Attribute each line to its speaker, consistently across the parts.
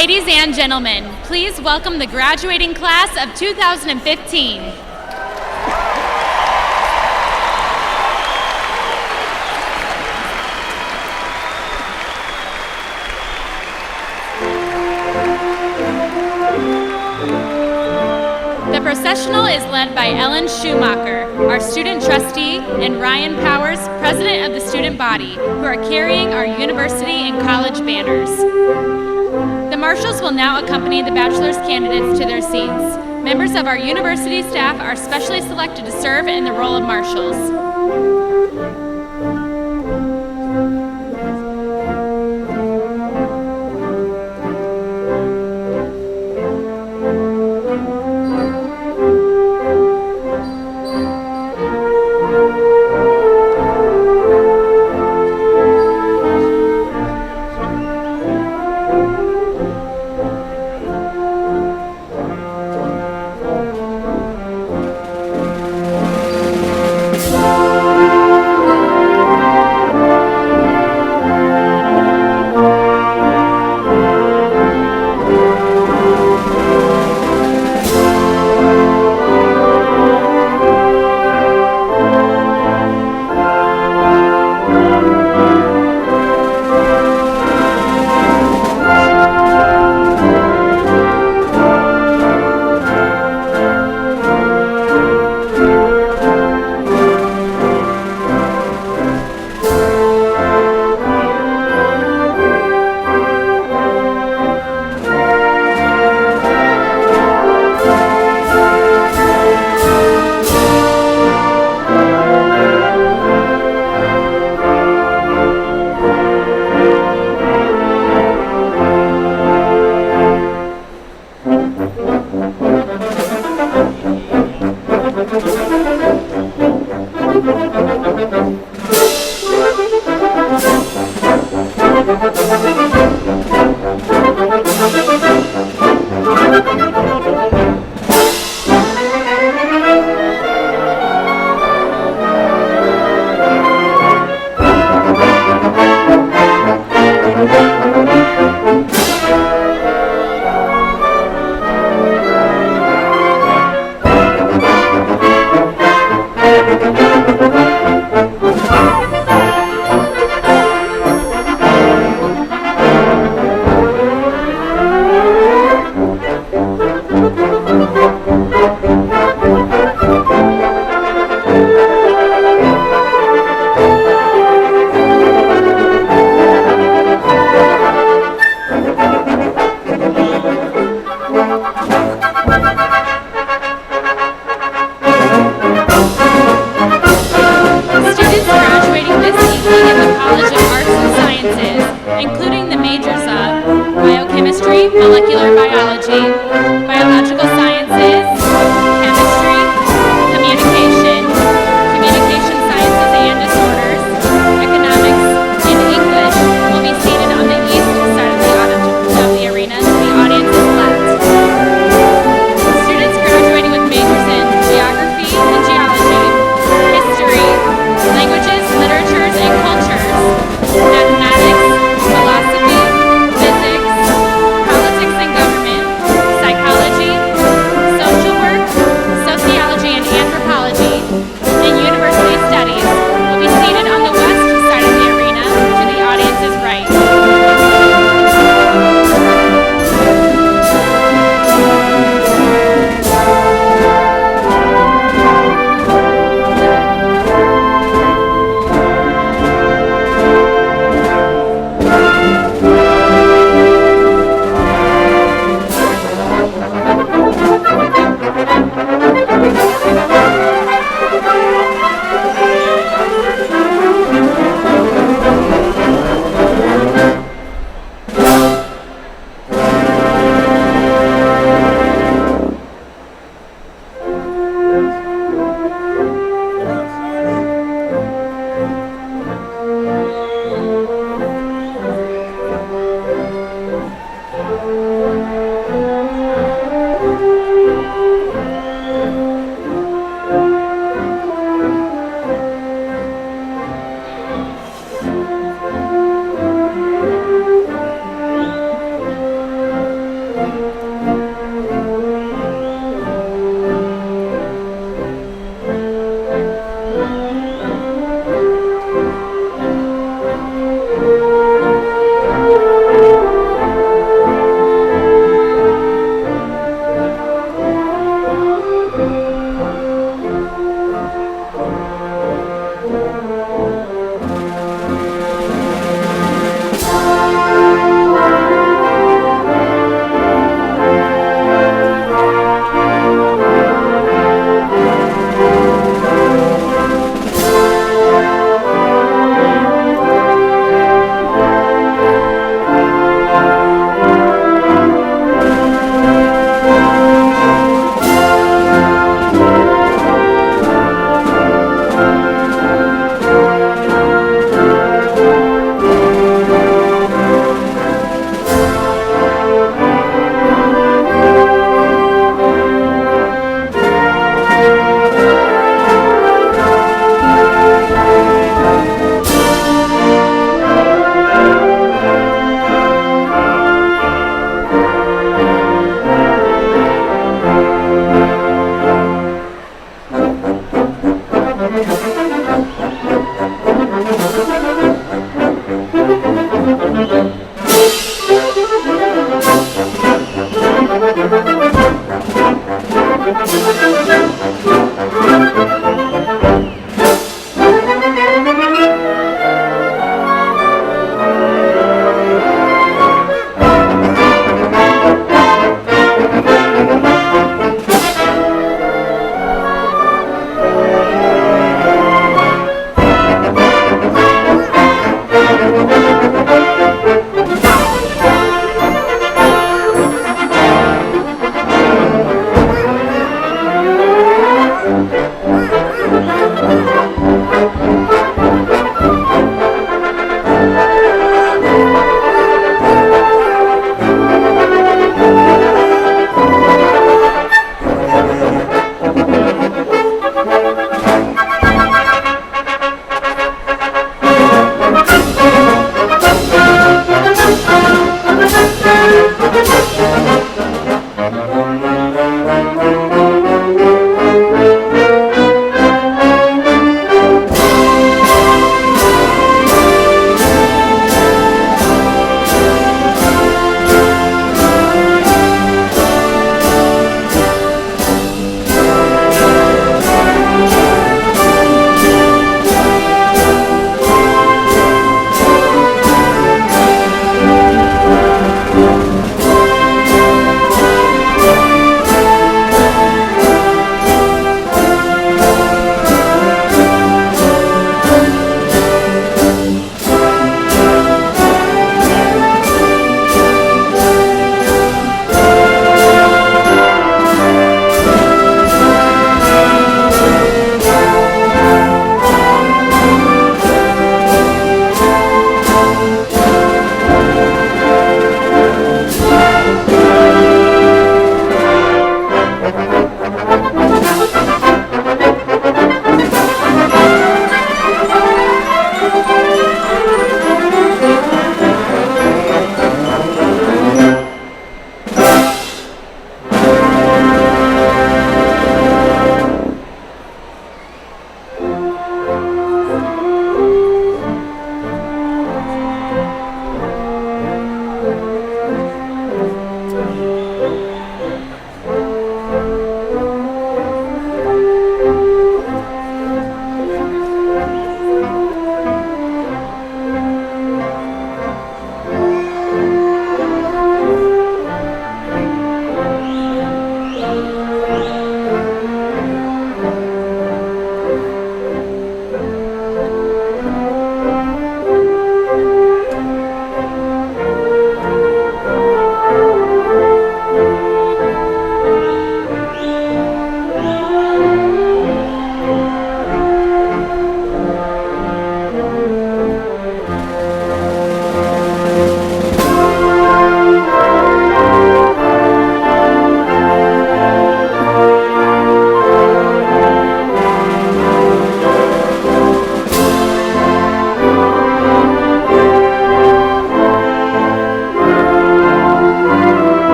Speaker 1: Ladies and gentlemen, please welcome the graduating class of 2015. The processional is led by Ellen Schumacher, our student trustee, and Ryan Powers, president of the student body, who are carrying our university and college banners. The marshals will now accompany the bachelor's candidates to their seats. Members of our university staff are specially selected to serve in the role of marshals.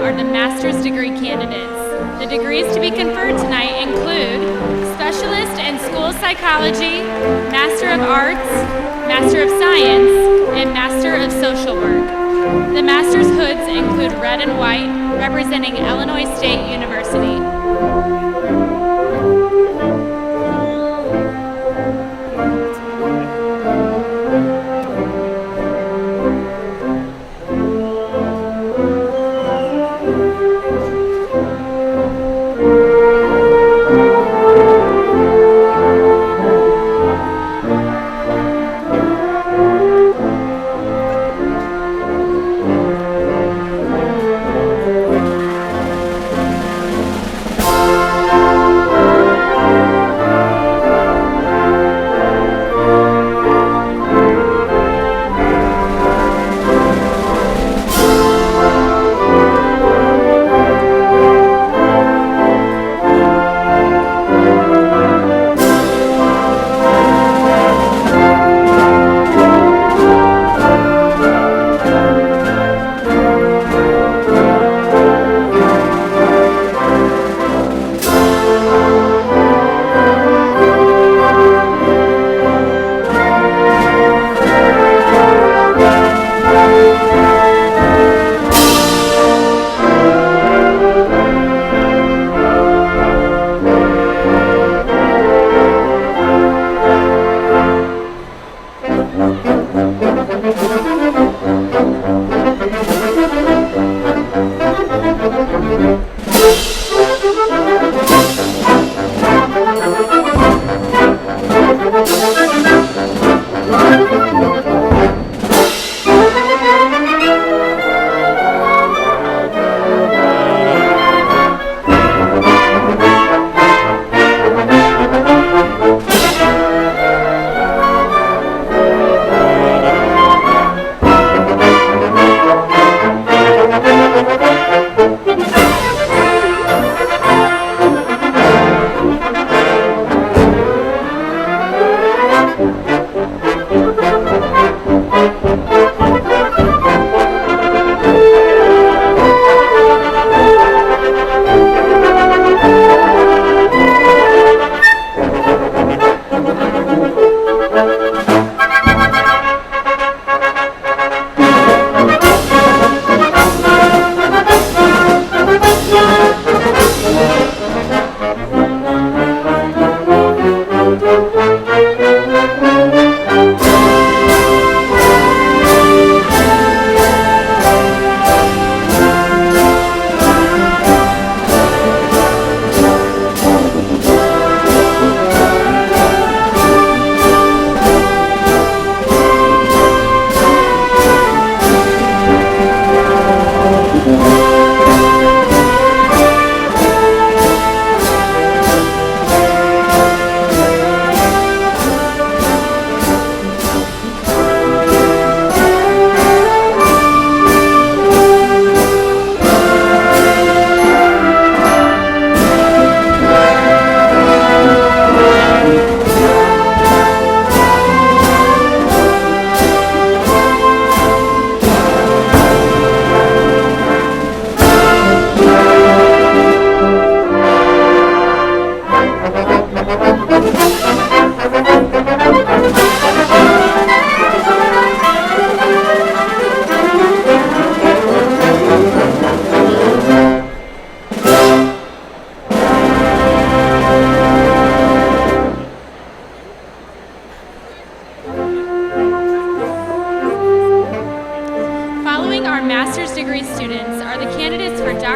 Speaker 1: are the master's degree candidates. The degrees to be conferred tonight include Specialist in School Psychology, Master of Arts, Master of Science, and Master of Social Work. The master's hoods include red and white, representing Illinois State University.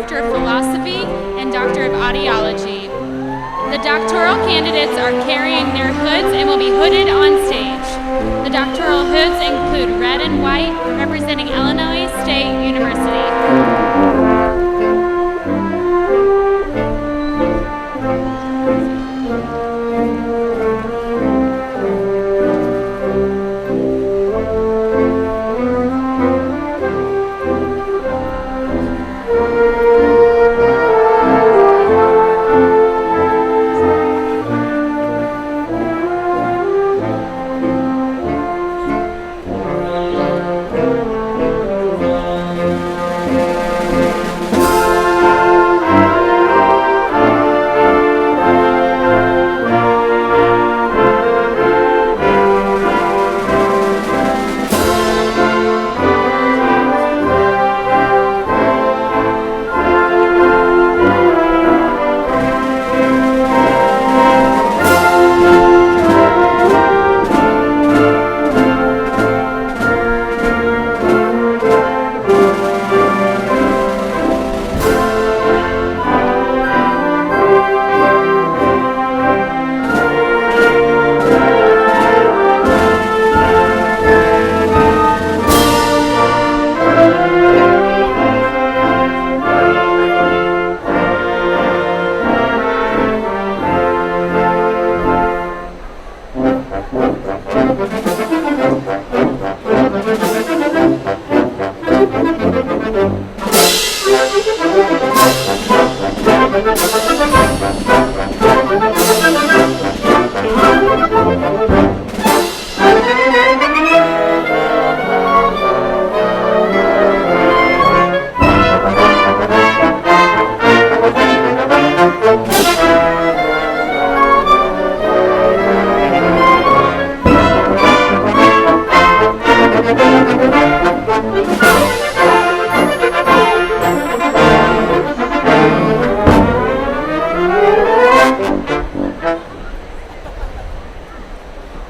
Speaker 1: Doctor of Philosophy and Doctor of Audiology. The doctoral candidates are carrying their hoods and will be hooded on stage. The doctoral hoods include red and white, representing Illinois State University.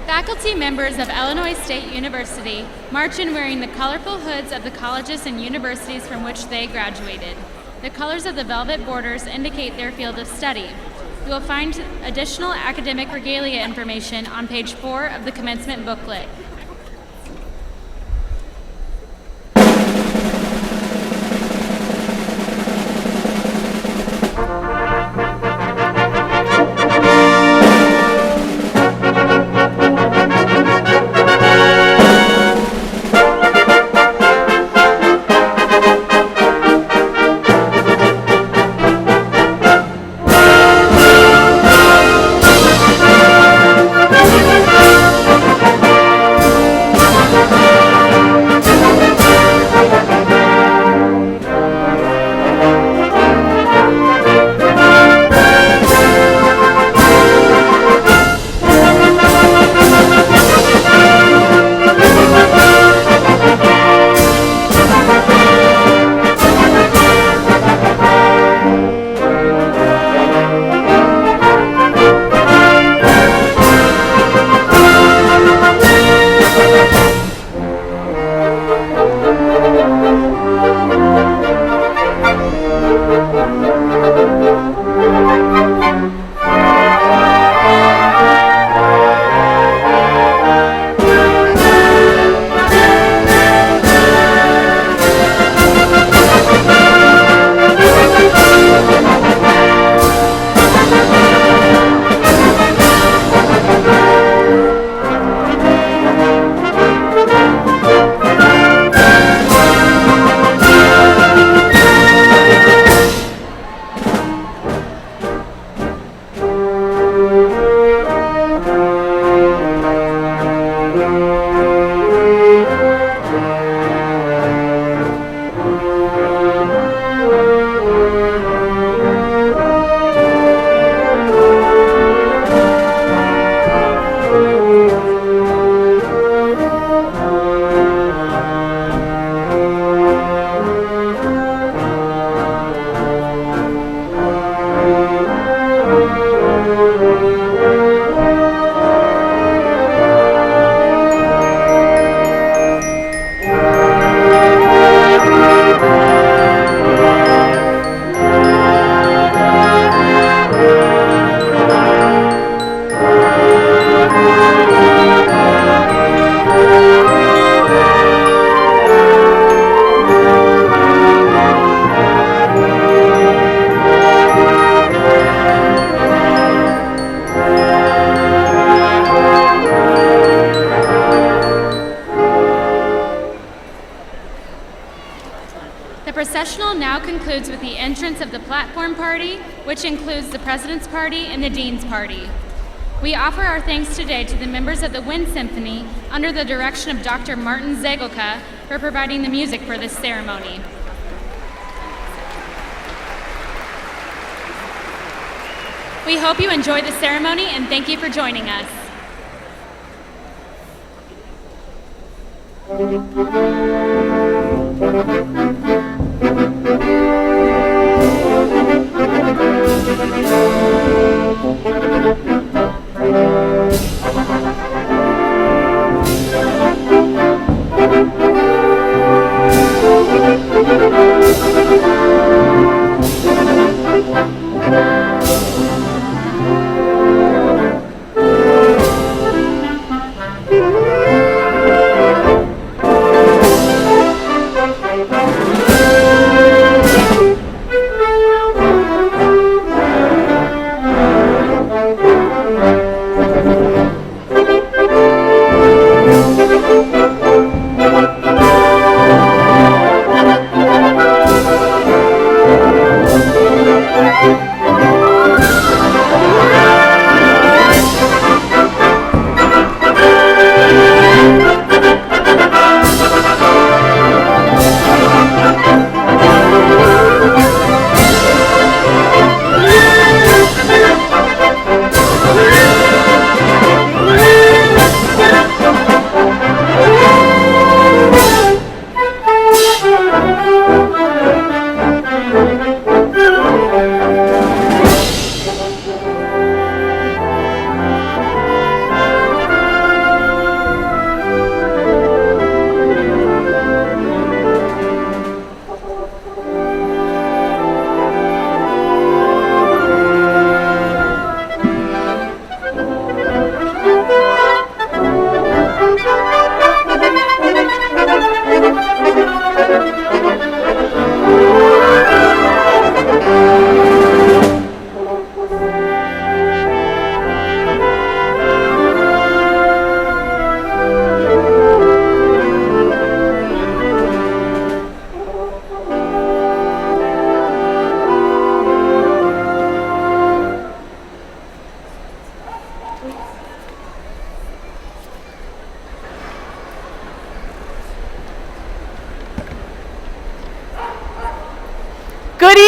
Speaker 1: Faculty members of Illinois State University march in wearing the colorful hoods of the colleges and universities from which they graduated. The colors of the velvet borders indicate their field of study. You will find additional academic regalia information on page 4 of the commencement booklet. The processional now concludes with the entrance of the platform party, which includes the President's Party and the Dean's Party. We offer our thanks today to the members of the Wind Symphony under the direction of Dr. Martin Zegelka for providing the music for this ceremony. We hope you enjoy the ceremony and thank you for joining us.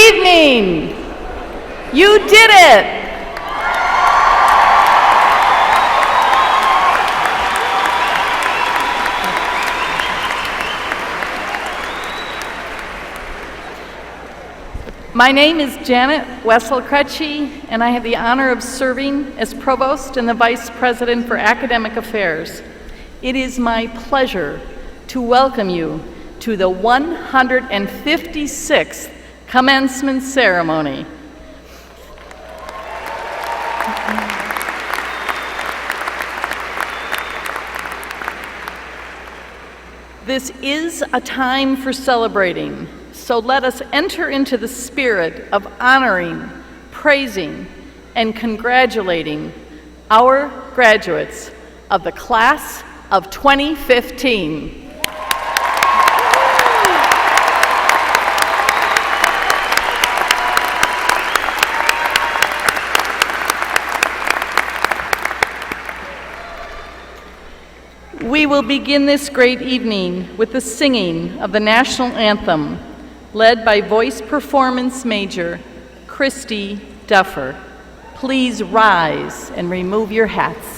Speaker 2: evening. You did it. My name is Janet Wessel-Kretsche, and I have the honor of serving as Provost and the Vice President for Academic Affairs. It is my pleasure to welcome you to the 156th commencement ceremony. This is a time for celebrating. So let us enter into the spirit of honoring, praising, and congratulating our graduates of the class of 2015. We will begin this great evening with the singing of the national anthem, led by voice performance major Christy Duffer. Please rise and remove your hats.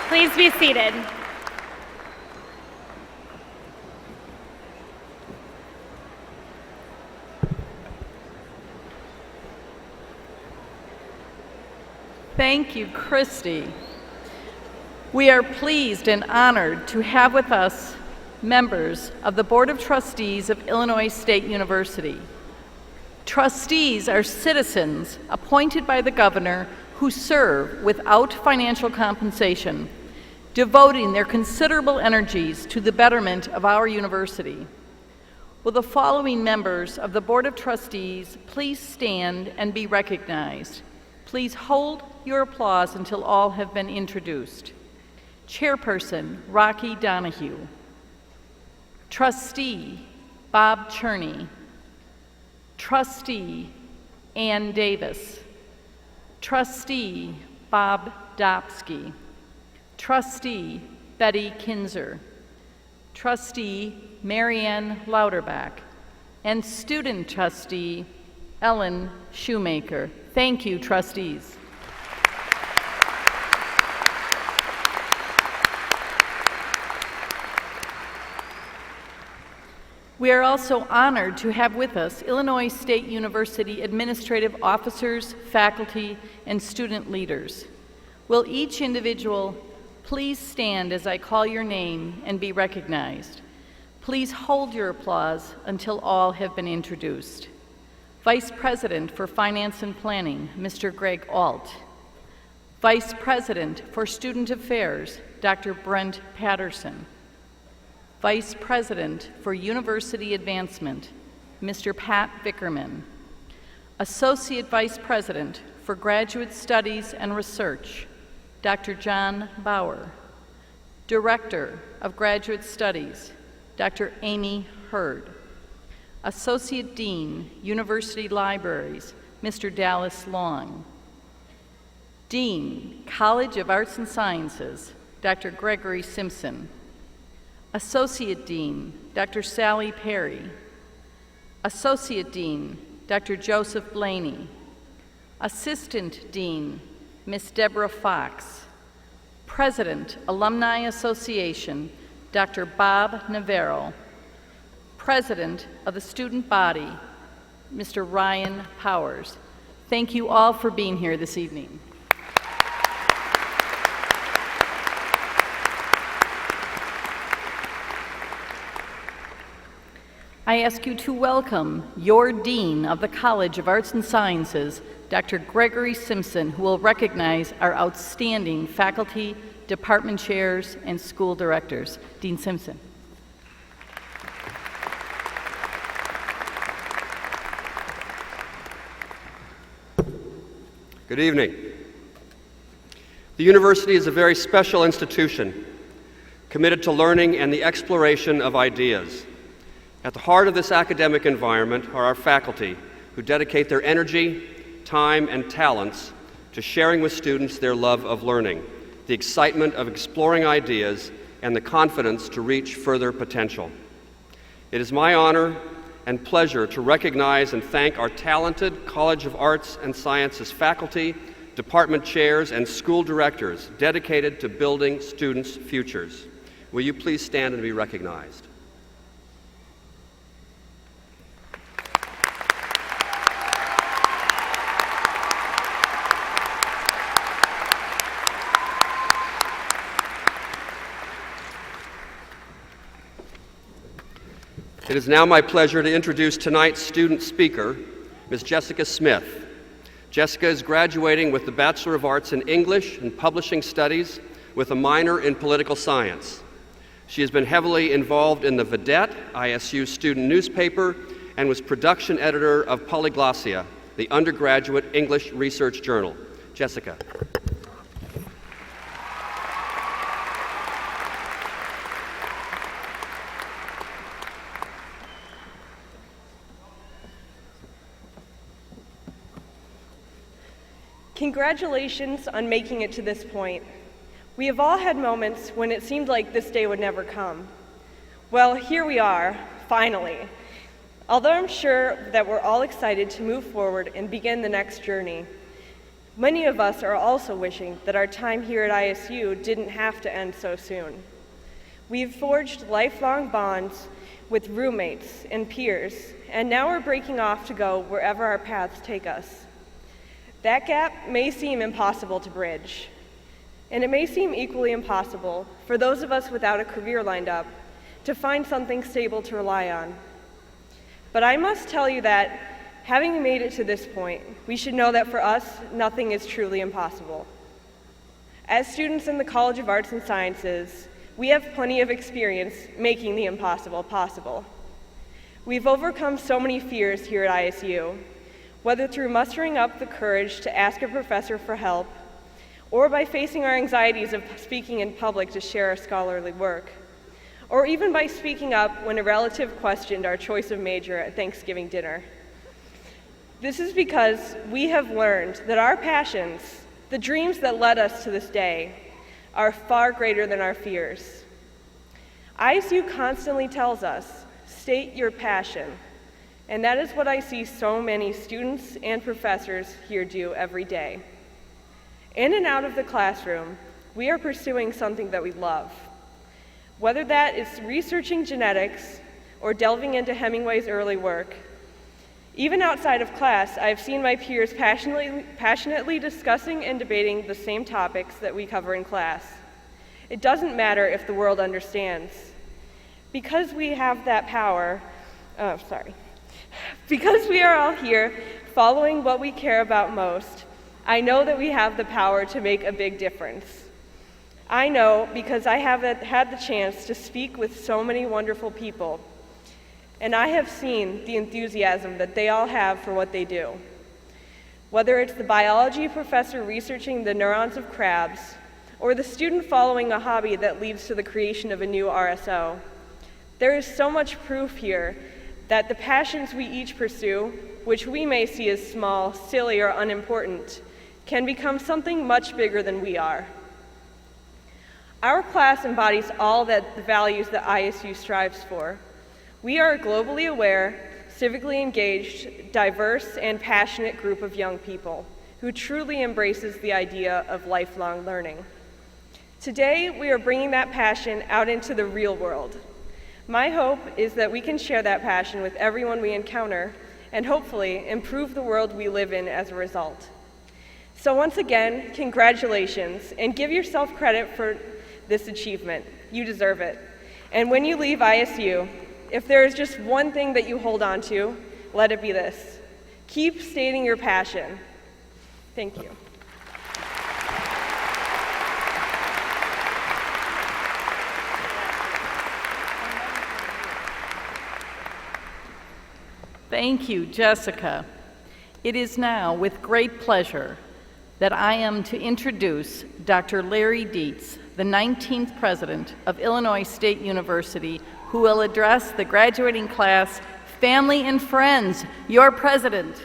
Speaker 1: Please be seated.
Speaker 2: Thank you, Christy. We are pleased and honored to have with us members of the Board of Trustees of Illinois State University. Trustees are citizens appointed by the governor who serve without financial compensation, devoting their considerable energies to the betterment of our university. Will the following members of the Board of Trustees please stand and be recognized? Please hold your applause until all have been introduced. Chairperson Rocky Donahue, Trustee Bob Cherney, Trustee Ann Davis, Trustee Bob Dopsky, Trustee Betty Kinzer, Trustee Marianne Lauterbach, and Student Trustee Ellen Shoemaker. Thank you, trustees. We are also honored to have with us Illinois State University administrative officers, faculty, and student leaders. Will each individual please stand as I call your name and be recognized? Please hold your applause until all have been introduced. Vice President for Finance and Planning, Mr. Greg Ault. Vice President for Student Affairs, Dr. Brent Patterson. Vice President for University Advancement, Mr. Pat Vickerman. Associate Vice President for Graduate Studies and Research, Dr. John Bauer. Director of Graduate Studies, Dr. Amy Hurd. Associate Dean, University Libraries, Mr. Dallas Long. Dean, College of Arts and Sciences, Dr. Gregory Simpson. Associate Dean, Dr. Sally Perry. Associate Dean, Dr. Joseph Blaney. Assistant Dean, Ms. Deborah Fox. President, Alumni Association, Dr. Bob Navarro. President of the Student Body, Mr. Ryan Powers. Thank you all for being here this evening. I ask you to welcome your Dean of the College of Arts and Sciences, Dr. Gregory Simpson, who will recognize our outstanding faculty, department chairs, and school directors. Dean Simpson.
Speaker 3: Good evening. The university is a very special institution, committed to learning and the exploration of ideas. At the heart of this academic environment are our faculty, who dedicate their energy, time, and talents to sharing with students their love of learning, the excitement of exploring ideas, and the confidence to reach further potential. It is my honor and pleasure to recognize and thank our talented College of Arts and Sciences faculty, department chairs, and school directors dedicated to building students' futures. Will you please stand and be recognized? It is now my pleasure to introduce tonight's student speaker, Ms. Jessica Smith. Jessica is graduating with the Bachelor of Arts in English and Publishing Studies with a minor in Political Science. She has been heavily involved in the Vedette, ISU student newspaper, and was production editor of Polyglossia, the undergraduate English research journal. Jessica.
Speaker 4: Congratulations on making it to this point. We have all had moments when it seemed like this day would never come. Well, here we are, finally. Although I'm sure that we're all excited to move forward and begin the next journey, many of us are also wishing that our time here at ISU didn't have to end so soon. We've forged lifelong bonds with roommates and peers, and now we're breaking off to go wherever our paths take us. That gap may seem impossible to bridge, and it may seem equally impossible for those of us without a career lined up to find something stable to rely on. But I must tell you that, having made it to this point, we should know that for us, nothing is truly impossible. As students in the College of Arts and Sciences, we have plenty of experience making the impossible possible. We've overcome so many fears here at ISU, whether through mustering up the courage to ask a professor for help, or by facing our anxieties of speaking in public to share our scholarly work, or even by speaking up when a relative questioned our choice of major at Thanksgiving dinner. This is because we have learned that our passions, the dreams that led us to this day, are far greater than our fears. ISU constantly tells us, state your passion. And that is what I see so many students and professors here do every day. In and out of the classroom, we are pursuing something that we love. Whether that is researching genetics or delving into Hemingway's early work, even outside of class, I've seen my peers passionately discussing and debating the same topics that we cover in class. It doesn't matter if the world understands. Because we have that power, because we are all here following what we care about most, I know that we have the power to make a big difference. I know because I have had the chance to speak with so many wonderful people, and I have seen the enthusiasm that they all have for what they do. Whether it's the biology professor researching the neurons of crabs, or the student following a hobby that leads to the creation of a new RSO. There is so much proof here that the passions we each pursue, which we may see as small, silly, or unimportant, can become something much bigger than we are. Our class embodies all the values that ISU strives for. We are a globally aware, civically engaged, diverse, and passionate group of young people who truly embraces the idea of lifelong learning. Today, we are bringing that passion out into the real world. My hope is that we can share that passion with everyone we encounter and hopefully improve the world we live in as a result. So once again, congratulations, and give yourself credit for this achievement. You deserve it. And when you leave ISU, if there is just one thing that you hold on to, let it be this. Keep stating your passion. Thank you.
Speaker 2: Thank you, Jessica. It is now with great pleasure that I am to introduce Dr. Larry Dietz, the 19th president of Illinois State University, who will address the graduating class, family and friends. Your president.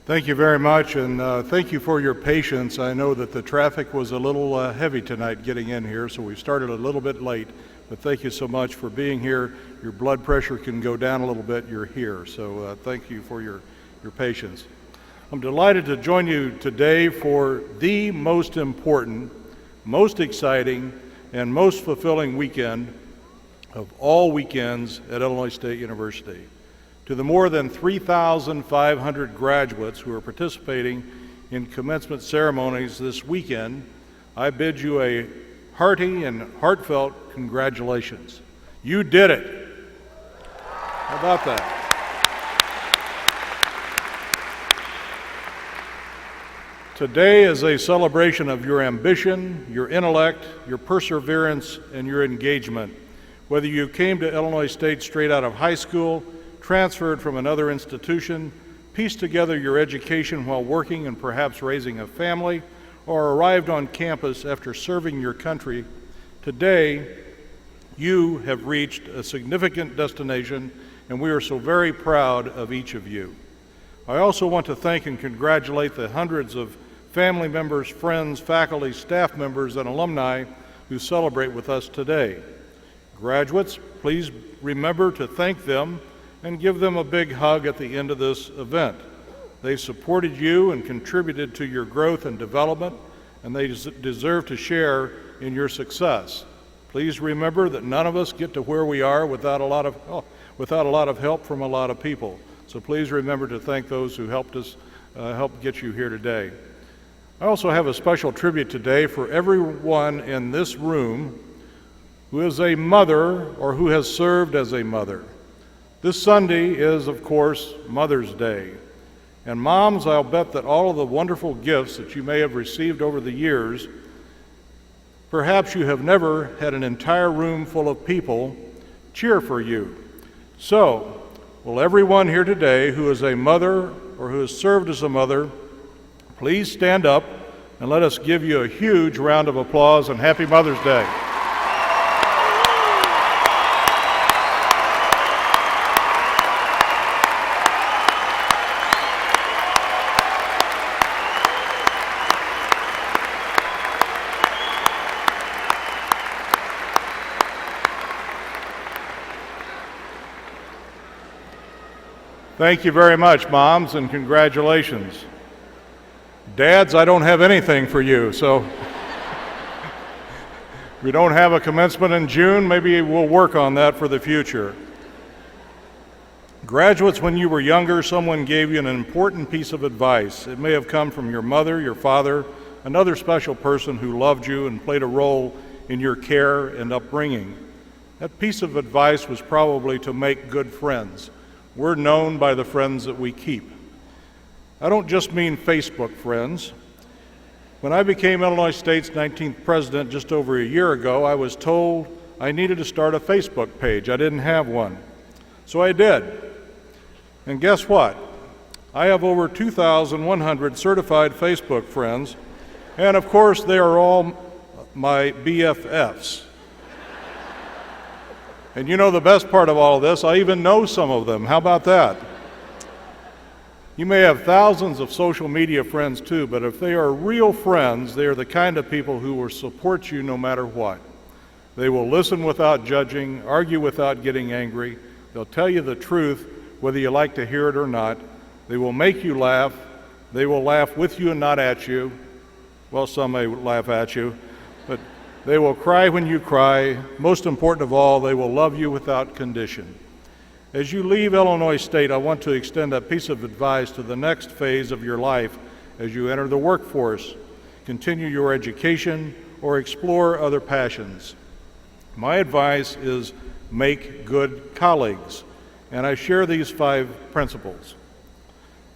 Speaker 5: Thank you very much, and thank you for your patience. I know that the traffic was a little heavy tonight getting in here, so we started a little bit late, but thank you so much for being here. Your blood pressure can go down a little bit, you're here, so thank you for your patience. I'm delighted to join you today for the most important, most exciting, and most fulfilling weekend of all weekends at Illinois State University. To the more than 3,500 graduates who are participating in commencement ceremonies this weekend, I bid you a hearty and heartfelt congratulations. You did it. How about that? Today is a celebration of your ambition, your intellect, your perseverance, and your engagement. Whether you came to Illinois State straight out of high school, transferred from another institution, pieced together your education while working and perhaps raising a family, or arrived on campus after serving your country, today you have reached a significant destination, and we are so very proud of each of you. I also want to thank and congratulate the hundreds of family members, friends, faculty, staff members, and alumni who celebrate with us today. Graduates, please remember to thank them and give them a big hug at the end of this event. They supported you and contributed to your growth and development, and they deserve to share in your success. Please remember that none of us get to where we are without a lot of help from a lot of people. So please remember to thank those who helped us help get you here today. I also have a special tribute today for everyone in this room who is a mother or who has served as a mother. This Sunday is, of course, Mother's Day. And moms, I'll bet that all of the wonderful gifts that you may have received over the years, perhaps you have never had an entire room full of people cheer for you. So, will everyone here today who is a mother or who has served as a mother, please stand up and let us give you a huge round of applause and Happy Mother's Day. Thank you very much, moms, and congratulations. Dads, I don't have anything for you, so we don't have a commencement in June. Maybe we'll work on that for the future. Graduates, when you were younger, someone gave you an important piece of advice. It may have come from your mother, your father, another special person who loved you and played a role in your care and upbringing. That piece of advice was probably to make good friends. We're known by the friends that we keep. I don't just mean Facebook friends. When I became Illinois State's 19th president just over a year ago, I was told I needed to start a Facebook page. I didn't have one. So I did. And guess what? I have over 2,100 certified Facebook friends, and of course they are all my BFFs. And you know the best part of all of this, I even know some of them. How about that? You may have thousands of social media friends too, but if they are real friends, they are the kind of people who will support you no matter what. They will listen without judging, argue without getting angry. They'll tell you the truth, whether you like to hear it or not. They will make you laugh. They will laugh with you and not at you. Well, some may laugh at you, but they will cry when you cry. Most important of all, they will love you without condition. As you leave Illinois State, I want to extend a piece of advice to the next phase of your life as you enter the workforce, continue your education, or explore other passions. My advice is make good colleagues, and I share these 5 principles.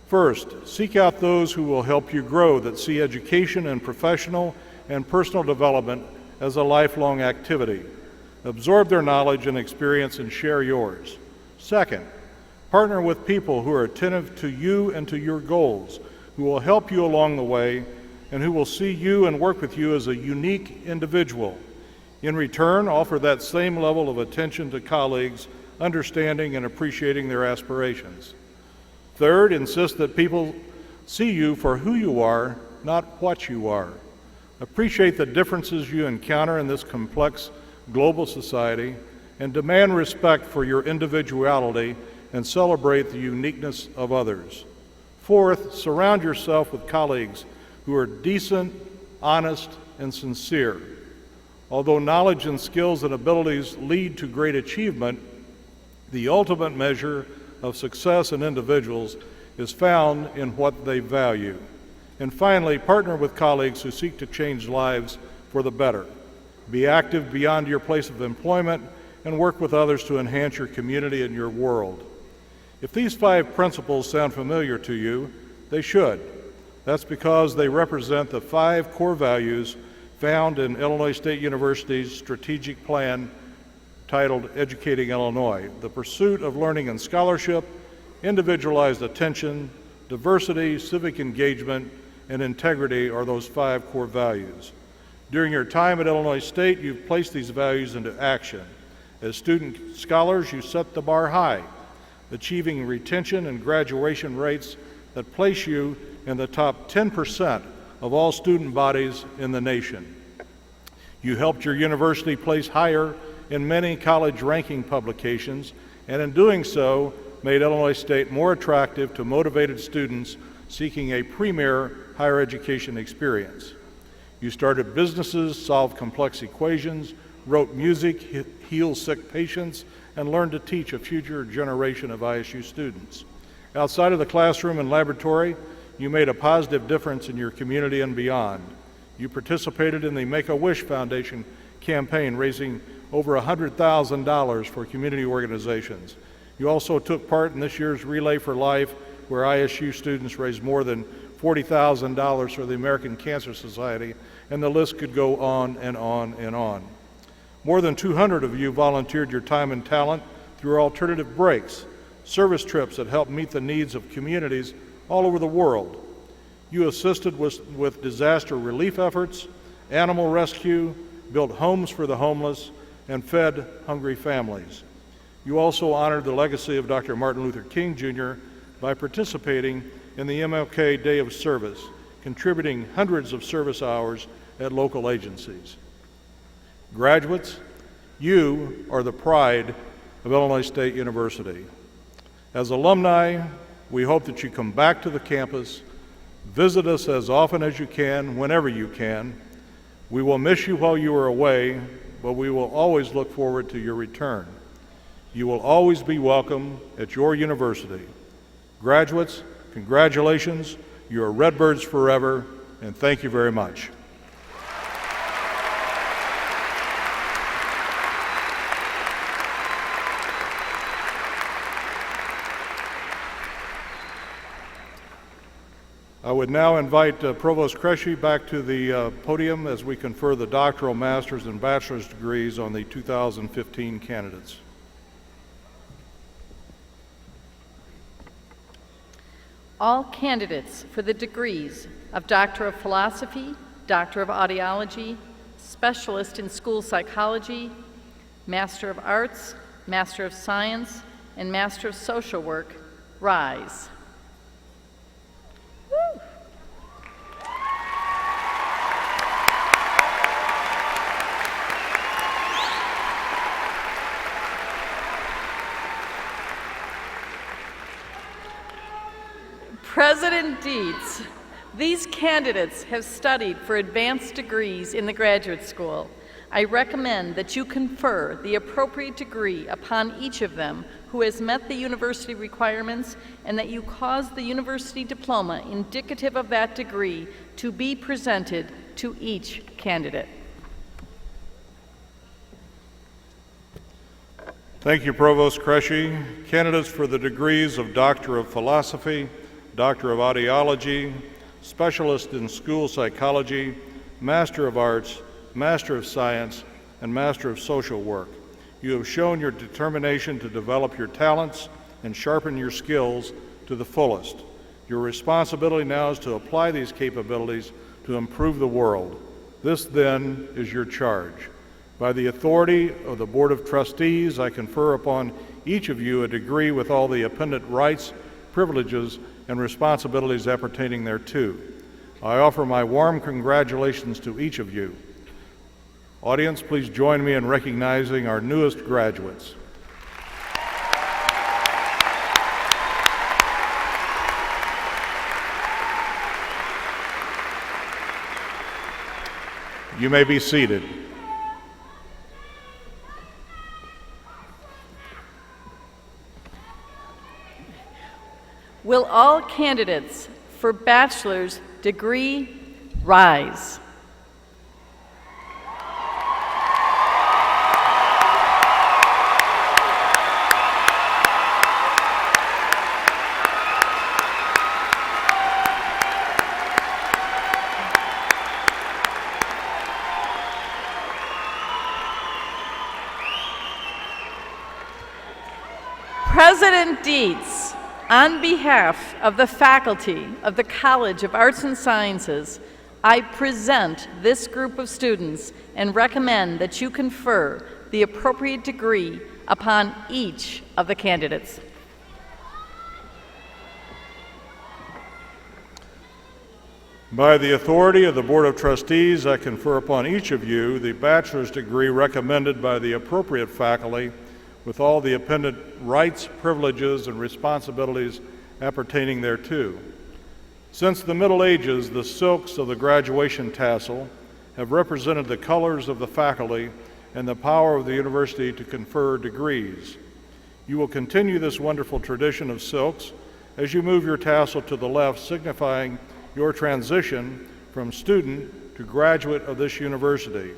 Speaker 5: First, seek out those who will help you grow, that see education and professional and personal development as a lifelong activity. Absorb their knowledge and experience and share yours. Second, partner with people who are attentive to you and to your goals, who will help you along the way, and who will see you and work with you as a unique individual. In return, offer that same level of attention to colleagues, understanding and appreciating their aspirations. Third, insist that people see you for who you are, not what you are. Appreciate the differences you encounter in this complex global society, and demand respect for your individuality and celebrate the uniqueness of others. Fourth, surround yourself with colleagues who are decent, honest, and sincere. Although knowledge and skills and abilities lead to great achievement, the ultimate measure of success in individuals is found in what they value. And finally, partner with colleagues who seek to change lives for the better. Be active beyond your place of employment and work with others to enhance your community and your world. If these 5 principles sound familiar to you, they should. That's because they represent the 5 core values found in Illinois State University's strategic plan titled Educating Illinois: the pursuit of learning and scholarship, individualized attention, diversity, civic engagement, and integrity are those 5 core values. During your time at Illinois State, you've placed these values into action. As student scholars, you set the bar high, achieving retention and graduation rates that place you in the top 10% of all student bodies in the nation. You helped your university place higher in many college ranking publications, and in doing so, made Illinois State more attractive to motivated students seeking a premier higher education experience. You started businesses, solved complex equations, wrote music, healed sick patients, and learned to teach a future generation of ISU students. Outside of the classroom and laboratory, you made a positive difference in your community and beyond. You participated in the Make-A-Wish Foundation campaign, raising over $100,000 for community organizations. You also took part in this year's Relay for Life, where ISU students raised more than $40,000 for the American Cancer Society, and the list could go on and on and on. More than 200 of you volunteered your time and talent through alternative breaks, service trips that help meet the needs of communities all over the world. You assisted with disaster relief efforts, animal rescue, built homes for the homeless, and fed hungry families. You also honored the legacy of Dr. Martin Luther King Jr. by participating in the MLK Day of Service, contributing hundreds of service hours at local agencies. Graduates, you are the pride of Illinois State University. As alumni, we hope that you come back to the campus, visit us as often as you can, whenever you can. We will miss you while you are away, but we will always look forward to your return. You will always be welcome at your university. Graduates, congratulations. You are Redbirds forever, and thank you very much. I would now invite Provost Kresge back to the podium as we confer the doctoral, master's, and bachelor's degrees on the 2015 candidates.
Speaker 2: All candidates for the degrees of Doctor of Philosophy, Doctor of Audiology, Specialist in School Psychology, Master of Arts, Master of Science, and Master of Social Work, rise. Woo. President Dietz, these candidates have studied for advanced degrees in the graduate school. I recommend that you confer the appropriate degree upon each of them who has met the university requirements, and that you cause the university diploma indicative of that degree to be presented to each candidate.
Speaker 5: Thank you, Provost Kresge. Candidates for the degrees of Doctor of Philosophy, Doctor of Audiology, Specialist in School Psychology, Master of Arts, Master of Science, and Master of Social Work. You have shown your determination to develop your talents and sharpen your skills to the fullest. Your responsibility now is to apply these capabilities to improve the world. This, then, is your charge. By the authority of the Board of Trustees, I confer upon each of you a degree with all the appendant rights, privileges, and responsibilities appertaining thereto. I offer my warm congratulations to each of you. Audience, please join me in recognizing our newest graduates. You may be seated.
Speaker 2: Will all candidates for bachelor's degree rise? President Dietz, on behalf of the faculty of the College of Arts and Sciences, I present this group of students and recommend that you confer the appropriate degree upon each of the candidates.
Speaker 5: By the authority of the Board of Trustees, I confer upon each of you the bachelor's degree recommended by the appropriate faculty with all the appendant rights, privileges, and responsibilities appertaining thereto. Since the Middle Ages, the silks of the graduation tassel have represented the colors of the faculty and the power of the university to confer degrees. You will continue this wonderful tradition of silks as you move your tassel to the left, signifying your transition from student to graduate of this university.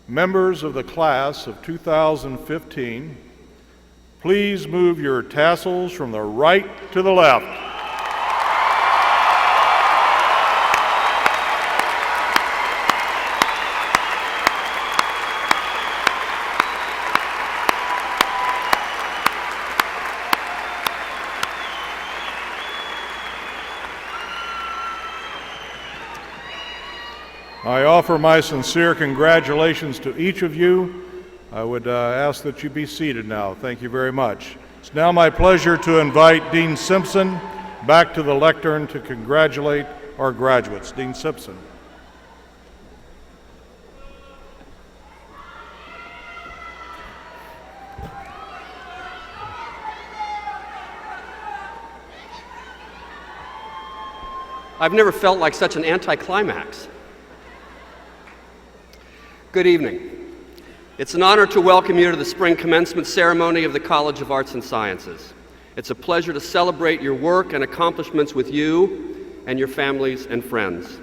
Speaker 5: Members of the class of 2015, please move your tassels from the right to the left. I offer my sincere congratulations to each of you. I would ask that you be seated now. Thank you very much. It's now my pleasure to invite Dean Simpson back to the lectern to congratulate our graduates. Dean Simpson.
Speaker 3: I've never felt like such an anticlimax. Good evening. It's an honor to welcome you to the spring commencement ceremony of the College of Arts and Sciences. It's a pleasure to celebrate your work and accomplishments with you and your families and friends.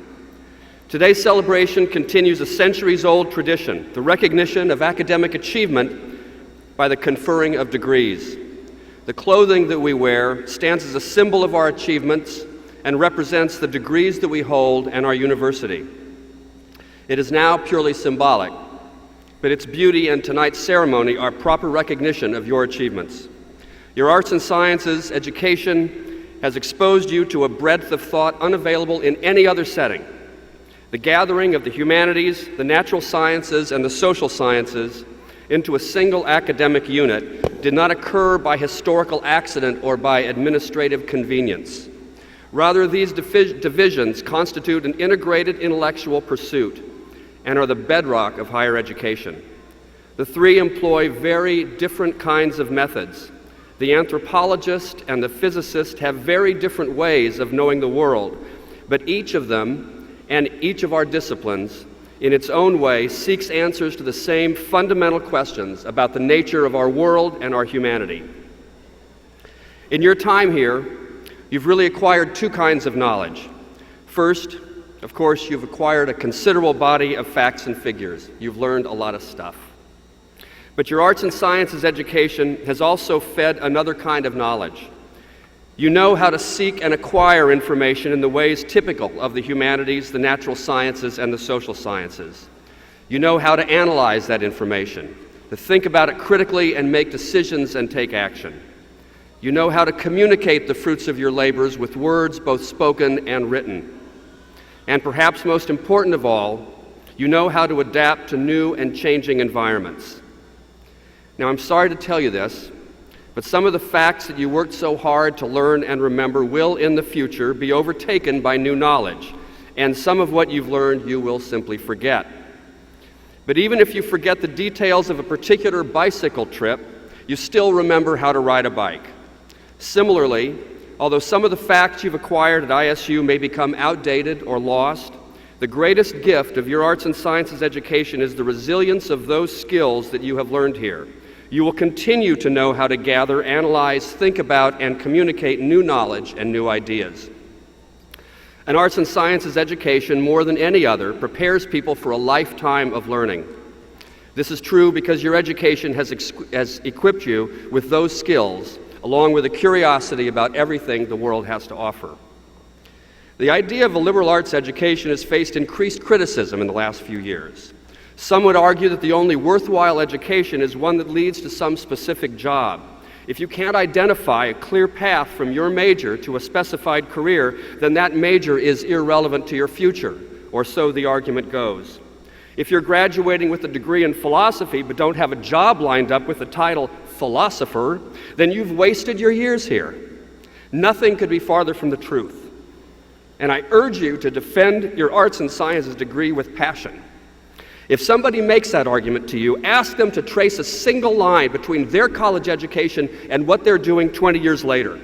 Speaker 3: Today's celebration continues a centuries-old tradition, the recognition of academic achievement by the conferring of degrees. The clothing that we wear stands as a symbol of our achievements and represents the degrees that we hold and our university. It is now purely symbolic, but its beauty and tonight's ceremony are proper recognition of your achievements. Your arts and sciences education has exposed you to a breadth of thought unavailable in any other setting. The gathering of the humanities, the natural sciences, and the social sciences into a single academic unit did not occur by historical accident or by administrative convenience. Rather, these divisions constitute an integrated intellectual pursuit and are the bedrock of higher education. The three employ very different kinds of methods. The anthropologist and the physicist have very different ways of knowing the world, but each of them and each of our disciplines, in its own way, seeks answers to the same fundamental questions about the nature of our world and our humanity. In your time here, you've really acquired two kinds of knowledge. First, of course, you've acquired a considerable body of facts and figures. You've learned a lot of stuff. But your arts and sciences education has also fed another kind of knowledge. You know how to seek and acquire information in the ways typical of the humanities, the natural sciences, and the social sciences. You know how to analyze that information, to think about it critically and make decisions and take action. You know how to communicate the fruits of your labors with words both spoken and written. And perhaps most important of all, you know how to adapt to new and changing environments. Now, I'm sorry to tell you this, but some of the facts that you worked so hard to learn and remember will in the future be overtaken by new knowledge, and some of what you've learned you will simply forget. But even if you forget the details of a particular bicycle trip, you still remember how to ride a bike. Similarly, although some of the facts you've acquired at ISU may become outdated or lost, the greatest gift of your arts and sciences education is the resilience of those skills that you have learned here. You will continue to know how to gather, analyze, think about, and communicate new knowledge and new ideas. An arts and sciences education, more than any other, prepares people for a lifetime of learning. This is true because your education has equipped you with those skills, along with a curiosity about everything the world has to offer. The idea of a liberal arts education has faced increased criticism in the last few years. Some would argue that the only worthwhile education is one that leads to some specific job. If you can't identify a clear path from your major to a specified career, then that major is irrelevant to your future, or so the argument goes. If you're graduating with a degree in philosophy but don't have a job lined up with the title philosopher, then you've wasted your years here. Nothing could be farther from the truth. And I urge you to defend your arts and sciences degree with passion. If somebody makes that argument to you, ask them to trace a single line between their college education and what they're doing 20 years later.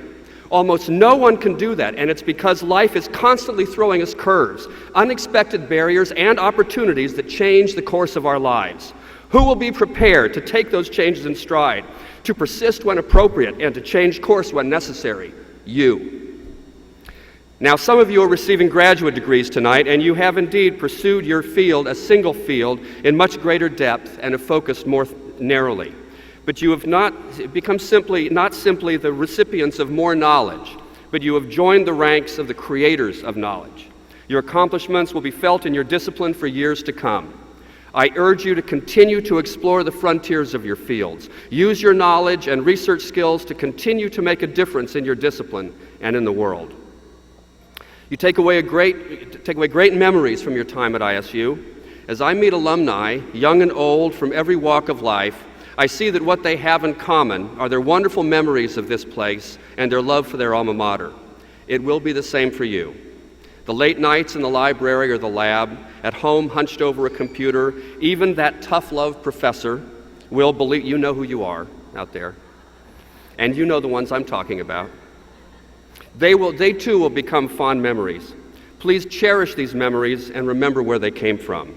Speaker 3: Almost no one can do that, and it's because life is constantly throwing us curves, unexpected barriers, and opportunities that change the course of our lives. Who will be prepared to take those changes in stride, to persist when appropriate, and to change course when necessary? You. Now, some of you are receiving graduate degrees tonight, and you have indeed pursued your field, a single field, in much greater depth and have focused more narrowly. But you have not become not simply the recipients of more knowledge, but you have joined the ranks of the creators of knowledge. Your accomplishments will be felt in your discipline for years to come. I urge you to continue to explore the frontiers of your fields. Use your knowledge and research skills to continue to make a difference in your discipline and in the world. You take away great memories from your time at ISU. As I meet alumni, young and old, from every walk of life, I see that what they have in common are their wonderful memories of this place and their love for their alma mater. It will be the same for you. The late nights in the library or the lab, at home hunched over a computer, even that tough-love professor will believe you know who you are out there, and you know the ones I'm talking about. They too will become fond memories. Please cherish these memories and remember where they came from.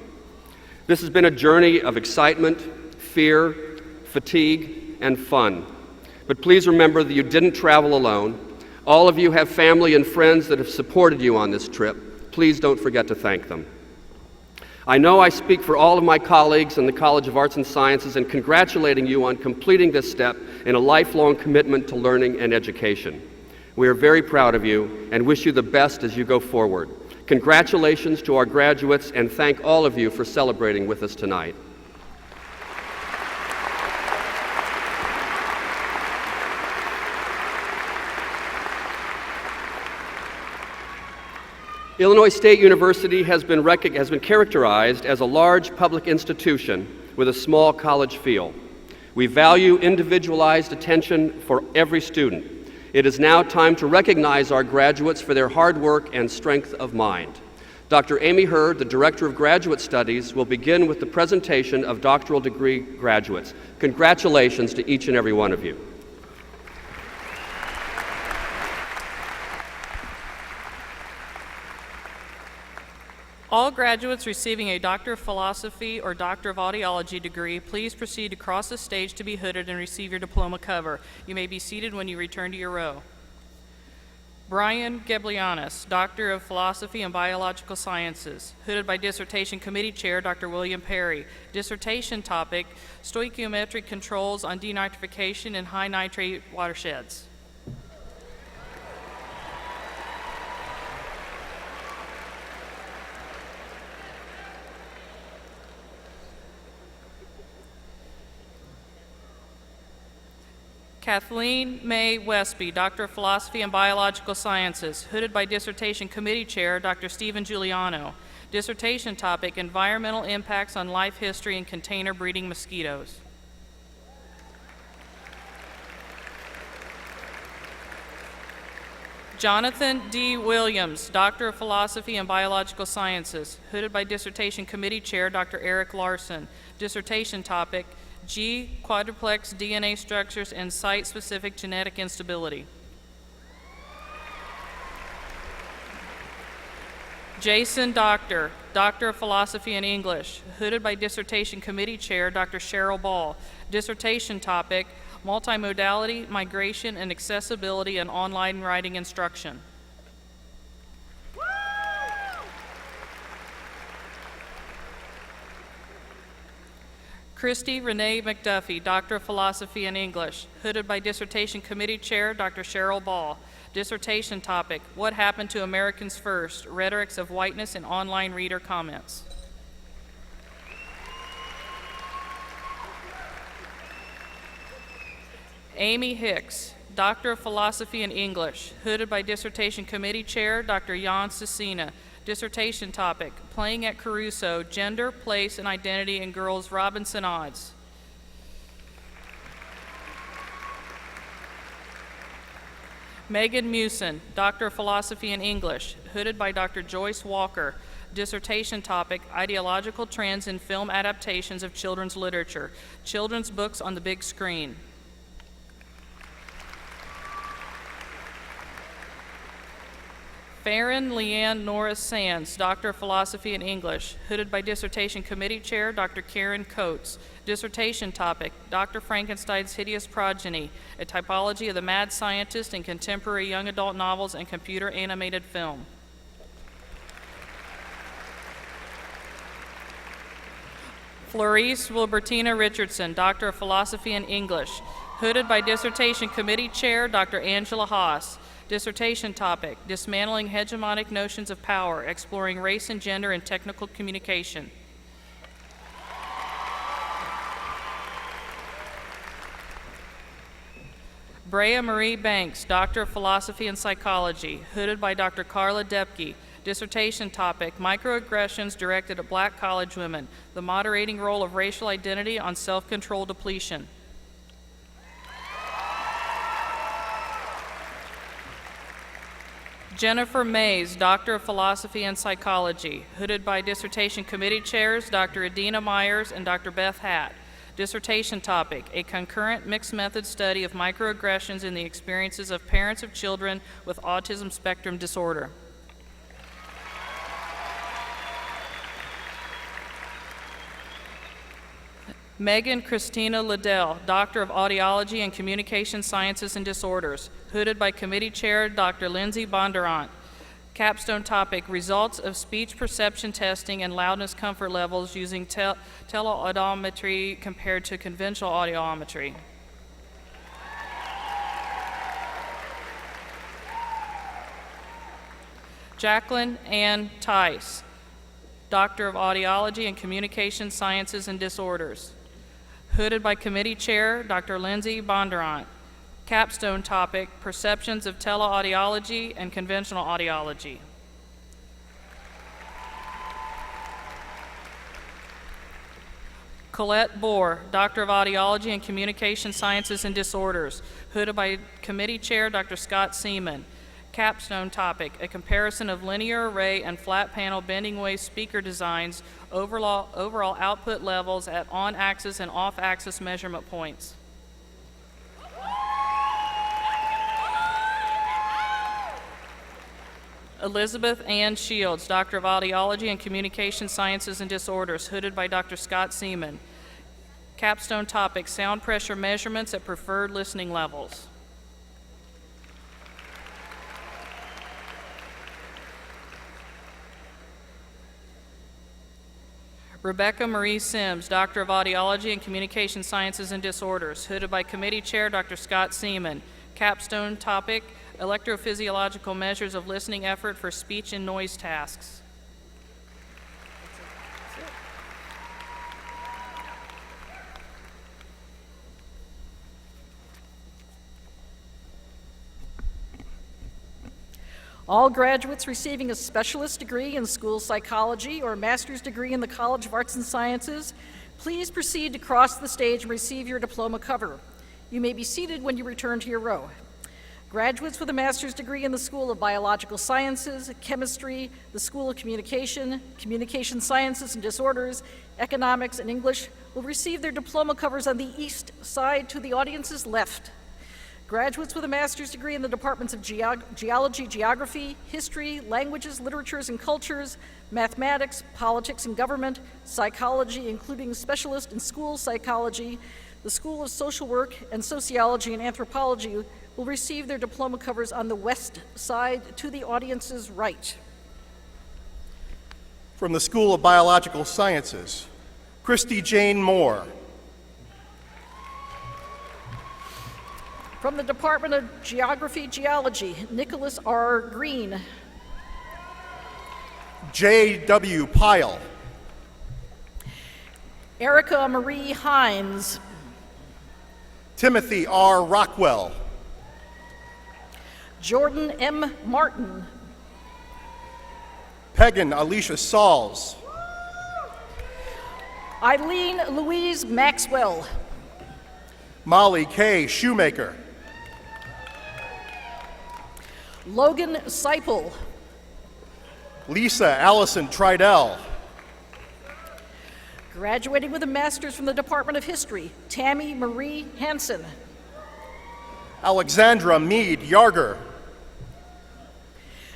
Speaker 3: This has been a journey of excitement, fear, fatigue, and fun. But please remember that you didn't travel alone. All of you have family and friends that have supported you on this trip. Please don't forget to thank them. I know I speak for all of my colleagues in the College of Arts and Sciences in congratulating you on completing this step in a lifelong commitment to learning and education. We are very proud of you and wish you the best as you go forward. Congratulations to our graduates, and thank all of you for celebrating with us tonight. Illinois State University has been characterized as a large public institution with a small college feel. We value individualized attention for every student. It is now time to recognize our graduates for their hard work and strength of mind. Dr. Amy Hurd, the Director of Graduate Studies, will begin with the presentation of doctoral degree graduates. Congratulations to each and every one of you.
Speaker 6: All graduates receiving a Doctor of Philosophy or Doctor of Audiology degree, please proceed across the stage to be hooded and receive your diploma cover. You may be seated when you return to your row. Brian Geblianis, Doctor of Philosophy and Biological Sciences, hooded by Dissertation Committee Chair Dr. William Perry. Dissertation topic, Stoichiometric Controls on Denitrification in High Nitrate Watersheds. Kathleen May Westby, Doctor of Philosophy and Biological Sciences, hooded by Dissertation Committee Chair Dr. Stephen Giuliano. Dissertation topic, Environmental Impacts on Life History in Container Breeding Mosquitoes. Jonathan D. Williams, Doctor of Philosophy and Biological Sciences, hooded by Dissertation Committee Chair Dr. Eric Larson. Dissertation topic, G. Quadruplex DNA structures and site-specific genetic instability. Jason Doctor, Doctor of Philosophy and English, hooded by Dissertation Committee Chair Dr. Cheryl Ball. Dissertation topic, Multimodality, Migration, and Accessibility in Online Writing Instruction. Christy Renee McDuffie, Doctor of Philosophy and English, hooded by Dissertation Committee Chair Dr. Cheryl Ball. Dissertation topic, What Happened to Americans First? Rhetorics of Whiteness in Online Reader Comments. Amy Hicks, Doctor of Philosophy and English, hooded by Dissertation Committee Chair Dr. Jan Cecina. Dissertation topic, Playing at Caruso, Gender, Place, and Identity in Girls' Robinson Odds. Megan Mewson, Doctor of Philosophy and English, hooded by Dr. Joyce Walker. Dissertation topic, Ideological Trends in Film Adaptations of Children's Literature, Children's Books on the Big Screen. Farron Leanne Norris Sands, Doctor of Philosophy and English, hooded by Dissertation Committee Chair Dr. Karen Coates. Dissertation topic, Dr. Frankenstein's Hideous Progeny, a typology of the mad scientist in contemporary young adult novels and computer animated film. Florice Wilbertina Richardson, Doctor of Philosophy and English, hooded by Dissertation Committee Chair Dr. Angela Haas. Dissertation topic, Dismantling Hegemonic Notions of Power, Exploring Race and Gender in Technical Communication. Brea Marie Banks, Doctor of Philosophy and Psychology, hooded by Dr. Carla Depke. Dissertation topic, Microaggressions Directed at Black College Women, the Moderating Role of Racial Identity on Self-Control Depletion. Jennifer Mays, Doctor of Philosophy and Psychology, hooded by Dissertation Committee Chairs Dr. Adina Myers and Dr. Beth Hatt. Dissertation topic, a concurrent mixed method study of microaggressions in the experiences of parents of children with autism spectrum disorder. Megan Christina Liddell, Doctor of Audiology and Communication Sciences and Disorders, hooded by Committee Chair Dr. Lindsay Bondurant. Capstone topic, Results of Speech Perception Testing and Loudness Comfort Levels using teleaudiometry compared to conventional audiometry. Jacqueline Ann Tice, Doctor of Audiology and Communication Sciences and Disorders. Hooded by Committee Chair Dr. Lindsay Bondurant. Capstone topic, Perceptions of Teleaudiology and Conventional Audiology. Colette Bohr, Doctor of Audiology and Communication Sciences and Disorders. Hooded by Committee Chair Dr. Scott Seaman. Capstone topic, a comparison of linear array and flat panel bending wave speaker designs, overall output levels at on-axis and off-axis measurement points. Elizabeth Ann Shields, Doctor of Audiology and Communication Sciences and Disorders, hooded by Dr. Scott Seaman. Capstone topic, sound pressure measurements at preferred listening levels. Rebecca Marie Sims, Doctor of Audiology and Communication Sciences and Disorders, hooded by Committee Chair Dr. Scott Seaman. Capstone topic, electrophysiological measures of listening effort for speech and noise tasks.
Speaker 7: All graduates receiving a specialist degree in school psychology or a master's degree in the College of Arts and Sciences, please proceed to cross the stage and receive your diploma cover. You may be seated when you return to your row. Graduates with a master's degree in the School of Biological Sciences, Chemistry, the School of Communication, Communication Sciences and Disorders, Economics, and English will receive their diploma covers on the east side to the audience's left. Graduates with a master's degree in the departments of Geology, Geography, History, Languages, Literatures and Cultures, Mathematics, Politics and Government, Psychology, including specialist in school psychology, the School of Social Work, and Sociology and Anthropology will receive their diploma covers on the west side to the audience's right.
Speaker 8: From the School of Biological Sciences, Christy Jane Moore.
Speaker 7: From the Department of Geography, Geology, Nicholas R. Green.
Speaker 8: J.W. Pyle.
Speaker 7: Erica Marie Hines.
Speaker 8: Timothy R. Rockwell.
Speaker 7: Jordan M. Martin.
Speaker 8: Pegan Alicia Sauls.
Speaker 7: Eileen Louise Maxwell.
Speaker 8: Molly K. Shoemaker.
Speaker 7: Logan Seipel.
Speaker 8: Lisa Allison Tridell.
Speaker 7: Graduating with a master's from the Department of History, Tammy Marie Hansen.
Speaker 8: Alexandra Mead Yarger.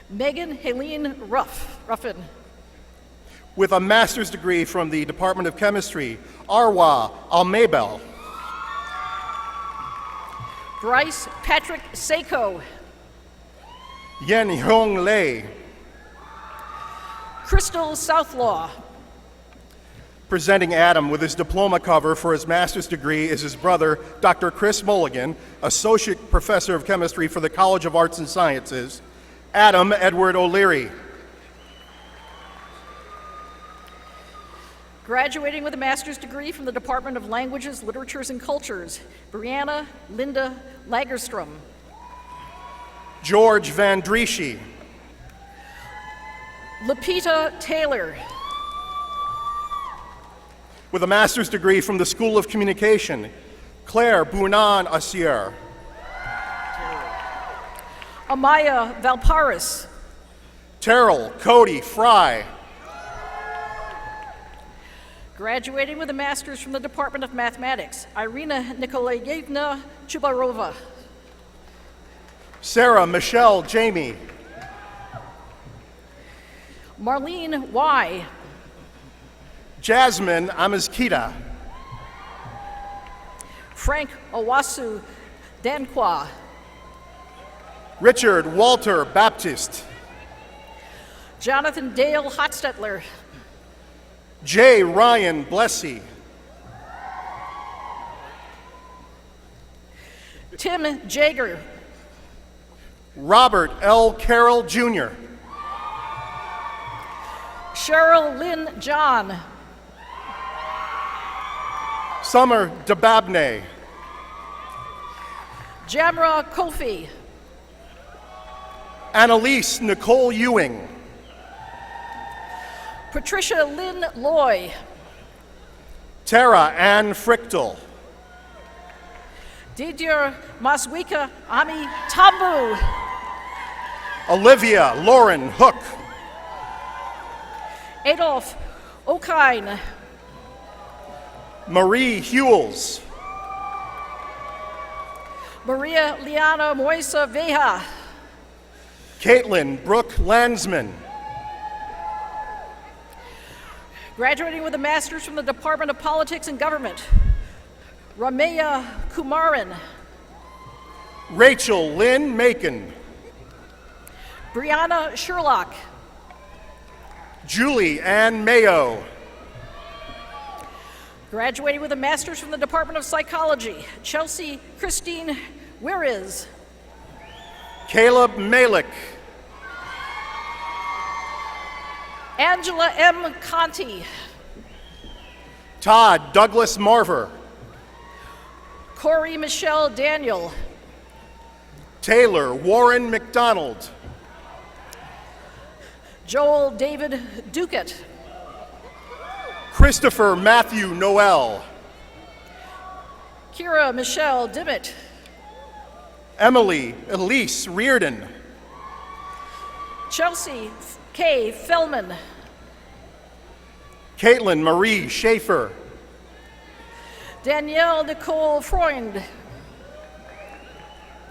Speaker 7: Megan Helene Ruffin.
Speaker 8: With a master's degree from the Department of Chemistry, Arwa Almabel.
Speaker 7: Bryce Patrick Seiko.
Speaker 8: Yen Hong Lei.
Speaker 7: Crystal Southlaw.
Speaker 8: Presenting Adam with his diploma cover for his master's degree is his brother, Dr. Chris Mulligan, Associate Professor of Chemistry for the College of Arts and Sciences, Adam Edward O'Leary.
Speaker 7: Graduating with a master's degree from the Department of Languages, Literatures, and Cultures, Brianna Linda Lagerstrom.
Speaker 8: George Van Drieschy.
Speaker 7: Lapita Taylor.
Speaker 8: With a master's degree from the School of Communication, Claire Bounan Assier.
Speaker 7: Amaya Valparis.
Speaker 8: Terrell Cody Fry.
Speaker 7: Graduating with a master's from the Department of Mathematics, Irina Nikolayevna Chubarova.
Speaker 8: Sarah Michelle Jamie.
Speaker 7: Marlene Y.
Speaker 8: Jasmine Amazkita.
Speaker 7: Frank Owasu Dankwa.
Speaker 8: Richard Walter Baptist.
Speaker 7: Jonathan Dale Hotstetler.
Speaker 8: J. Ryan Blessy.
Speaker 7: Tim Jager.
Speaker 8: Robert L. Carroll Jr.
Speaker 7: Cheryl Lynn John.
Speaker 8: Summer Dababne.
Speaker 7: Jamra Kofi.
Speaker 8: Annalise Nicole Ewing.
Speaker 7: Patricia Lynn Loy.
Speaker 8: Tara Ann Frichtel.
Speaker 7: Didier Maswika Ami Tambu.
Speaker 8: Olivia Lauren Hook.
Speaker 7: Adolf Okine.
Speaker 8: Marie Hewells.
Speaker 7: Maria Liana Moisa Veja.
Speaker 8: Caitlin Brooke Landsman.
Speaker 7: Graduating with a master's from the Department of Politics and Government, Rameya Kumaran.
Speaker 8: Rachel Lynn Macon.
Speaker 7: Brianna Sherlock.
Speaker 8: Julie Ann Mayo.
Speaker 7: Graduating with a master's from the Department of Psychology, Chelsea Christine Wiriz.
Speaker 8: Caleb Malik.
Speaker 7: Angela M. Conti.
Speaker 8: Todd Douglas Marver.
Speaker 7: Corey Michelle Daniel.
Speaker 8: Taylor Warren McDonald.
Speaker 7: Joel David Duquette.
Speaker 8: Christopher Matthew Noel.
Speaker 7: Kira Michelle Dimmitt.
Speaker 8: Emily Elise Reardon.
Speaker 7: Chelsea K. Fellman.
Speaker 8: Caitlin Marie Schaefer.
Speaker 7: Danielle Nicole Freund.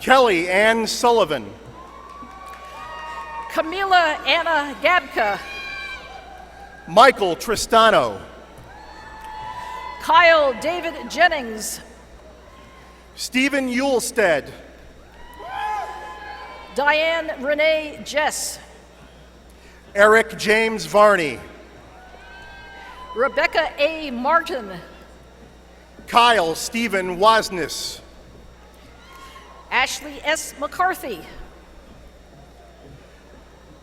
Speaker 8: Kelly Ann Sullivan.
Speaker 7: Camila Anna Gabka.
Speaker 8: Michael Tristano.
Speaker 7: Kyle David Jennings.
Speaker 8: Stephen Yulstead.
Speaker 7: Diane Renee Jess.
Speaker 8: Eric James Varney.
Speaker 7: Rebecca A. Martin.
Speaker 8: Kyle Stephen Wasness.
Speaker 7: Ashley S. McCarthy.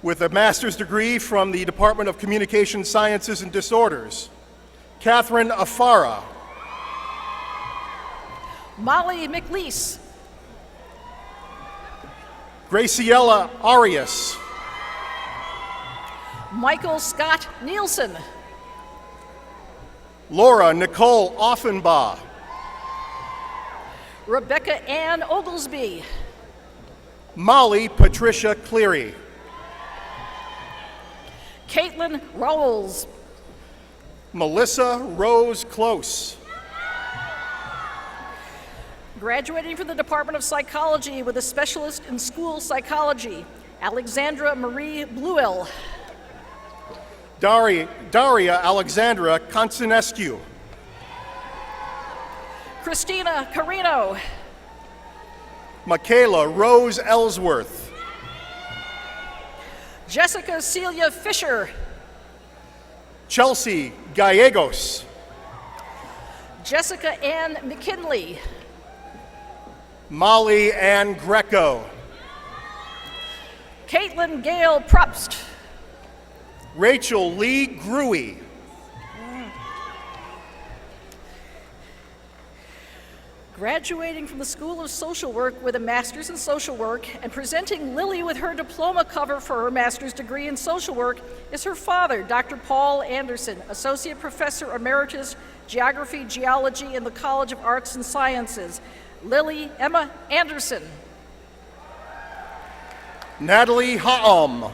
Speaker 8: With a master's degree from the Department of Communication Sciences and Disorders, Catherine Afara.
Speaker 7: Molly McLeese.
Speaker 8: Graciela Arias.
Speaker 7: Michael Scott Nielsen.
Speaker 8: Laura Nicole Offenbaugh.
Speaker 7: Rebecca Ann Oglesby.
Speaker 8: Molly Patricia Cleary.
Speaker 7: Caitlin Rowles.
Speaker 8: Melissa Rose Close.
Speaker 7: Graduating from the Department of Psychology with a specialist in school psychology, Alexandra Marie Bluell.
Speaker 8: Daria Alexandra Konstanescu.
Speaker 7: Christina Carino.
Speaker 8: Michaela Rose Ellsworth.
Speaker 7: Jessica Celia Fisher.
Speaker 8: Chelsea Gallegos.
Speaker 7: Jessica Ann McKinley.
Speaker 8: Molly Ann Greco.
Speaker 7: Caitlin Gale Propst.
Speaker 8: Rachel Lee Gruey.
Speaker 7: Graduating from the School of Social Work with a Master's in Social Work and presenting Lily with her diploma cover for her master's degree in social work is her father, Dr. Paul Anderson, Associate Professor Emeritus, Geography, Geology in the College of Arts and Sciences. Lily Emma Anderson.
Speaker 8: Natalie Haam.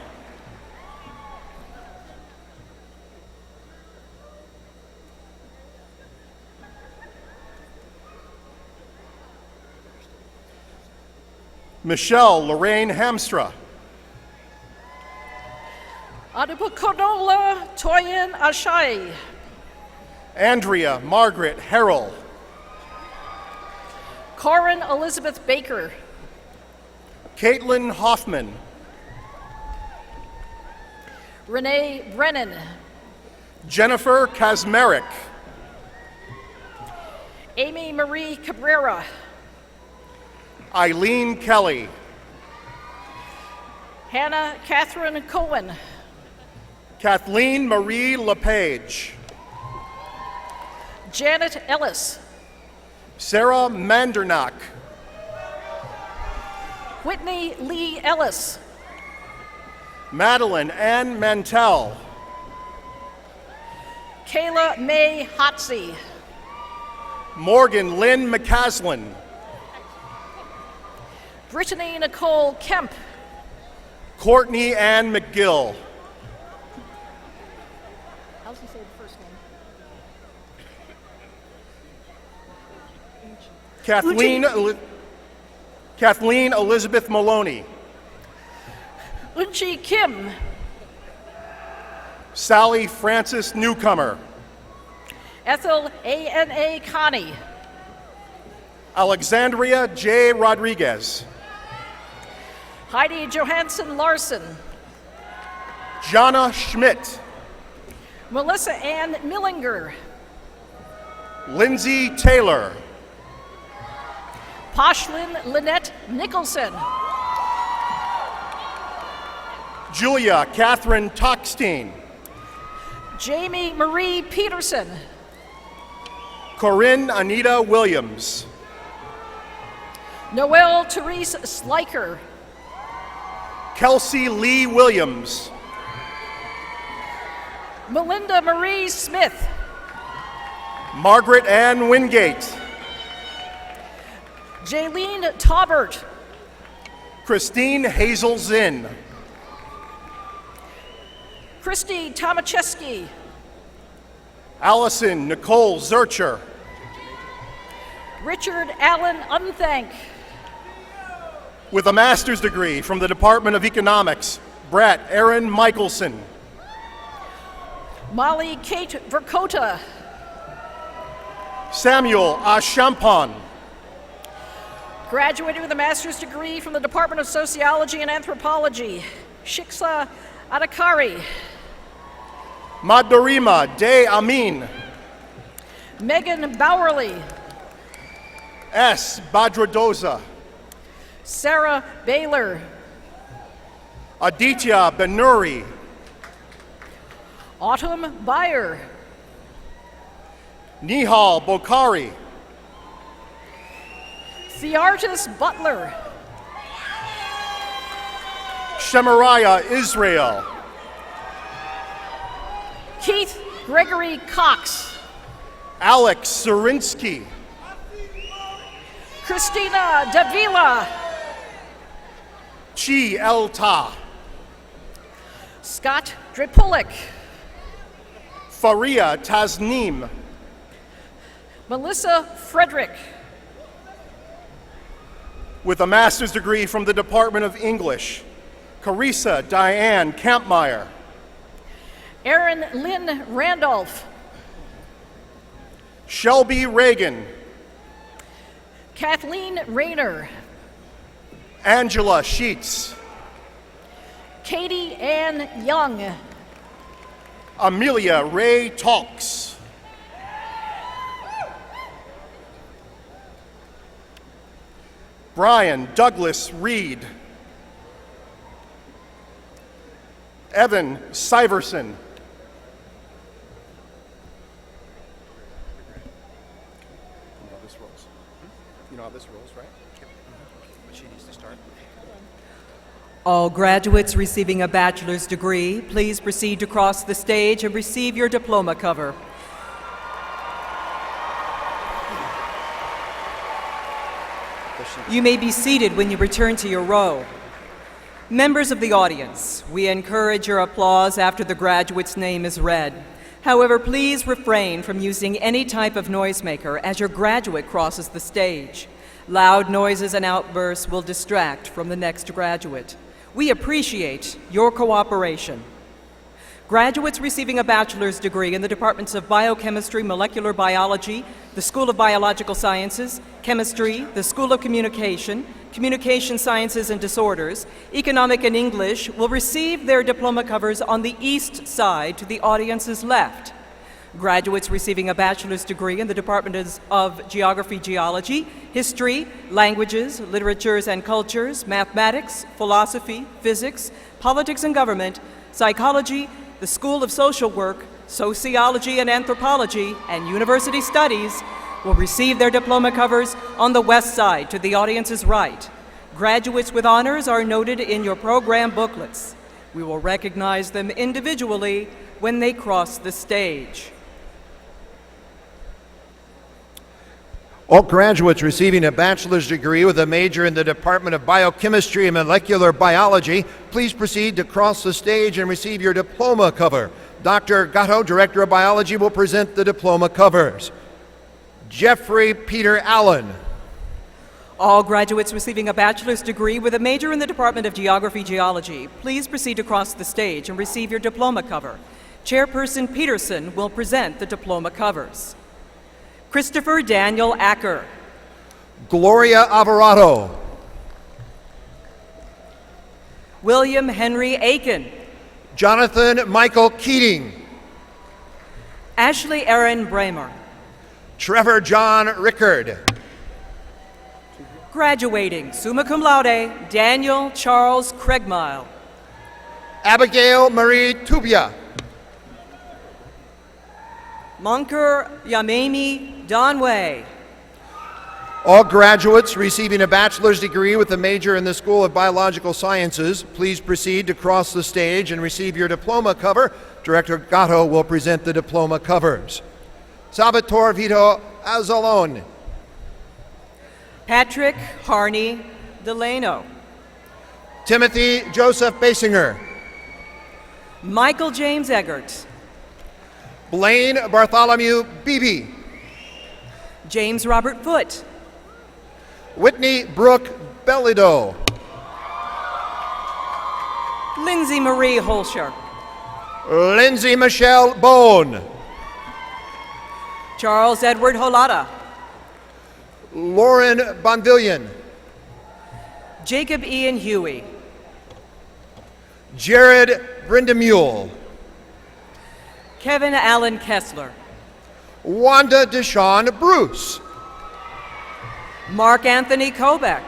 Speaker 8: Michelle Lorraine Hamstra.
Speaker 7: Adebukonola Toyin Ashai.
Speaker 8: Andrea Margaret Harrell.
Speaker 7: Corin Elizabeth Baker.
Speaker 8: Caitlin Hoffman.
Speaker 7: Renee Brennan.
Speaker 8: Jennifer Kazmarek.
Speaker 7: Amy Marie Cabrera.
Speaker 8: Eileen Kelly.
Speaker 7: Hannah Catherine Cohen.
Speaker 8: Kathleen Marie LePage.
Speaker 7: Janet Ellis.
Speaker 8: Sarah Mandernock.
Speaker 7: Whitney Lee Ellis.
Speaker 8: Madeline Ann Mantell.
Speaker 7: Kayla May Hotsey.
Speaker 8: Morgan Lynn McCaslin.
Speaker 7: Brittany Nicole Kemp.
Speaker 8: Courtney Ann McGill.
Speaker 7: How's he say the first name?
Speaker 8: Kathleen Elizabeth Maloney.
Speaker 7: Unchi Kim.
Speaker 8: Sally Francis Newcomer.
Speaker 7: Ethel A.N.A. Connie.
Speaker 8: Alexandria J. Rodriguez.
Speaker 7: Heidi Johansson Larson.
Speaker 8: Jana Schmidt.
Speaker 7: Melissa Ann Millinger.
Speaker 8: Lindsay Taylor.
Speaker 7: Poshlyn Lynette Nicholson.
Speaker 8: Julia Catherine Tockstein.
Speaker 7: Jamie Marie Peterson.
Speaker 8: Corinne Anita Williams.
Speaker 7: Noelle Therese Sliker.
Speaker 8: Kelsey Lee Williams.
Speaker 7: Melinda Marie Smith.
Speaker 8: Margaret Ann Wingate.
Speaker 7: Jaylene Taubert.
Speaker 8: Christine Hazel Zinn.
Speaker 7: Christy Tomacheski.
Speaker 8: Allison Nicole Zurcher.
Speaker 7: Richard Allen Unthank.
Speaker 8: With a master's degree from the Department of Economics, Brett Aaron Michelson.
Speaker 7: Molly Kate Verkota.
Speaker 8: Samuel Ashampon.
Speaker 7: Graduated with a master's degree from the Department of Sociology and Anthropology, Shiksa Adakari.
Speaker 8: Madhurima De Amin.
Speaker 7: Megan Bowerly.
Speaker 8: S. Badradoza.
Speaker 7: Sarah Baylor.
Speaker 8: Aditya Benuri.
Speaker 7: Autumn Beyer.
Speaker 8: Nihal Bokhari.
Speaker 7: Theartis Butler.
Speaker 8: Shemariah Israel.
Speaker 7: Keith Gregory Cox.
Speaker 8: Alex Surinsky.
Speaker 7: Christina Davila.
Speaker 8: Chi Elta.
Speaker 7: Scott Dripulik.
Speaker 8: Faria Tasneem.
Speaker 7: Melissa Frederick.
Speaker 8: With a master's degree from the Department of English, Carissa Diane Kampmeyer.
Speaker 7: Erin Lynn Randolph.
Speaker 8: Shelby Reagan.
Speaker 7: Kathleen Rayner.
Speaker 8: Angela Sheets.
Speaker 7: Katie Ann Young.
Speaker 8: Amelia Ray Talks. Brian Douglas Reed. Evan Syverson. You know how this rolls, right? But she needs to start.
Speaker 9: All graduates receiving a bachelor's degree, please proceed to cross the stage and receive your diploma cover. You may be seated when you return to your row. Members of the audience, we encourage your applause after the graduate's name is read. However, please refrain from using any type of noisemaker as your graduate crosses the stage. Loud noises and outbursts will distract from the next graduate. We appreciate your cooperation. Graduates receiving a bachelor's degree in the departments of biochemistry, molecular biology, the School of Biological Sciences, chemistry, the School of Communication, communication sciences and disorders, economic and English will receive their diploma covers on the east side to the audience's left. Graduates receiving a bachelor's degree in the departments of geography, geology, history, languages, literatures and cultures, mathematics, philosophy, physics, politics and government, psychology, The School of Social Work, Sociology and Anthropology, and University Studies will receive their diploma covers on the west side to the audience's right. Graduates with honors are noted in your program booklets. We will recognize them individually when they cross the stage.
Speaker 10: All graduates receiving a bachelor's degree with a major in the Department of Biochemistry and Molecular Biology, please proceed to cross the stage and receive your diploma cover. Dr. Gatto, Director of Biology, will present the diploma covers. Jeffrey Peter Allen.
Speaker 9: All graduates receiving a bachelor's degree with a major in the Department of Geography-Geology, please proceed to cross the stage and receive your diploma cover. Chairperson Peterson will present the diploma covers. Christopher Daniel Acker.
Speaker 10: Gloria Alvarado.
Speaker 9: William Henry Aiken.
Speaker 10: Jonathan Michael Keating.
Speaker 9: Ashley Erin Bramer.
Speaker 10: Trevor John Rickard.
Speaker 9: Graduating, summa cum laude, Daniel Charles Craigmile.
Speaker 10: Abigail Marie Tubia.
Speaker 9: Monker Yamemi Donway.
Speaker 10: All graduates receiving a bachelor's degree with a major in the School of Biological Sciences, please proceed to cross the stage and receive your diploma cover. Director Gatto will present the diploma covers. Salvatore Vito Azzalone.
Speaker 9: Patrick Harney Delano.
Speaker 10: Timothy Joseph Basinger.
Speaker 9: Michael James Eggert.
Speaker 10: Blaine Bartholomew Beebe.
Speaker 9: James Robert Foote.
Speaker 10: Whitney Brooke Bellido.
Speaker 9: Lindsay Marie Holscher.
Speaker 10: Lindsay Michelle Bone.
Speaker 9: Charles Edward Holada.
Speaker 10: Lauren Bonvillian.
Speaker 9: Jacob Ian Huey.
Speaker 10: Jared Brindamule.
Speaker 9: Kevin Allen Kessler.
Speaker 10: Wanda Deshawn Bruce.
Speaker 9: Mark Anthony Kobeck.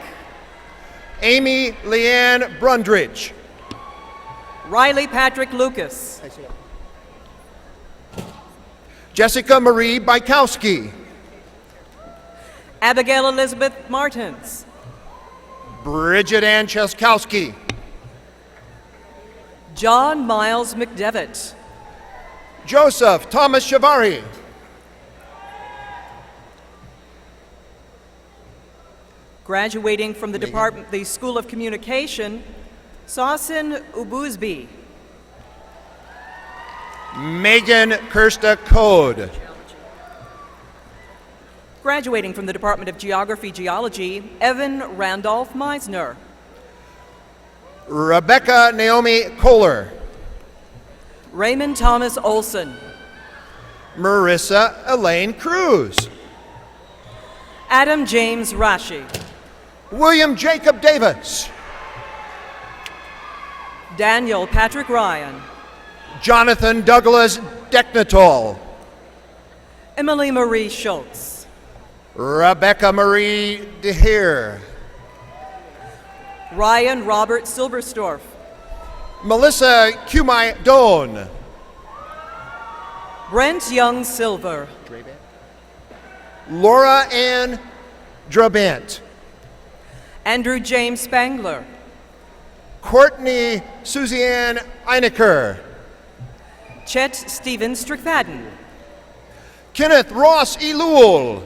Speaker 10: Amy Leanne Brundridge.
Speaker 9: Riley Patrick Lucas.
Speaker 10: Jessica Marie Bykowski.
Speaker 9: Abigail Elizabeth Martins.
Speaker 10: Bridget Ann Cheskowski.
Speaker 9: John Miles McDevitt.
Speaker 10: Joseph Thomas Shavari.
Speaker 9: Graduating from the School of Communication, Sausin Ubuzbi.
Speaker 10: Megan Kirsta Code.
Speaker 9: Graduating from the Department of Geography-Geology, Evan Randolph Meisner.
Speaker 10: Rebecca Naomi Kohler.
Speaker 9: Raymond Thomas Olson.
Speaker 10: Marissa Elaine Cruz.
Speaker 9: Adam James Rashi.
Speaker 10: William Jacob Davis.
Speaker 9: Daniel Patrick Ryan.
Speaker 10: Jonathan Douglas Decknatol.
Speaker 9: Emily Marie Schultz.
Speaker 10: Rebecca Marie DeHeer.
Speaker 9: Ryan Robert Silverstorff.
Speaker 10: Melissa Kumai Doan.
Speaker 9: Brent Young Silver.
Speaker 10: Laura Ann Drabant.
Speaker 9: Andrew James Spangler.
Speaker 10: Courtney Suzanne Eineker.
Speaker 9: Chet Stephen Strickfadden.
Speaker 10: Kenneth Ross Elul.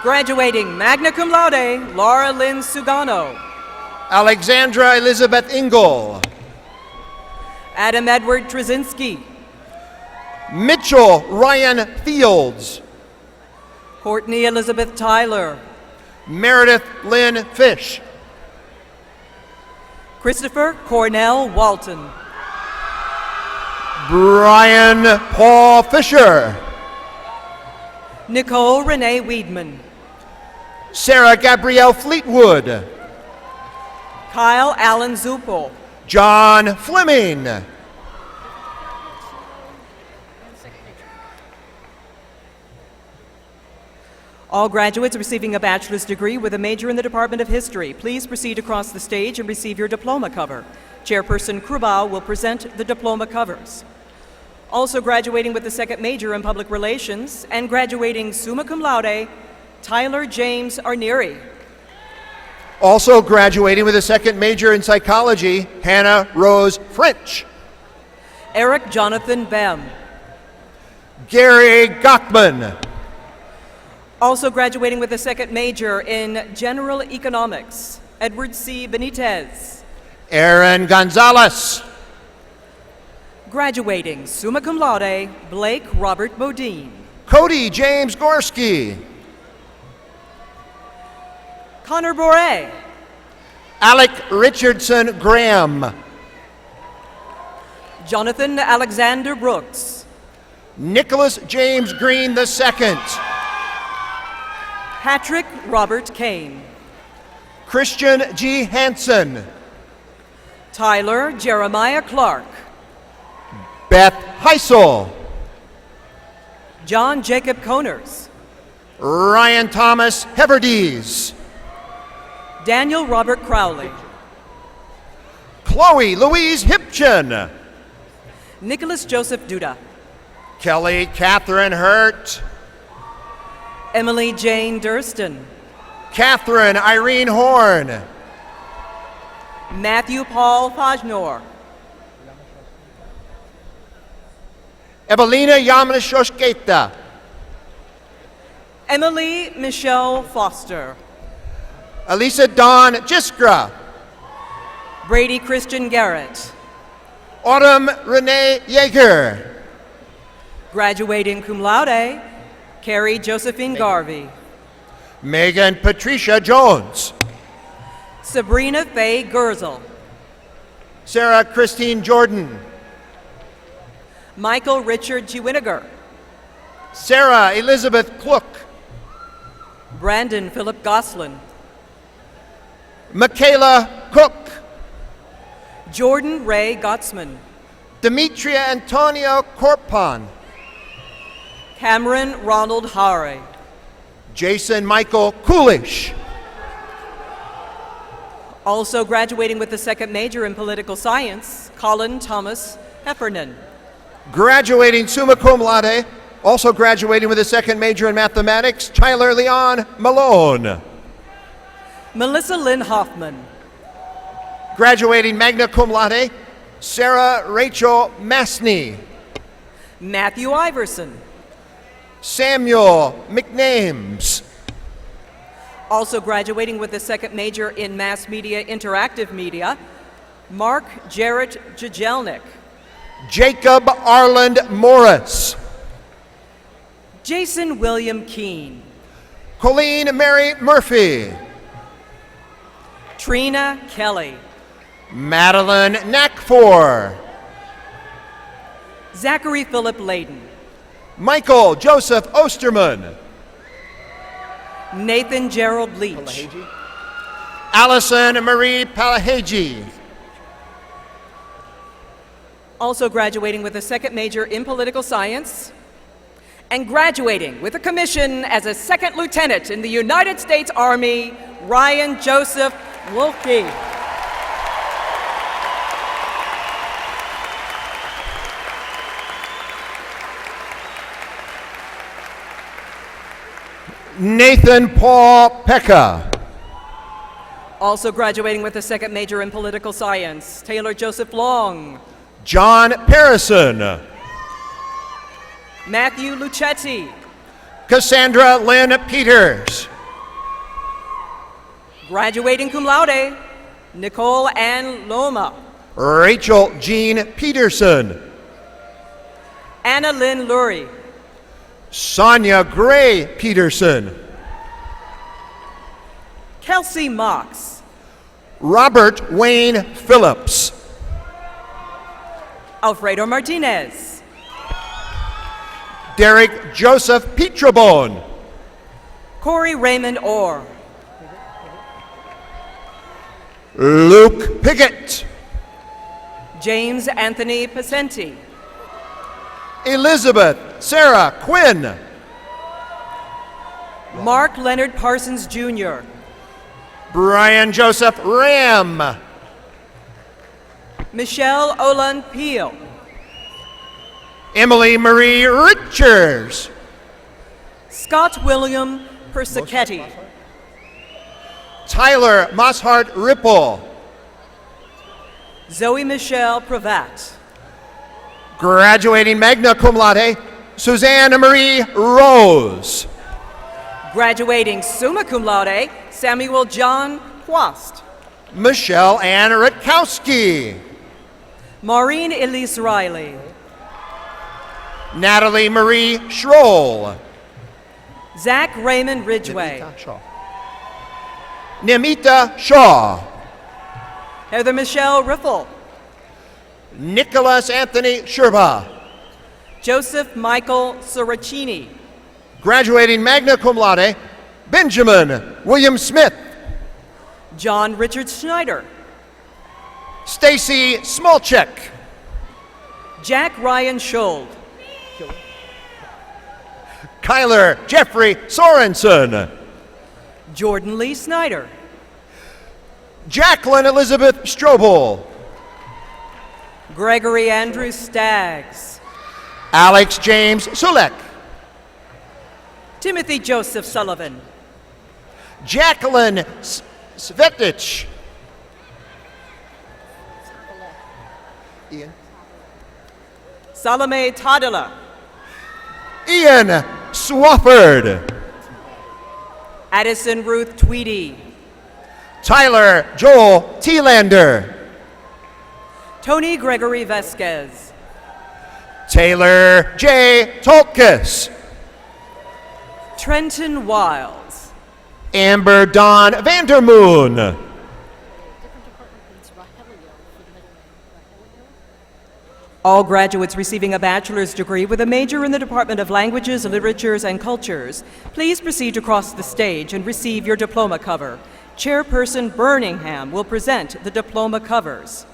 Speaker 9: Graduating magna cum laude, Laura Lynn Sugano.
Speaker 10: Alexandra Elizabeth Ingle.
Speaker 9: Adam Edward Trzynski.
Speaker 10: Mitchell Ryan Fields.
Speaker 9: Courtney Elizabeth Tyler.
Speaker 10: Meredith Lynn Fish.
Speaker 9: Christopher Cornell Walton.
Speaker 10: Brian Paul Fisher.
Speaker 9: Nicole Renee Weedman.
Speaker 10: Sarah Gabrielle Fleetwood.
Speaker 9: Kyle Allen Zupel.
Speaker 10: John Fleming.
Speaker 9: All graduates receiving a bachelor's degree with a major in the Department of History, please proceed across the stage and receive your diploma cover. Chairperson Krubau will present the diploma covers. Also graduating with the second major in Public Relations and graduating summa cum laude, Tyler James Arnieri.
Speaker 10: Also graduating with a second major in Psychology, Hannah Rose French.
Speaker 9: Eric Jonathan Bem.
Speaker 10: Gary Gockman.
Speaker 9: Also graduating with a second major in General Economics, Edward C. Benitez.
Speaker 10: Aaron Gonzalez.
Speaker 9: Graduating summa cum laude, Blake Robert Bodine.
Speaker 10: Cody James Gorski.
Speaker 9: Connor Boret.
Speaker 10: Alec Richardson Graham.
Speaker 9: Jonathan Alexander Brooks.
Speaker 10: Nicholas James Green II.
Speaker 9: Patrick Robert Kane.
Speaker 10: Christian G. Hansen.
Speaker 9: Tyler Jeremiah Clark.
Speaker 10: Beth Heisel.
Speaker 9: John Jacob Coners.
Speaker 10: Ryan Thomas Heverdees.
Speaker 9: Daniel Robert Crowley.
Speaker 10: Chloe Louise Hipchin.
Speaker 9: Nicholas Joseph Duda.
Speaker 10: Kelly Catherine Hurt.
Speaker 9: Emily Jane Durston.
Speaker 10: Catherine Irene Horn.
Speaker 9: Matthew Paul Fajnor.
Speaker 10: Evelina Yamnashoshketa.
Speaker 9: Emily Michelle Foster.
Speaker 10: Elisa Dawn Jiskra.
Speaker 9: Brady Christian Garrett.
Speaker 10: Autumn Renee Yeager.
Speaker 9: Graduating cum laude, Carrie Josephine Garvey.
Speaker 10: Megan Patricia Jones.
Speaker 9: Sabrina Faye Gerzel.
Speaker 10: Sarah Christine Jordan.
Speaker 9: Michael Richard Gewiniger.
Speaker 10: Sarah Elizabeth Klook.
Speaker 9: Brandon Philip Goslin.
Speaker 10: Michaela Cook.
Speaker 9: Jordan Ray Gottsman.
Speaker 10: Demetria Antonio Corpon.
Speaker 9: Cameron Ronald Hare.
Speaker 10: Jason Michael Coolish.
Speaker 9: Also graduating with the second major in political science, Colin Thomas Heffernan.
Speaker 10: Graduating summa cum laude, also graduating with a second major in mathematics, Tyler Leon Malone.
Speaker 9: Melissa Lynn Hoffman.
Speaker 10: Graduating magna cum laude, Sarah Rachel Masney.
Speaker 9: Matthew Iverson.
Speaker 10: Samuel McNames.
Speaker 9: Also graduating with the second major in mass media interactive media, Mark Jarrett Jajelnik.
Speaker 10: Jacob Arland Morris.
Speaker 9: Jason William Keene.
Speaker 10: Colleen Mary Murphy.
Speaker 9: Trina Kelly.
Speaker 10: Madeline Knackfor.
Speaker 9: Zachary Philip Layden.
Speaker 10: Michael Joseph Osterman.
Speaker 9: Nathan Gerald Leach.
Speaker 10: Allison Marie Palahaji.
Speaker 9: Also graduating with a second major in political science and graduating with a commission as a second lieutenant in the United States Army, Ryan Joseph Wolke.
Speaker 10: Nathan Paul Pekka.
Speaker 9: Also graduating with a second major in political science, Taylor Joseph Long.
Speaker 10: John Parison.
Speaker 9: Matthew Lucetti.
Speaker 10: Cassandra Lynn Peters.
Speaker 9: Graduating cum laude, Nicole Ann Loma.
Speaker 10: Rachel Jean Peterson.
Speaker 9: Anna Lynn Lurie.
Speaker 10: Sonia Gray Peterson.
Speaker 9: Kelsey Mox.
Speaker 10: Robert Wayne Phillips.
Speaker 9: Alfredo Martinez.
Speaker 10: Derek Joseph Petrobone.
Speaker 9: Corey Raymond Orr.
Speaker 10: Luke Piggott.
Speaker 9: James Anthony Pacenti.
Speaker 10: Elizabeth Sarah Quinn.
Speaker 9: Mark Leonard Parsons, Jr.
Speaker 10: Brian Joseph Ram.
Speaker 9: Michelle Olan Peel.
Speaker 10: Emily Marie Richards.
Speaker 9: Scott William Persichetti.
Speaker 10: Tyler Mosshart Ripple.
Speaker 9: Zoe Michelle Pravat.
Speaker 10: Graduating magna cum laude, Suzanne Marie Rose.
Speaker 9: Graduating summa cum laude, Samuel John Quast.
Speaker 10: Michelle Ann Rutkowski.
Speaker 9: Maureen Elise Riley.
Speaker 10: Natalie Marie Schroll.
Speaker 9: Zach Raymond Ridgway.
Speaker 10: Nimita Shaw.
Speaker 9: Heather Michelle Riffle.
Speaker 10: Nicholas Anthony Sherba.
Speaker 9: Joseph Michael Soracini.
Speaker 10: Graduating magna cum laude, Benjamin William Smith.
Speaker 9: John Richard Schneider.
Speaker 10: Stacy Smolchek.
Speaker 9: Jack Ryan Schold.
Speaker 10: Kyler Jeffrey Sorensen.
Speaker 9: Jordan Lee Snyder.
Speaker 10: Jacqueline Elizabeth Strobel.
Speaker 9: Gregory Andrew Staggs.
Speaker 10: Alex James Sulek.
Speaker 9: Timothy Joseph Sullivan.
Speaker 10: Jacqueline Svetich. Ian.
Speaker 9: Salome Tadala.
Speaker 10: Ian Swafford.
Speaker 9: Addison Ruth Tweedy.
Speaker 10: Tyler Joel Thielander.
Speaker 9: Tony Gregory Vasquez.
Speaker 10: Taylor J. Tolkis.
Speaker 9: Trenton Wiles.
Speaker 10: Amber Dawn Vandermoon.
Speaker 9: All graduates receiving a bachelor's degree with a major in the Department of Languages, Literatures, and Cultures, please proceed to cross the stage and receive your diploma cover. Chairperson Birmingham will present the diploma covers.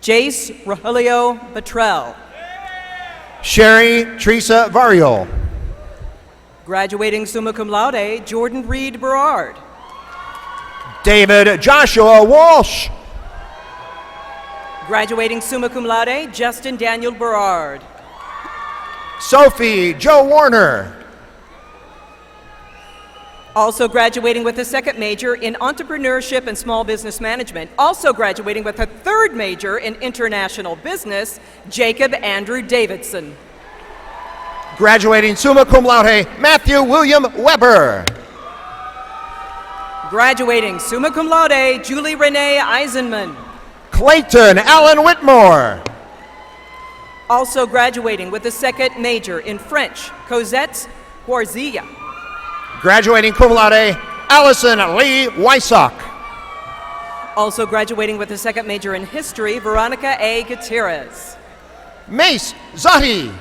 Speaker 9: Jace Rogelio Batrell.
Speaker 10: Sherry Teresa Variol.
Speaker 9: Graduating summa cum laude, Jordan Reed Berard.
Speaker 10: David Joshua Walsh.
Speaker 9: Graduating summa cum laude, Justin Daniel Berard.
Speaker 10: Sophie Joe Warner.
Speaker 9: Also graduating with a second major in entrepreneurship and small business management. Also graduating with a third major in international business, Jacob Andrew Davidson.
Speaker 10: Graduating summa cum laude, Matthew William Weber.
Speaker 9: Graduating summa cum laude, Julie Renee Eisenman.
Speaker 10: Clayton Allen Whitmore.
Speaker 9: Also graduating with a second major in French, Cosette Warzilla.
Speaker 10: Graduating cum laude, Allison Lee Wysock.
Speaker 9: Also graduating with a second major in history, Veronica A. Gutierrez.
Speaker 10: Mace Zati.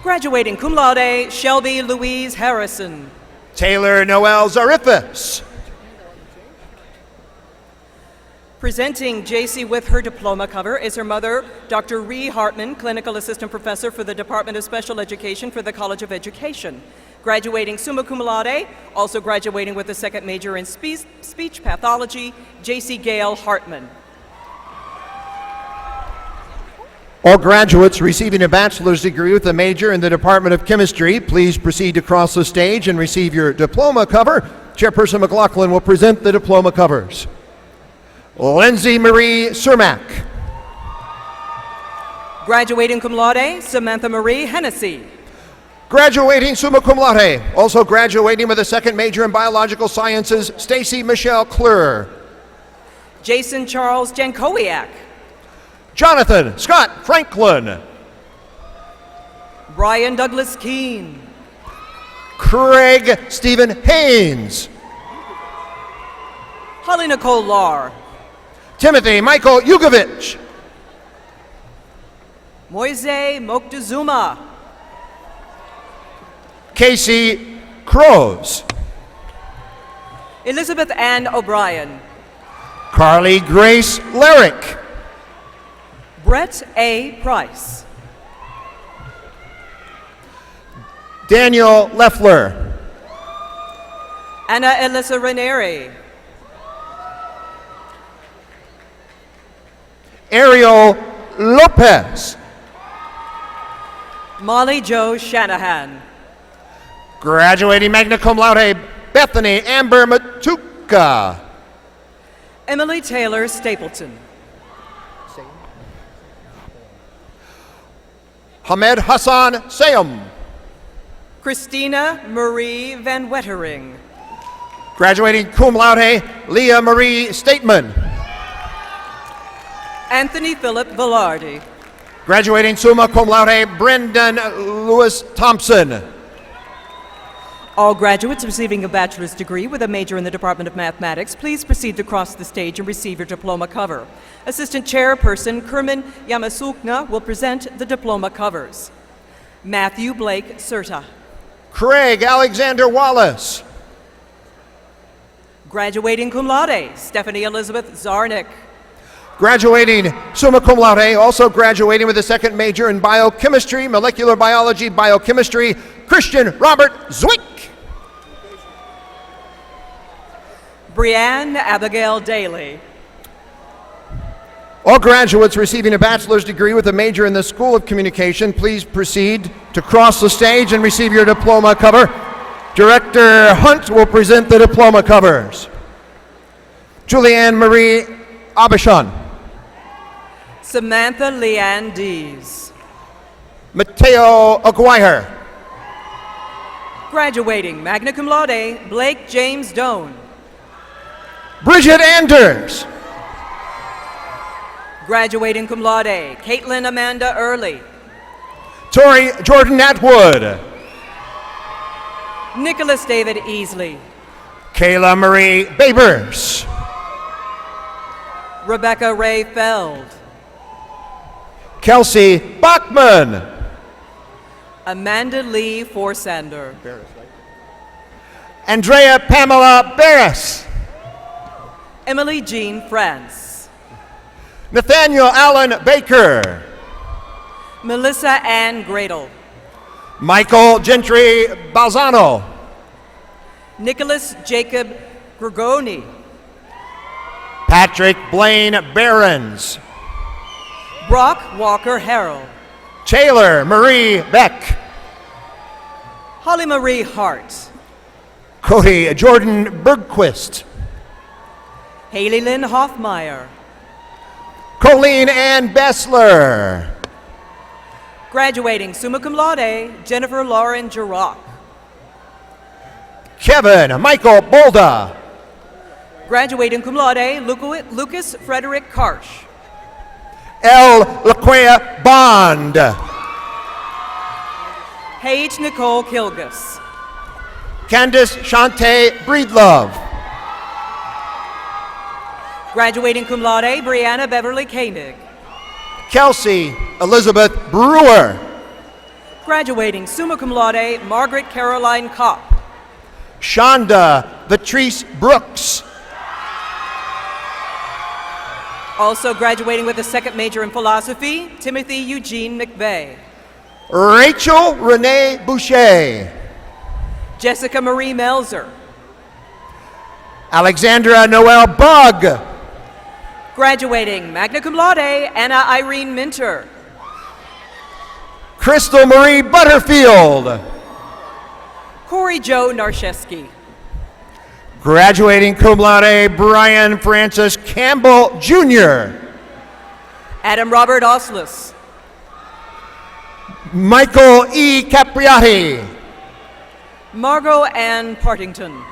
Speaker 9: Graduating cum laude, Shelby Louise Harrison.
Speaker 10: Taylor Noel Zarifas.
Speaker 9: Presenting JC with her diploma cover is her mother, Dr. Ree Hartman, Clinical Assistant Professor for the Department of Special Education for the College of Education. Graduating summa cum laude, also graduating with a second major in speech pathology, JC Gail Hartman.
Speaker 10: All graduates receiving a bachelor's degree with a major in the Department of Chemistry, please proceed to cross the stage and receive your diploma cover. Chairperson McLaughlin will present the diploma covers. Lindsay Marie Cermak.
Speaker 9: Graduating cum laude, Samantha Marie Hennessy.
Speaker 10: Graduating summa cum laude, also graduating with a second major in biological sciences, Stacy Michelle Klur.
Speaker 9: Jason Charles Jankowiak.
Speaker 10: Jonathan Scott Franklin.
Speaker 9: Brian Douglas Keene.
Speaker 10: Craig Stephen Haynes.
Speaker 9: Holly Nicole Lahr.
Speaker 10: Timothy Michael Yugovich.
Speaker 9: Moise Moctezuma.
Speaker 10: Casey Crows.
Speaker 9: Elizabeth Ann O'Brien.
Speaker 10: Carly Grace Larrick.
Speaker 9: Brett A. Price.
Speaker 10: Daniel Leffler.
Speaker 9: Anna Elisa Ranieri.
Speaker 10: Ariel Lopez.
Speaker 9: Molly Jo Shanahan.
Speaker 10: Graduating magna cum laude, Bethany Amber Matuka.
Speaker 9: Emily Taylor Stapleton.
Speaker 10: Hamed Hassan Sayum.
Speaker 9: Christina Marie Van Wettering.
Speaker 10: Graduating cum laude, Leah Marie Stateman.
Speaker 9: Anthony Philip Velarde.
Speaker 10: Graduating summa cum laude, Brendan Lewis Thompson.
Speaker 9: All graduates receiving a bachelor's degree with a major in the Department of Mathematics, please proceed to cross the stage and receive your diploma cover. Assistant Chairperson Kerman Yamasukna will present the diploma covers. Matthew Blake Serta.
Speaker 10: Craig Alexander Wallace.
Speaker 9: Graduating cum laude, Stephanie Elizabeth Zarnick.
Speaker 10: Graduating summa cum laude, also graduating with a second major in biochemistry, molecular biology, biochemistry, Christian Robert Zwick.
Speaker 9: Brianne Abigail Daly.
Speaker 10: All graduates receiving a bachelor's degree with a major in the School of Communication, please proceed to cross the stage and receive your diploma cover. Director Hunt will present the diploma covers. Julianne Marie Abishon.
Speaker 9: Samantha Leanne Dees.
Speaker 10: Mateo Aguirre.
Speaker 9: Graduating magna cum laude, Blake James Doan.
Speaker 10: Bridget Anders.
Speaker 9: Graduating cum laude, Caitlin Amanda Early.
Speaker 10: Tori Jordan Atwood.
Speaker 9: Nicholas David Easley.
Speaker 10: Kayla Marie Babers.
Speaker 9: Rebecca Ray Feld.
Speaker 10: Kelsey Bachman.
Speaker 9: Amanda Lee Forsander.
Speaker 10: Andrea Pamela Barris.
Speaker 9: Emily Jean France.
Speaker 10: Nathaniel Allen Baker.
Speaker 9: Melissa Ann Gradle.
Speaker 10: Michael Gentry Balzano.
Speaker 9: Nicholas Jacob Gregoni.
Speaker 10: Patrick Blaine Behrens.
Speaker 9: Brock Walker Harrell.
Speaker 10: Taylor Marie Beck.
Speaker 9: Holly Marie Hart.
Speaker 10: Cody Jordan Bergquist.
Speaker 9: Haley Lynn Hoffmeyer.
Speaker 10: Colleen Ann Bessler.
Speaker 9: Graduating summa cum laude, Jennifer Lauren Girock.
Speaker 10: Kevin Michael Bolda.
Speaker 9: Graduating cum laude, Lucas Frederick Karsh.
Speaker 10: L. LaQuea Bond.
Speaker 9: Paige Nicole Kilgus.
Speaker 10: Candace Shante Breedlove.
Speaker 9: Graduating cum laude, Brianna Beverly Koenig.
Speaker 10: Kelsey Elizabeth Brewer.
Speaker 9: Graduating summa cum laude, Margaret Caroline Kopp.
Speaker 10: Shonda Patrice Brooks.
Speaker 9: Also graduating with a second major in philosophy, Timothy Eugene McVeigh.
Speaker 10: Rachel Renee Boucher.
Speaker 9: Jessica Marie Melzer.
Speaker 10: Alexandra Noel Bug.
Speaker 9: Graduating magna cum laude, Anna Irene Minter.
Speaker 10: Crystal Marie Butterfield.
Speaker 9: Corey Joe Narshewski.
Speaker 10: Graduating cum laude, Brian Francis Campbell Jr.
Speaker 9: Adam Robert Oslis.
Speaker 10: Michael E. Capriati.
Speaker 9: Margot Ann Partington.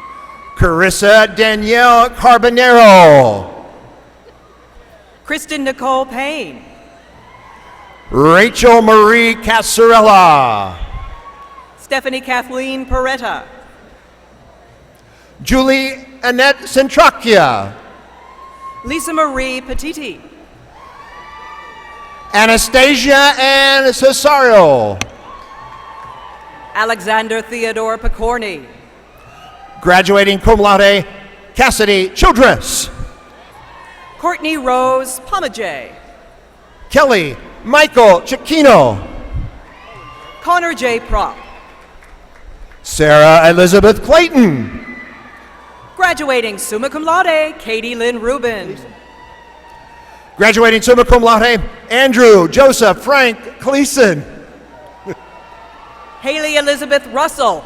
Speaker 10: Carissa Danielle Carbonero.
Speaker 9: Kristen Nicole Payne.
Speaker 10: Rachel Marie Casarella.
Speaker 9: Stephanie Kathleen Peretta.
Speaker 10: Julie Annette Centracchia.
Speaker 9: Lisa Marie Petiti.
Speaker 10: Anastasia Ann Cesario.
Speaker 9: Alexander Theodore Picorni.
Speaker 10: Graduating cum laude, Cassidy Childress.
Speaker 9: Courtney Rose Pomajay.
Speaker 10: Kelly Michael Chiquino.
Speaker 9: Connor J. Prop.
Speaker 10: Sarah Elizabeth Clayton.
Speaker 9: Graduating summa cum laude, Katie Lynn Rubin.
Speaker 10: Graduating summa cum laude, Andrew Joseph Frank Gleason.
Speaker 9: Haley Elizabeth Russell.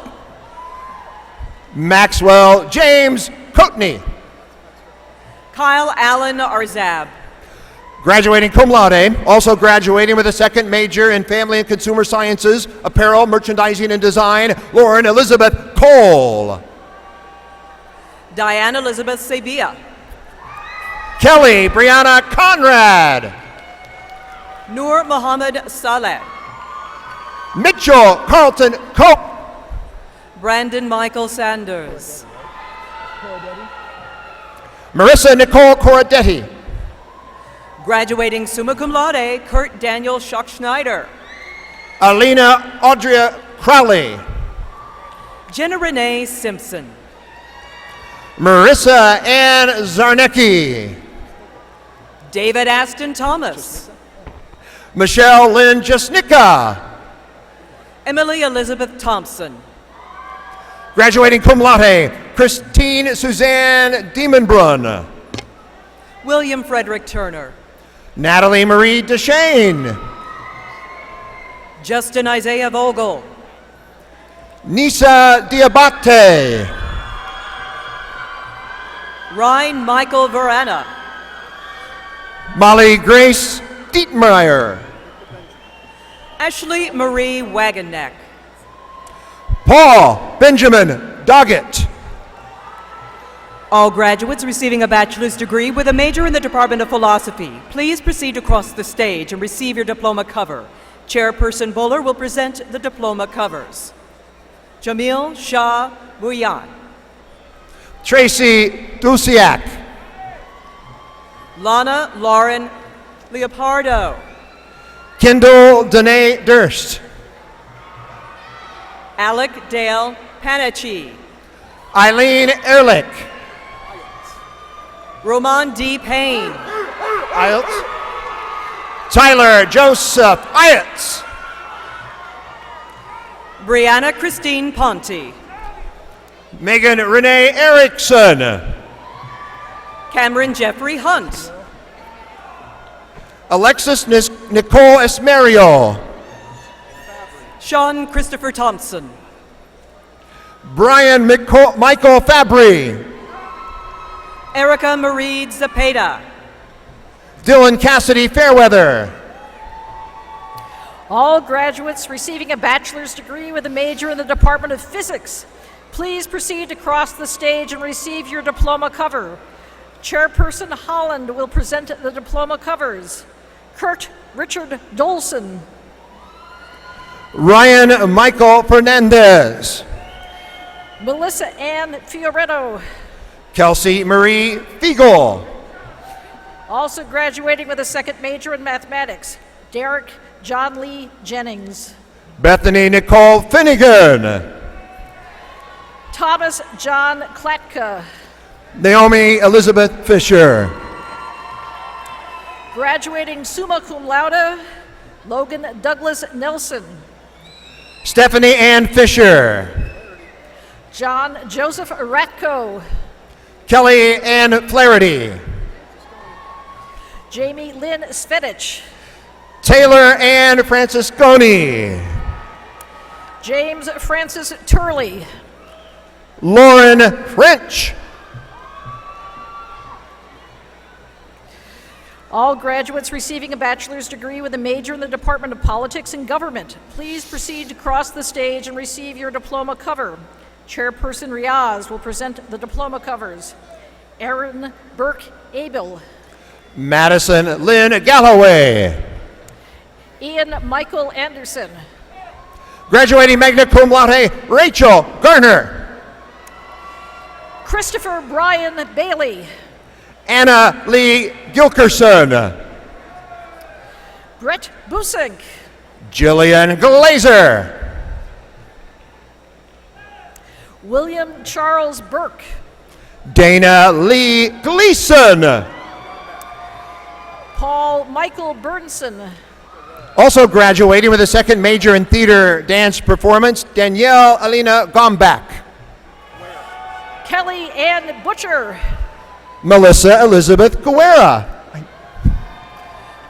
Speaker 10: Maxwell James Coatney.
Speaker 9: Kyle Allen Arzab.
Speaker 10: Graduating cum laude, also graduating with a second major in Family and Consumer Sciences, Apparel, Merchandising, and Design, Lauren Elizabeth Cole.
Speaker 9: Diane Elizabeth Sabia.
Speaker 10: Kelly Brianna Conrad.
Speaker 9: Noor Mohammed Saleh.
Speaker 10: Mitchell Carlton Cope.
Speaker 9: Brandon Michael Sanders.
Speaker 10: Marissa Nicole Coradetti.
Speaker 9: Graduating summa cum laude, Kurt Daniel Schuck-Schneider.
Speaker 10: Alina Audria Crowley.
Speaker 9: Jenna Renee Simpson.
Speaker 10: Marissa Ann Zarnecki.
Speaker 9: David Aston Thomas.
Speaker 10: Michelle Lynn Jasnicka.
Speaker 9: Emily Elizabeth Thompson.
Speaker 10: Graduating cum laude, Christine Suzanne Demonbrunn.
Speaker 9: William Frederick Turner.
Speaker 10: Natalie Marie DeShane.
Speaker 9: Justin Isaiah Vogel.
Speaker 10: Nisa Diabate.
Speaker 9: Ryan Michael Verana.
Speaker 10: Molly Grace Dietmeyer.
Speaker 9: Ashley Marie Wagenneck.
Speaker 10: Paul Benjamin Doggett.
Speaker 9: All graduates receiving a bachelor's degree with a major in the Department of Philosophy, please proceed to cross the stage and receive your diploma cover. Chairperson Buller will present the diploma covers. Jamil Shah Buyan.
Speaker 10: Tracy Dusiak.
Speaker 9: Lana Lauren Leopardo.
Speaker 10: Kendall Danae Durst.
Speaker 9: Alec Dale Panachi.
Speaker 10: Eileen Ehrlich.
Speaker 9: Roman D. Payne.
Speaker 10: Ielts. Tyler Joseph Ielts.
Speaker 9: Brianna Christine Ponte.
Speaker 10: Megan Renee Erickson.
Speaker 9: Cameron Jeffrey Hunt.
Speaker 10: Alexis Nicole Esmerio.
Speaker 9: Sean Christopher Thompson.
Speaker 10: Brian Michael Fabry.
Speaker 9: Erica Marie Zapata.
Speaker 10: Dylan Cassidy Fairweather.
Speaker 7: All graduates receiving a bachelor's degree with a major in the Department of Physics, please proceed to cross the stage and receive your diploma cover. Chairperson Holland will present the diploma covers. Kurt Richard Dolson.
Speaker 10: Ryan Michael Fernandez.
Speaker 7: Melissa Ann Fioretto.
Speaker 10: Kelsey Marie Fiegel.
Speaker 7: Also graduating with a second major in mathematics, Derek John Lee Jennings.
Speaker 10: Bethany Nicole Finnegan.
Speaker 7: Thomas John Klatka.
Speaker 10: Naomi Elizabeth Fisher.
Speaker 7: Graduating summa cum laude, Logan Douglas Nelson.
Speaker 10: Stephanie Ann Fisher.
Speaker 7: John Joseph Ratko.
Speaker 10: Kelly Ann Flaherty.
Speaker 7: Jamie Lynn Svedich.
Speaker 10: Taylor Ann Francisconi.
Speaker 7: James Francis Turley.
Speaker 10: Lauren French.
Speaker 7: All graduates receiving a bachelor's degree with a major in the Department of Politics and Government, please proceed to cross the stage and receive your diploma cover. Chairperson Riaz will present the diploma covers. Aaron Burke Abel.
Speaker 10: Madison Lynn Galloway.
Speaker 7: Ian Michael Anderson.
Speaker 10: Graduating magna cum laude, Rachel Garner.
Speaker 7: Christopher Brian Bailey.
Speaker 10: Anna Lee Gilkerson.
Speaker 7: Brett Busink.
Speaker 10: Jillian Glazer.
Speaker 7: William Charles Burke.
Speaker 10: Dana Lee Gleason.
Speaker 7: Paul Michael Burnson.
Speaker 10: Also graduating with a second major in theater dance performance, Danielle Alina Gombach.
Speaker 7: Kelly Ann Butcher.
Speaker 10: Melissa Elizabeth Guerra.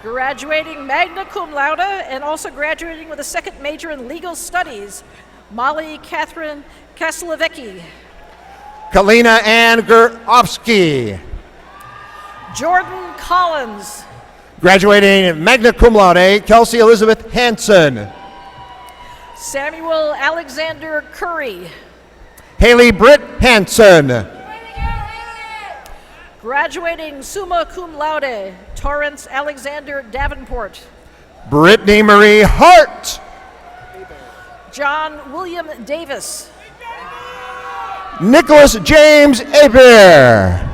Speaker 7: Graduating magna cum laude and also graduating with a second major in legal studies, Molly Catherine Kaslevecki.
Speaker 10: Kalina Ann Gurofsky.
Speaker 7: Jordan Collins.
Speaker 10: Graduating magna cum laude, Kelsey Elizabeth Hanson.
Speaker 7: Samuel Alexander Curry.
Speaker 10: Haley Britt Hanson.
Speaker 7: Graduating summa cum laude, Torrance Alexander Davenport.
Speaker 10: Brittany Marie Hart.
Speaker 7: John William Davis.
Speaker 10: Nicholas James Aber.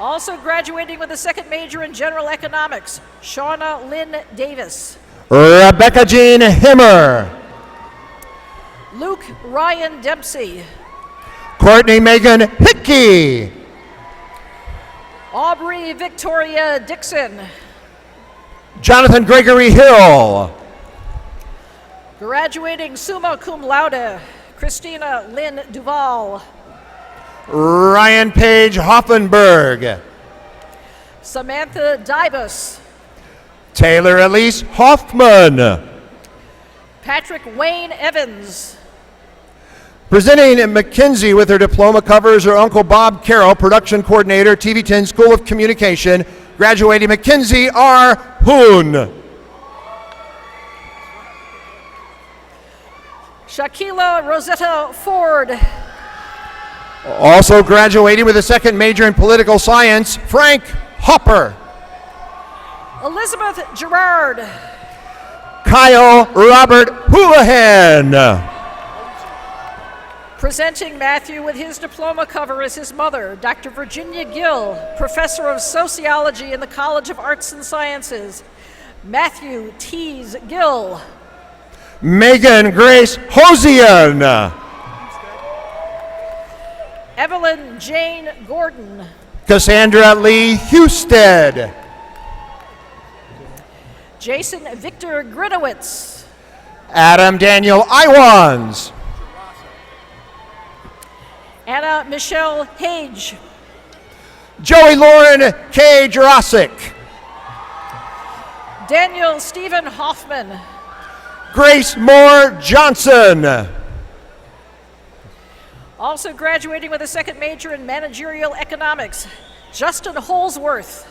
Speaker 7: Also graduating with a second major in general economics, Shauna Lynn Davis.
Speaker 10: Rebecca Jean Himmer.
Speaker 7: Luke Ryan Dempsey.
Speaker 10: Courtney Megan Hickey.
Speaker 7: Aubrey Victoria Dixon.
Speaker 10: Jonathan Gregory Hill.
Speaker 7: Graduating summa cum laude, Christina Lynn Duval.
Speaker 10: Ryan Page Hoffenberg.
Speaker 7: Samantha Dybus.
Speaker 10: Taylor Elise Hoffman.
Speaker 7: Patrick Wayne Evans.
Speaker 10: Presenting Mackenzie with her diploma covers her Uncle Bob Carroll, production coordinator, TV10 School of Communication. Graduating Mackenzie R. Hoon.
Speaker 7: Shaquila Rosetta Ford.
Speaker 10: Also graduating with a second major in political science, Frank Hopper.
Speaker 7: Elizabeth Gerard.
Speaker 10: Kyle Robert Houlihan.
Speaker 7: Presenting Matthew with his diploma cover is his mother, Dr. Virginia Gill, professor of sociology in the College of Arts and Sciences. Matthew Tees Gill.
Speaker 10: Megan Grace Hosian.
Speaker 7: Evelyn Jane Gordon.
Speaker 10: Cassandra Lee Husted.
Speaker 7: Jason Victor Grinowitz.
Speaker 10: Adam Daniel Iwans.
Speaker 7: Anna Michelle Hage.
Speaker 10: Joey Lauren K. Jurassic.
Speaker 7: Daniel Stephen Hoffman.
Speaker 10: Grace Moore Johnson.
Speaker 7: Also graduating with a second major in managerial economics, Justin Holsworth.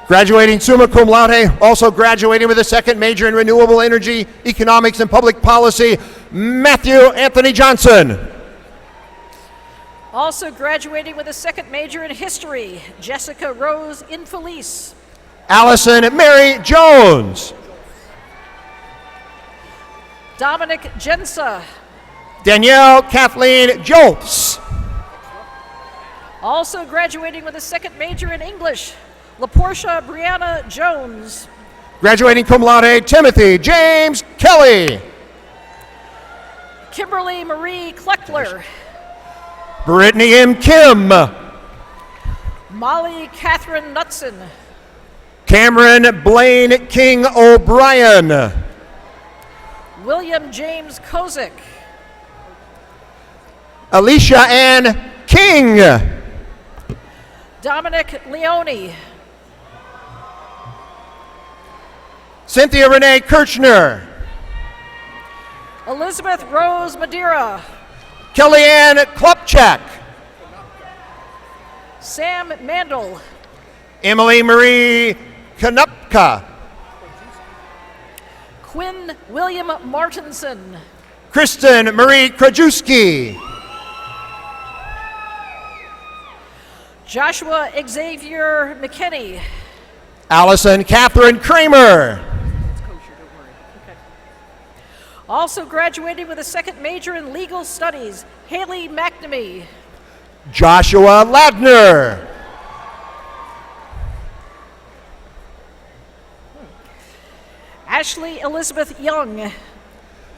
Speaker 10: Graduating summa cum laude, also graduating with a second major in renewable energy, economics, and public policy, Matthew Anthony Johnson.
Speaker 7: Also graduating with a second major in history, Jessica Rose Infelice.
Speaker 10: Allison Mary Jones.
Speaker 7: Dominic Jensa.
Speaker 10: Danielle Kathleen Joltz.
Speaker 7: Also graduating with a second major in English, LaPortia Brianna Jones.
Speaker 10: Graduating cum laude, Timothy James Kelly.
Speaker 7: Kimberly Marie Kleckler.
Speaker 10: Brittany M. Kim.
Speaker 7: Molly Catherine Knutson.
Speaker 10: Cameron Blaine King O'Brien.
Speaker 7: William James Kozik.
Speaker 10: Alicia Ann King.
Speaker 7: Dominic Leone.
Speaker 10: Cynthia Renee Kirchner.
Speaker 7: Elizabeth Rose Madeira.
Speaker 10: Kellyanne Klopchak.
Speaker 7: Sam Mandel.
Speaker 10: Emily Marie Kanupka.
Speaker 7: Quinn William Martinson.
Speaker 10: Kristen Marie Krajewski.
Speaker 7: Joshua Xavier McKinney.
Speaker 10: Allison Catherine Kramer.
Speaker 7: Also graduating with a second major in legal studies, Haley McNamee.
Speaker 10: Joshua Ladner.
Speaker 7: Ashley Elizabeth Young.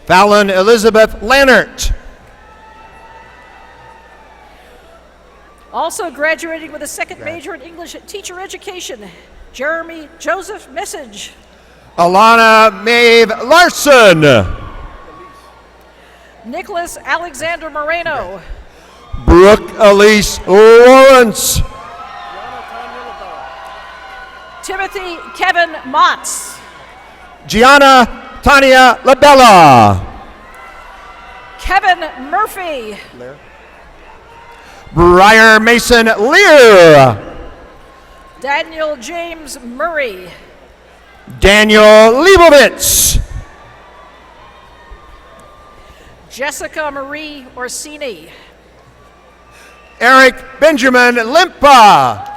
Speaker 10: Fallon Elizabeth Lannert.
Speaker 7: Also graduating with a second major in English teacher education, Jeremy Joseph Message.
Speaker 10: Alana Maeve Larson.
Speaker 7: Nicholas Alexander Moreno.
Speaker 10: Brooke Elise Lawrence.
Speaker 7: Timothy Kevin Motts.
Speaker 10: Gianna Tania Labella.
Speaker 7: Kevin Murphy.
Speaker 10: Briar Mason Lear.
Speaker 7: Daniel James Murray.
Speaker 10: Daniel Leibovitz.
Speaker 7: Jessica Marie Orsini.
Speaker 10: Eric Benjamin Limpa.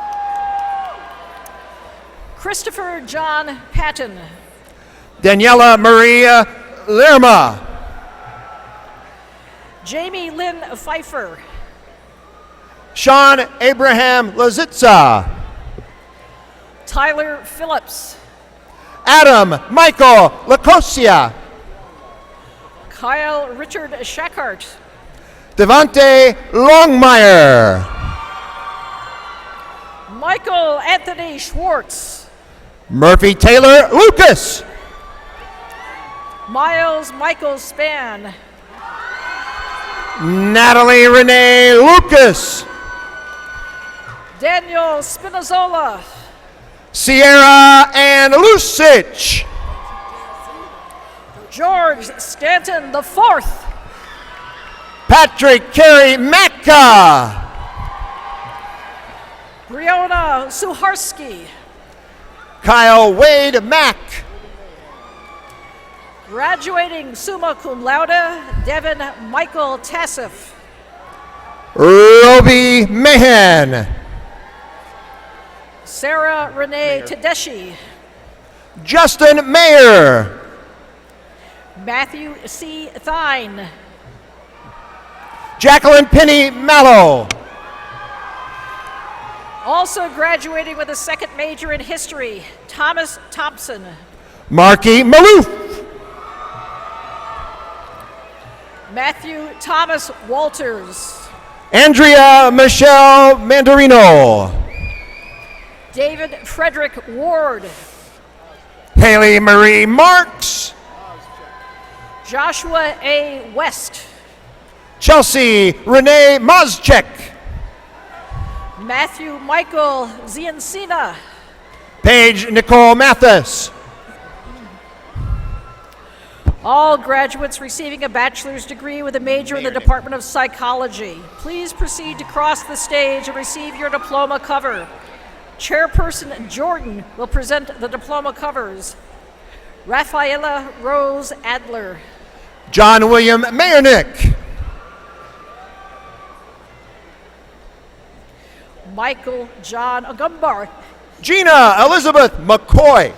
Speaker 7: Christopher John Patton.
Speaker 10: Daniela Maria Lerma.
Speaker 7: Jamie Lynn Pfeiffer.
Speaker 10: Sean Abraham Lazitza.
Speaker 7: Tyler Phillips.
Speaker 10: Adam Michael Lacosia.
Speaker 7: Kyle Richard Schackhart.
Speaker 10: Devante Longmire.
Speaker 7: Michael Anthony Schwartz.
Speaker 10: Murphy Taylor Lucas.
Speaker 7: Miles Michael Spann.
Speaker 10: Natalie Renee Lucas.
Speaker 7: Daniel Spinazzola.
Speaker 10: Sierra Ann Lusich.
Speaker 7: George Stanton IV.
Speaker 10: Patrick Carey Macka.
Speaker 7: Briona Suharski.
Speaker 10: Kyle Wade Mack.
Speaker 7: Graduating summa cum laude, Devin Michael Tassif.
Speaker 10: Roby Mahan.
Speaker 7: Sarah Renee Tedeschi.
Speaker 10: Justin Mayer.
Speaker 7: Matthew C. Thine.
Speaker 10: Jacqueline Penny Mallow.
Speaker 7: Also graduating with a second major in history, Thomas Thompson.
Speaker 10: Marky Maloof.
Speaker 7: Matthew Thomas Walters.
Speaker 10: Andrea Michelle Mandarino.
Speaker 7: David Frederick Ward.
Speaker 10: Haley Marie Marks.
Speaker 7: Joshua A. West.
Speaker 10: Chelsea Renee Mazchek.
Speaker 7: Matthew Michael Ziancina.
Speaker 10: Paige Nicole Mathis.
Speaker 7: All graduates receiving a bachelor's degree with a major in the Department of Psychology. Please proceed to cross the stage and receive your diploma cover. Chairperson Jordan will present the diploma covers. Rafaela Rose Adler.
Speaker 10: John William Mayernick.
Speaker 7: Michael John Agumbar.
Speaker 10: Gina Elizabeth McCoy.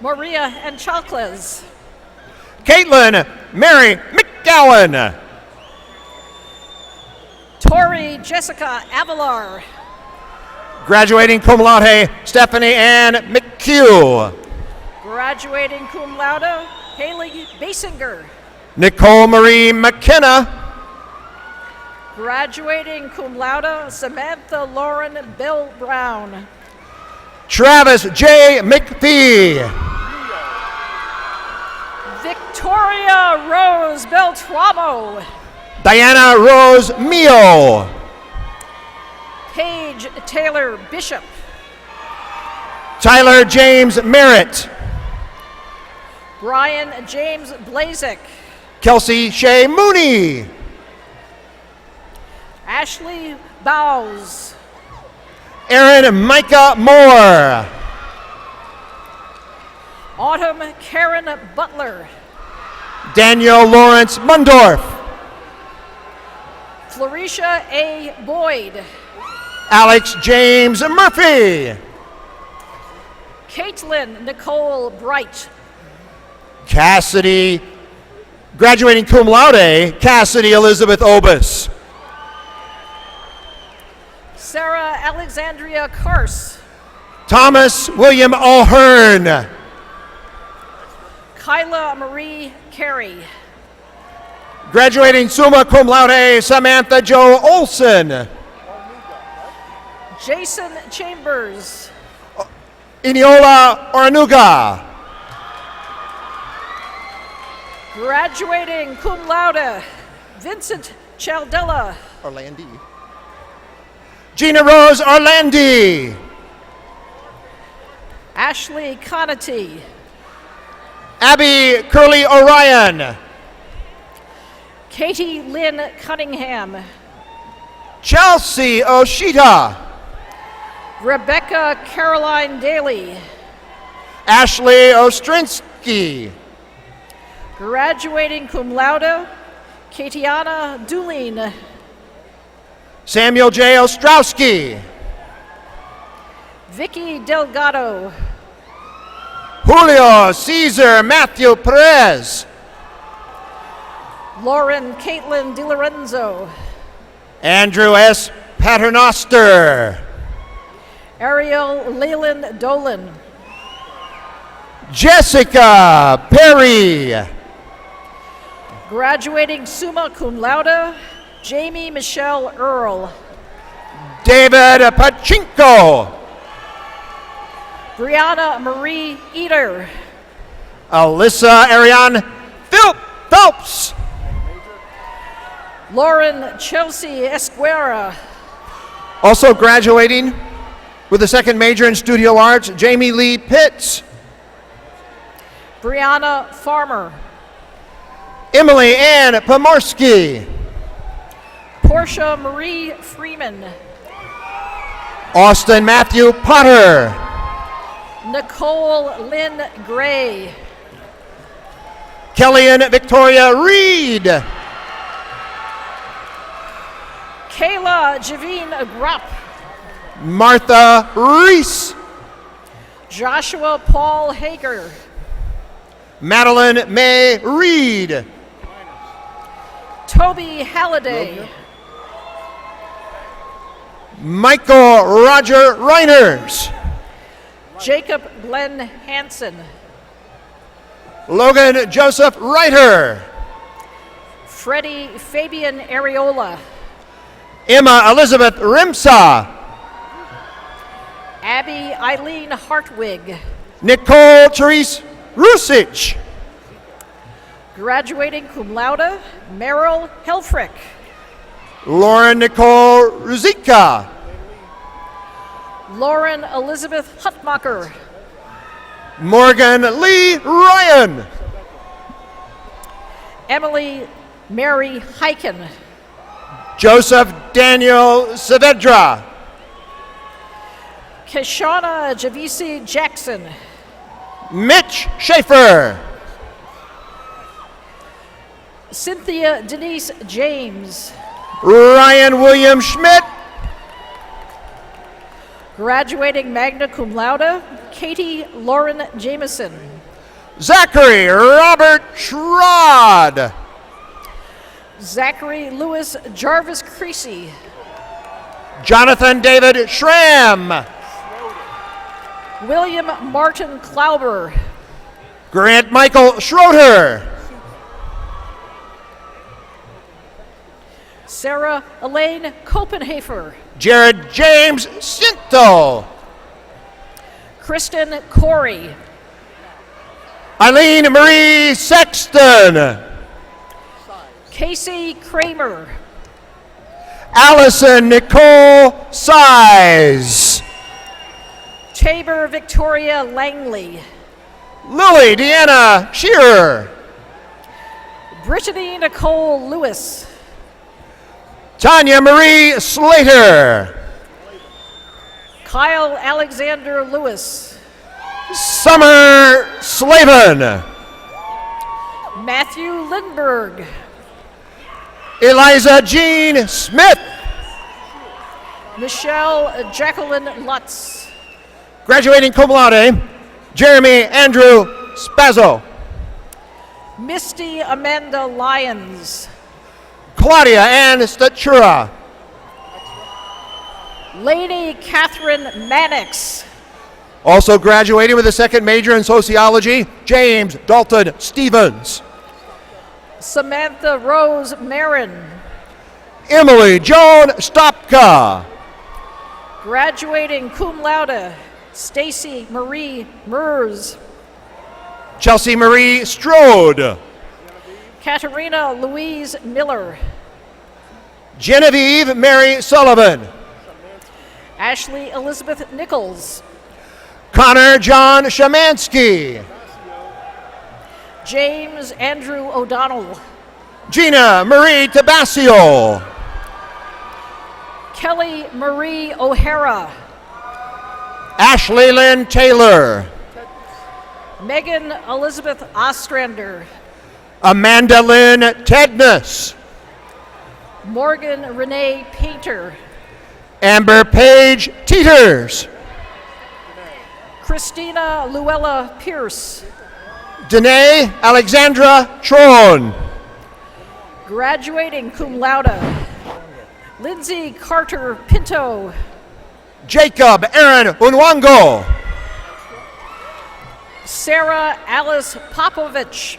Speaker 7: Maria and Chalkles.
Speaker 10: Caitlin Mary McGowan.
Speaker 7: Tori Jessica Avalar.
Speaker 10: Graduating cum laude, Stephanie Ann McHugh.
Speaker 7: Graduating cum laude, Haley Basinger.
Speaker 10: Nicole Marie McKenna.
Speaker 7: Graduating cum laude, Samantha Lauren Bill Brown.
Speaker 10: Travis J. McPhee.
Speaker 7: Victoria Rose Beltramo.
Speaker 10: Diana Rose Mio.
Speaker 7: Paige Taylor Bishop.
Speaker 10: Tyler James Merritt.
Speaker 7: Brian James Blazek.
Speaker 10: Kelsey Shea Mooney.
Speaker 7: Ashley Bowes.
Speaker 10: Aaron Micah Moore.
Speaker 7: Autumn Karen Butler.
Speaker 10: Daniel Lawrence Mundorf.
Speaker 7: Florisha A. Boyd.
Speaker 10: Alex James Murphy.
Speaker 7: Caitlin Nicole Bright.
Speaker 10: Cassidy, graduating cum laude, Cassidy Elizabeth Obis.
Speaker 7: Sarah Alexandria Kars.
Speaker 10: Thomas William O'Hearn.
Speaker 7: Kyla Marie Carey.
Speaker 10: Graduating summa cum laude, Samantha Jo Olson.
Speaker 7: Jason Chambers.
Speaker 10: Iniola Oranuga.
Speaker 7: Graduating cum laude, Vincent Chaldella.
Speaker 10: Orlandi. Gina Rose Orlandi.
Speaker 7: Ashley Conity.
Speaker 10: Abby Curley Orion.
Speaker 7: Katie Lynn Cunningham.
Speaker 10: Chelsea Oshita.
Speaker 7: Rebecca Caroline Daly.
Speaker 10: Ashley Ostrinsky.
Speaker 7: Graduating cum laude, Katiana Dulin.
Speaker 10: Samuel J. Ostrowski.
Speaker 7: Vicky Delgado.
Speaker 10: Julio Cesar Matthew Perez.
Speaker 7: Lauren Caitlin DiLorenzo.
Speaker 10: Andrew S. Paternoster.
Speaker 7: Ariel Leyland Dolan.
Speaker 10: Jessica Perry.
Speaker 7: Graduating summa cum laude, Jamie Michelle Earl.
Speaker 10: David Pachinko.
Speaker 7: Brianna Marie Eater.
Speaker 10: Alyssa Ariane Phelps.
Speaker 7: Lauren Chelsea Esquera.
Speaker 10: Also graduating with a second major in studio arts, Jamie Lee Pitts.
Speaker 7: Brianna Farmer.
Speaker 10: Emily Ann Pomorski.
Speaker 7: Portia Marie Freeman.
Speaker 10: Austin Matthew Potter.
Speaker 7: Nicole Lynn Gray.
Speaker 10: Kellyanne Victoria Reed.
Speaker 7: Kayla Javine Grupp.
Speaker 10: Martha Reese.
Speaker 7: Joshua Paul Hager.
Speaker 10: Madeline May Reed.
Speaker 7: Toby Halliday.
Speaker 10: Michael Roger Reiners.
Speaker 7: Jacob Glenn Hansen.
Speaker 10: Logan Joseph Reiter.
Speaker 7: Freddie Fabian Areola.
Speaker 10: Emma Elizabeth Rimsa.
Speaker 7: Abby Eileen Hartwig.
Speaker 10: Nicole Therese Rusich.
Speaker 7: Graduating cum laude, Meryl Helfrich.
Speaker 10: Lauren Nicole Ruzika.
Speaker 7: Lauren Elizabeth Hutmacher.
Speaker 10: Morgan Lee Ryan.
Speaker 7: Emily Mary Heiken.
Speaker 10: Joseph Daniel Saavedra.
Speaker 7: Keshana Javisi Jackson.
Speaker 10: Mitch Schaefer.
Speaker 7: Cynthia Denise James.
Speaker 10: Ryan William Schmidt.
Speaker 7: Graduating magna cum laude, Katie Lauren Jameson.
Speaker 10: Zachary Robert Schrod.
Speaker 7: Zachary Lewis Jarvis Creasy.
Speaker 10: Jonathan David Schramm.
Speaker 7: William Martin Klauber.
Speaker 10: Grant Michael Schroeder.
Speaker 7: Sarah Elaine Copenhafer.
Speaker 10: Jared James Sinto.
Speaker 7: Kristen Corey.
Speaker 10: Eileen Marie Sexton.
Speaker 7: Casey Kramer.
Speaker 10: Allison Nicole Size.
Speaker 7: Tabor Victoria Langley.
Speaker 10: Lily Deanna Shearer.
Speaker 7: Brittany Nicole Lewis.
Speaker 10: Tanya Marie Slater.
Speaker 7: Kyle Alexander Lewis.
Speaker 10: Summer Slavin.
Speaker 7: Matthew Lindberg.
Speaker 10: Eliza Jean Smith.
Speaker 7: Michelle Jacqueline Lutz.
Speaker 10: Graduating cum laude, Jeremy Andrew Spazzo.
Speaker 7: Misty Amanda Lyons.
Speaker 10: Claudia Ann Statura.
Speaker 7: Lady Catherine Mannix.
Speaker 10: Also graduating with a second major in sociology, James Dalton Stevens.
Speaker 7: Samantha Rose Marin.
Speaker 10: Emily Joan Stopka.
Speaker 7: Graduating cum laude, Stacy Marie Mers.
Speaker 10: Chelsea Marie Strode.
Speaker 7: Katerina Louise Miller.
Speaker 10: Genevieve Mary Sullivan.
Speaker 7: Ashley Elizabeth Nichols.
Speaker 10: Connor John Shamansky.
Speaker 7: James Andrew O'Donnell.
Speaker 10: Gina Marie Tabasio.
Speaker 7: Kelly Marie O'Hara.
Speaker 10: Ashley Lynn Taylor.
Speaker 7: Megan Elizabeth Ostrander.
Speaker 10: Amanda Lynn Tedness.
Speaker 7: Morgan Renee Painter.
Speaker 10: Amber Page Teeters.
Speaker 7: Christina Luella Pierce.
Speaker 10: Danae Alexandra Tron.
Speaker 7: Graduating cum laude. Lindsay Carter Pinto.
Speaker 10: Jacob Aaron Unwango.
Speaker 7: Sarah Alice Popovich.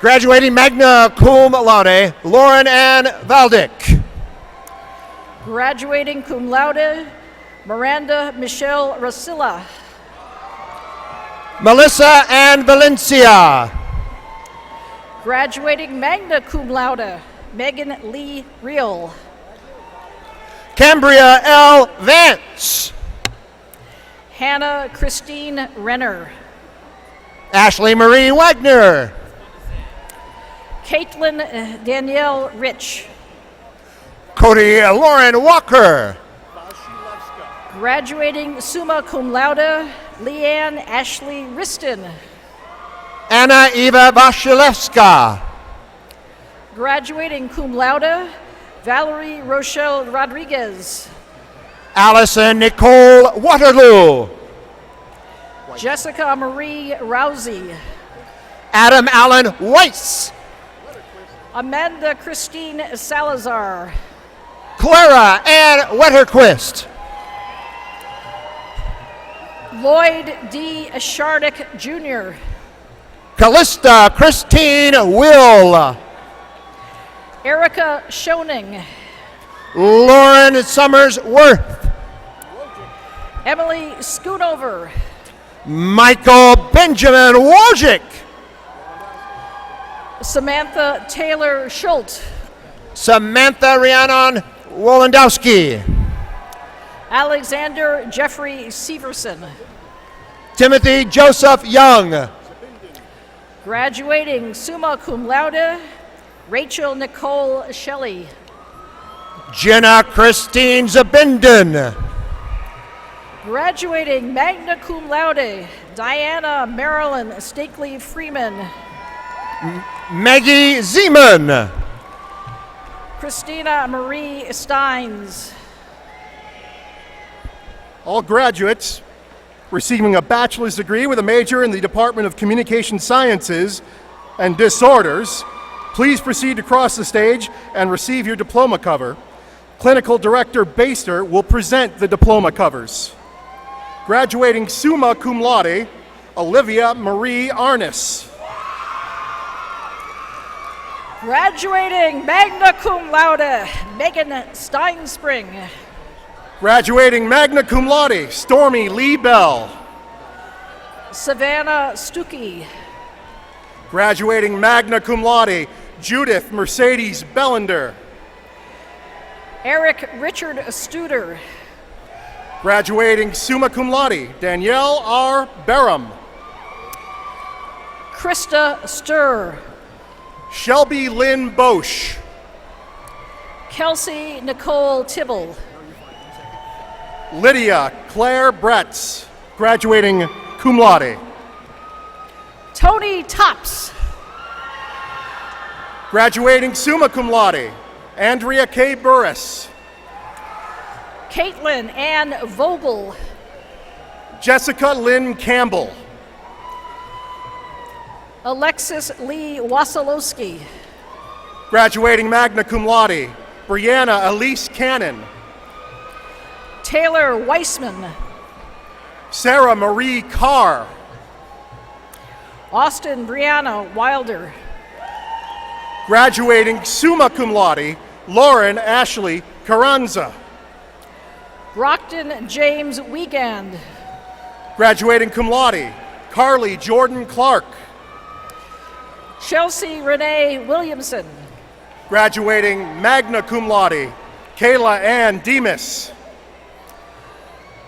Speaker 10: Graduating magna cum laude, Lauren Ann Valdick.
Speaker 7: Graduating cum laude, Miranda Michelle Rosilla.
Speaker 10: Melissa Ann Valencia.
Speaker 7: Graduating magna cum laude, Megan Lee Reel.
Speaker 10: Cambria L. Vance.
Speaker 7: Hannah Christine Renner.
Speaker 10: Ashley Marie Wagner.
Speaker 7: Caitlin Danielle Rich.
Speaker 10: Cody Lauren Walker.
Speaker 7: Graduating summa cum laude, Leanne Ashley Riston.
Speaker 10: Anna Eva Vasilevska.
Speaker 7: Graduating cum laude, Valerie Rochelle Rodriguez.
Speaker 10: Allison Nicole Waterloo.
Speaker 7: Jessica Marie Rousey.
Speaker 10: Adam Allen Weiss.
Speaker 7: Amanda Christine Salazar.
Speaker 10: Clara Ann Wetterquist.
Speaker 7: Lloyd D. Shardick Jr.
Speaker 10: Callista Christine Will.
Speaker 7: Erica Schoening.
Speaker 10: Lauren Summers Worth.
Speaker 7: Emily Schoonover.
Speaker 10: Michael Benjamin Wojcik.
Speaker 7: Samantha Taylor Schultz.
Speaker 10: Samantha Rhiannon Wolendowski.
Speaker 7: Alexander Jeffrey Severson.
Speaker 10: Timothy Joseph Young.
Speaker 7: Graduating summa cum laude, Rachel Nicole Shelley.
Speaker 10: Jenna Christine Zabinden.
Speaker 7: Graduating magna cum laude, Diana Marilyn Stakely Freeman.
Speaker 10: Maggie Zeman.
Speaker 7: Christina Marie Steins.
Speaker 8: All graduates receiving a bachelor's degree with a major in the Department of Communication Sciences and Disorders, please proceed to cross the stage and receive your diploma cover. Clinical Director Baster will present the diploma covers. Graduating summa cum laude, Olivia Marie Arnis.
Speaker 7: Graduating magna cum laude, Megan Steinspring.
Speaker 8: Graduating magna cum laude, Stormy Lee Bell.
Speaker 7: Savannah Stuckey.
Speaker 8: Graduating magna cum laude, Judith Mercedes Bellender.
Speaker 7: Eric Richard Studer.
Speaker 8: Graduating summa cum laude, Danielle R. Barham.
Speaker 7: Krista Sturr.
Speaker 8: Shelby Lynn Bosch.
Speaker 7: Kelsey Nicole Tibble.
Speaker 8: Lydia Claire Bretz, graduating cum laude.
Speaker 7: Tony Tops.
Speaker 8: Graduating summa cum laude, Andrea K. Burris.
Speaker 7: Caitlin Ann Vogel.
Speaker 8: Jessica Lynn Campbell.
Speaker 7: Alexis Lee Wasilowski.
Speaker 8: Graduating magna cum laude, Brianna Elise Cannon.
Speaker 7: Taylor Weissman.
Speaker 8: Sarah Marie Carr.
Speaker 7: Austin Brianna Wilder.
Speaker 8: Graduating summa cum laude, Lauren Ashley Carranza.
Speaker 7: Brockton James Wiegand.
Speaker 8: Graduating cum laude, Carly Jordan Clark.
Speaker 7: Chelsea Renee Williamson.
Speaker 8: Graduating magna cum laude, Kayla Ann Demas.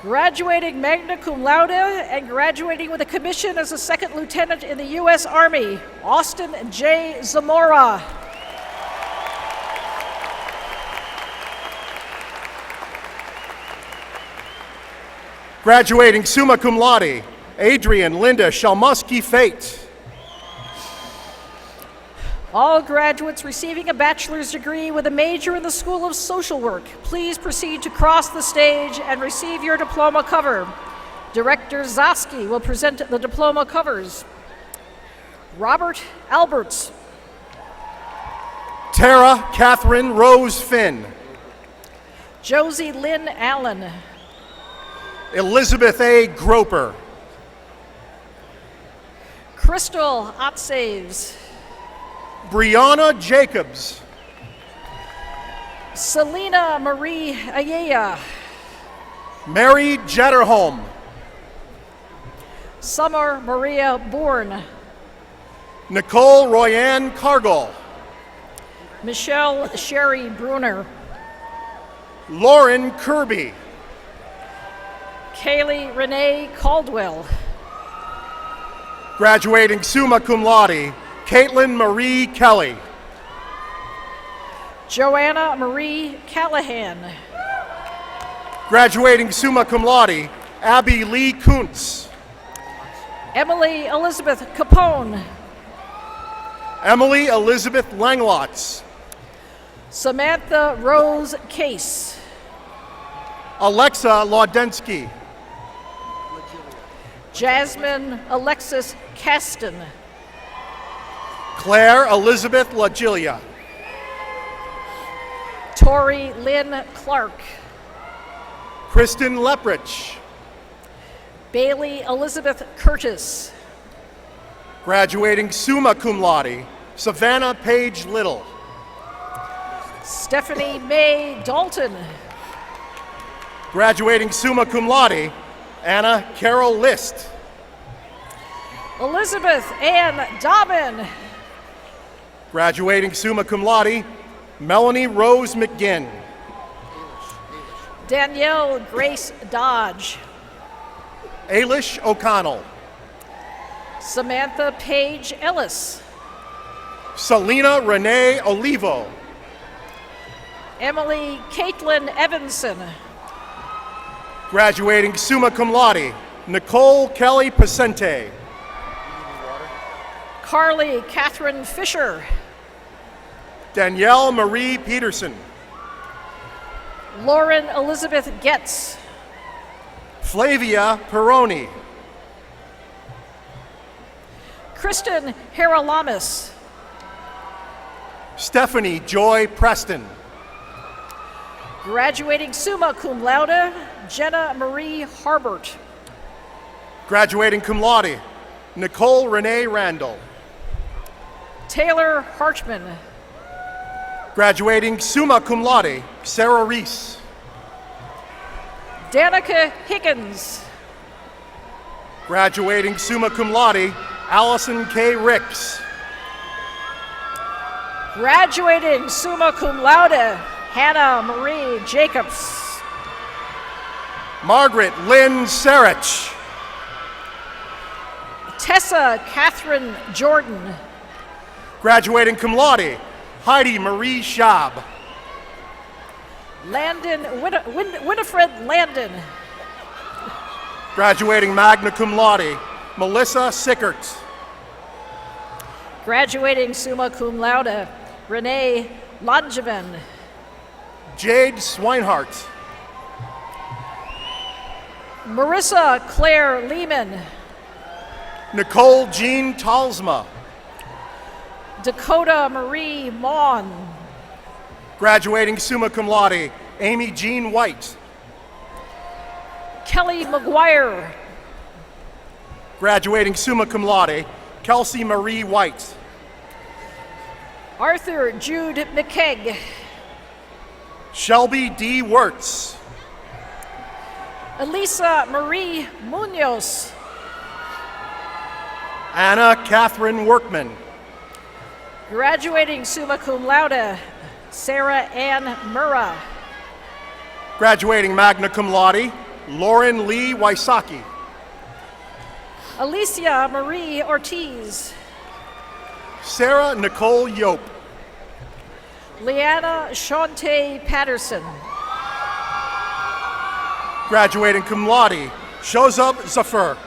Speaker 7: Graduating magna cum laude and graduating with a commission as a second lieutenant in the U.S. Army, Austin J. Zamora.
Speaker 8: Graduating summa cum laude, Adrian Linda Shalmusky Fate.
Speaker 7: All graduates receiving a bachelor's degree with a major in the School of Social Work, please proceed to cross the stage and receive your diploma cover. Director Zosky will present the diploma covers. Robert Alberts.
Speaker 8: Tara Catherine Rose Finn.
Speaker 7: Josie Lynn Allen.
Speaker 8: Elizabeth A. Groper.
Speaker 7: Crystal Otsaves.
Speaker 8: Brianna Jacobs.
Speaker 7: Selena Marie Ayala.
Speaker 8: Mary Jetterholm.
Speaker 7: Summer Maria Bourne.
Speaker 8: Nicole Royanne Cargill.
Speaker 7: Michelle Sherry Bruner.
Speaker 8: Lauren Kirby.
Speaker 7: Kaylee Renee Caldwell.
Speaker 8: Graduating summa cum laude, Caitlin Marie Kelly.
Speaker 7: Joanna Marie Callahan.
Speaker 8: Graduating summa cum laude, Abby Lee Kuntz.
Speaker 7: Emily Elizabeth Capone.
Speaker 8: Emily Elizabeth Langlots.
Speaker 7: Samantha Rose Case.
Speaker 8: Alexa Laudensky.
Speaker 7: Jasmine Alexis Caston.
Speaker 8: Claire Elizabeth LaGilia.
Speaker 7: Tori Lynn Clark.
Speaker 8: Kristen Leprich.
Speaker 7: Bailey Elizabeth Curtis.
Speaker 8: Graduating summa cum laude, Savannah Page Little.
Speaker 7: Stephanie Mae Dalton.
Speaker 8: Graduating summa cum laude, Anna Carol List.
Speaker 7: Elizabeth Ann Dobbin.
Speaker 8: Graduating summa cum laude, Melanie Rose McGinn.
Speaker 7: Danielle Grace Dodge.
Speaker 8: Ailish O'Connell.
Speaker 7: Samantha Page Ellis.
Speaker 8: Selena Renee Olivo.
Speaker 7: Emily Caitlin Evanson.
Speaker 8: Graduating summa cum laude, Nicole Kelly Pacente.
Speaker 7: Carly Catherine Fisher.
Speaker 8: Danielle Marie Peterson.
Speaker 7: Lauren Elizabeth Getz.
Speaker 8: Flavia Peroni.
Speaker 7: Kristen Haralamis.
Speaker 8: Stephanie Joy Preston.
Speaker 7: Graduating summa cum laude, Jenna Marie Harbert.
Speaker 8: Graduating cum laude, Nicole Renee Randall.
Speaker 7: Taylor Hartman.
Speaker 8: Graduating summa cum laude, Sarah Reese.
Speaker 7: Danica Higgins.
Speaker 8: Graduating summa cum laude, Allison K. Ricks.
Speaker 7: Graduating summa cum laude, Hannah Marie Jacobs.
Speaker 8: Margaret Lynn Sarich.
Speaker 7: Tessa Catherine Jordan.
Speaker 8: Graduating cum laude, Heidi Marie Schaub.
Speaker 7: Landon Winifred Landon.
Speaker 8: Graduating magna cum laude, Melissa Sickert.
Speaker 7: Graduating summa cum laude, Renee Langevin.
Speaker 8: Jade Swinehart.
Speaker 7: Marissa Claire Lehman.
Speaker 8: Nicole Jean Talsma.
Speaker 7: Dakota Marie Maughan.
Speaker 8: Graduating summa cum laude, Amy Jean White.
Speaker 7: Kelly McGuire.
Speaker 8: Graduating summa cum laude, Kelsey Marie White.
Speaker 7: Arthur Jude McKegg.
Speaker 8: Shelby D. Wirtz.
Speaker 7: Elisa Marie Munoz.
Speaker 8: Anna Catherine Workman.
Speaker 7: Graduating summa cum laude, Sarah Ann Murrah.
Speaker 8: Graduating magna cum laude, Lauren Lee Wysocki.
Speaker 7: Alicia Marie Ortiz.
Speaker 8: Sarah Nicole Yope.
Speaker 7: Leanna Shante Patterson.
Speaker 8: Graduating cum laude, Shozab Zafir.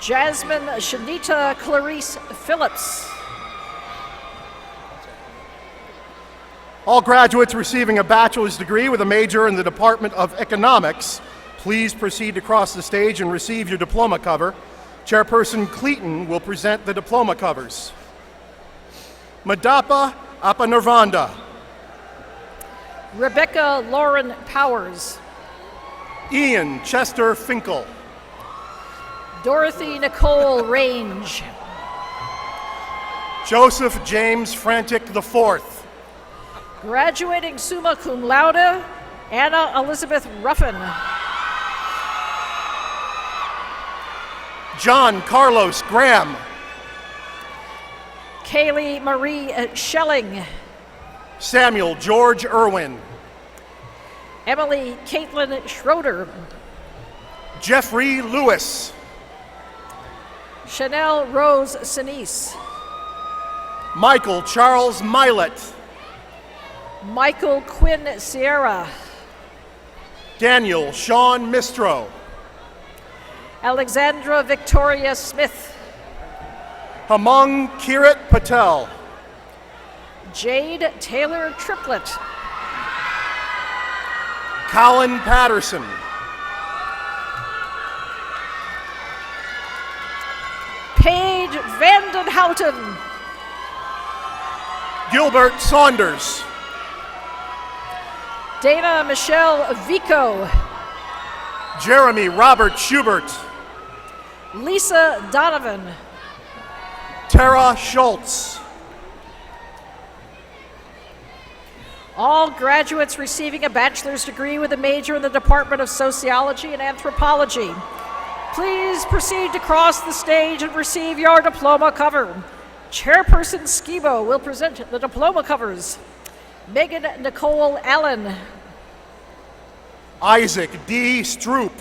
Speaker 7: Jasmine Shanita Clarice Phillips.
Speaker 8: All graduates receiving a bachelor's degree with a major in the Department of Economics, please proceed to cross the stage and receive your diploma cover. Chairperson Cleaton will present the diploma covers. Madapa Apanarvanda.
Speaker 7: Rebecca Lauren Powers.
Speaker 8: Ian Chester Finkel.
Speaker 7: Dorothy Nicole Range.
Speaker 8: Joseph James Frantic IV.
Speaker 7: Graduating summa cum laude, Anna Elizabeth Ruffin.
Speaker 8: John Carlos Graham.
Speaker 7: Kaylee Marie Schelling.
Speaker 8: Samuel George Irwin.
Speaker 7: Emily Caitlin Schroeder.
Speaker 8: Jeffrey Lewis.
Speaker 7: Chanel Rose Sinise.
Speaker 8: Michael Charles Milet.
Speaker 7: Michael Quinn Sierra.
Speaker 8: Daniel Sean Mistro.
Speaker 7: Alexandra Victoria Smith.
Speaker 8: Hamang Kirat Patel.
Speaker 7: Jade Taylor Triplett.
Speaker 8: Colin Patterson.
Speaker 7: Paige Vandenhouten.
Speaker 8: Gilbert Saunders.
Speaker 7: Dana Michelle Vico.
Speaker 8: Jeremy Robert Schubert.
Speaker 7: Lisa Donovan.
Speaker 8: Tara Schultz.
Speaker 7: All graduates receiving a bachelor's degree with a major in the Department of Sociology and Anthropology, please proceed to cross the stage and receive your diploma cover. Chairperson Skibo will present the diploma covers. Megan Nicole Allen.
Speaker 8: Isaac D. Stroop.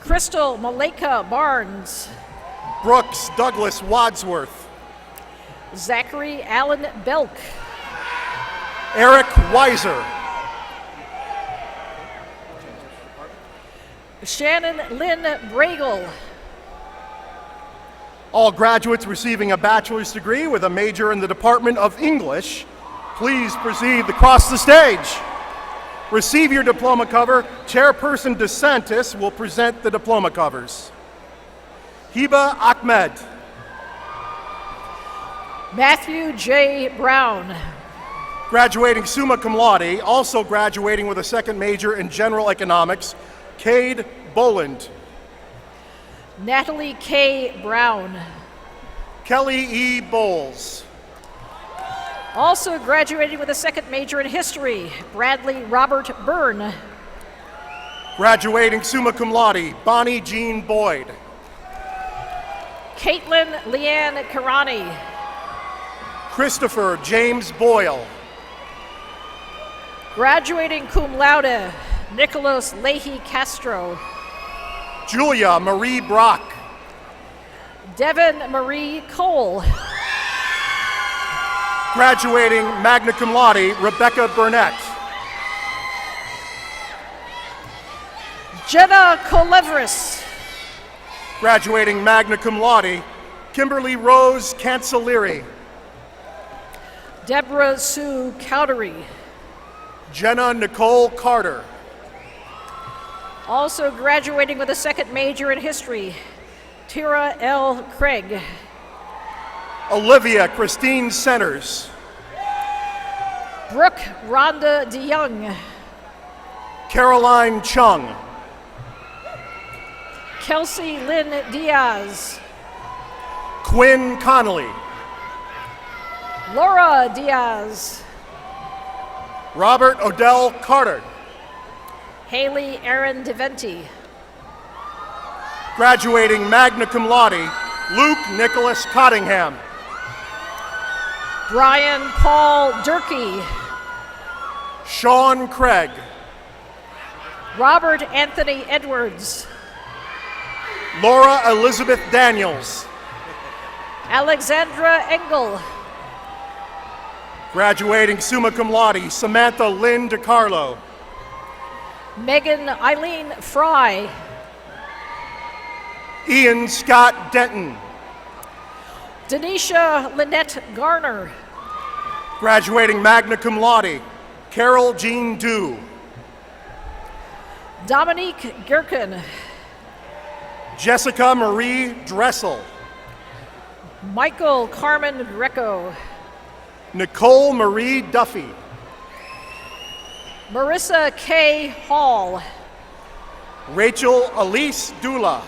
Speaker 7: Crystal Maleka Barnes.
Speaker 8: Brooks Douglas Wadsworth.
Speaker 7: Zachary Allen Belk.
Speaker 8: Eric Weiser.
Speaker 7: Shannon Lynn Bragel.
Speaker 8: All graduates receiving a bachelor's degree with a major in the Department of English, please proceed to cross the stage. Receive your diploma cover. Chairperson DeSantis will present the diploma covers. Hiba Ahmed.
Speaker 7: Matthew J. Brown.
Speaker 8: Graduating summa cum laude, also graduating with a second major in general economics, Cade Boland.
Speaker 7: Natalie K. Brown.
Speaker 8: Kelly E. Bowles.
Speaker 7: Also graduating with a second major in history, Bradley Robert Byrne.
Speaker 8: Graduating summa cum laude, Bonnie Jean Boyd.
Speaker 7: Caitlin Leanne Karani.
Speaker 8: Christopher James Boyle.
Speaker 7: Graduating cum laude, Nicholas Leahy Castro.
Speaker 8: Julia Marie Brock.
Speaker 7: Devin Marie Cole.
Speaker 8: Graduating magna cum laude, Rebecca Burnett.
Speaker 7: Jenna Colevris.
Speaker 8: Graduating magna cum laude, Kimberly Rose Cancellieri.
Speaker 7: Deborah Sue Cowdery.
Speaker 8: Jenna Nicole Carter.
Speaker 7: Also graduating with a second major in history, Tira L. Craig.
Speaker 8: Olivia Christine Centers.
Speaker 7: Brooke Rhonda DeYoung.
Speaker 8: Caroline Chung.
Speaker 7: Kelsey Lynn Diaz.
Speaker 8: Quinn Connolly.
Speaker 7: Laura Diaz.
Speaker 8: Robert Odell Carter.
Speaker 7: Haley Aaron DeVenti.
Speaker 8: Graduating magna cum laude, Luke Nicholas Cottingham.
Speaker 7: Brian Paul Durkee.
Speaker 8: Sean Craig.
Speaker 7: Robert Anthony Edwards.
Speaker 8: Laura Elizabeth Daniels.
Speaker 7: Alexandra Engel.
Speaker 8: Graduating summa cum laude, Samantha Lynn DiCarlo.
Speaker 7: Megan Eileen Fry.
Speaker 8: Ian Scott Denton.
Speaker 7: Denisha Lynette Garner.
Speaker 8: Graduating magna cum laude, Carol Jean Dew.
Speaker 7: Dominique Gherkin.
Speaker 8: Jessica Marie Dressel.
Speaker 7: Michael Carmen Greco.
Speaker 8: Nicole Marie Duffy.
Speaker 7: Marissa K. Hall.
Speaker 8: Rachel Elise Dula.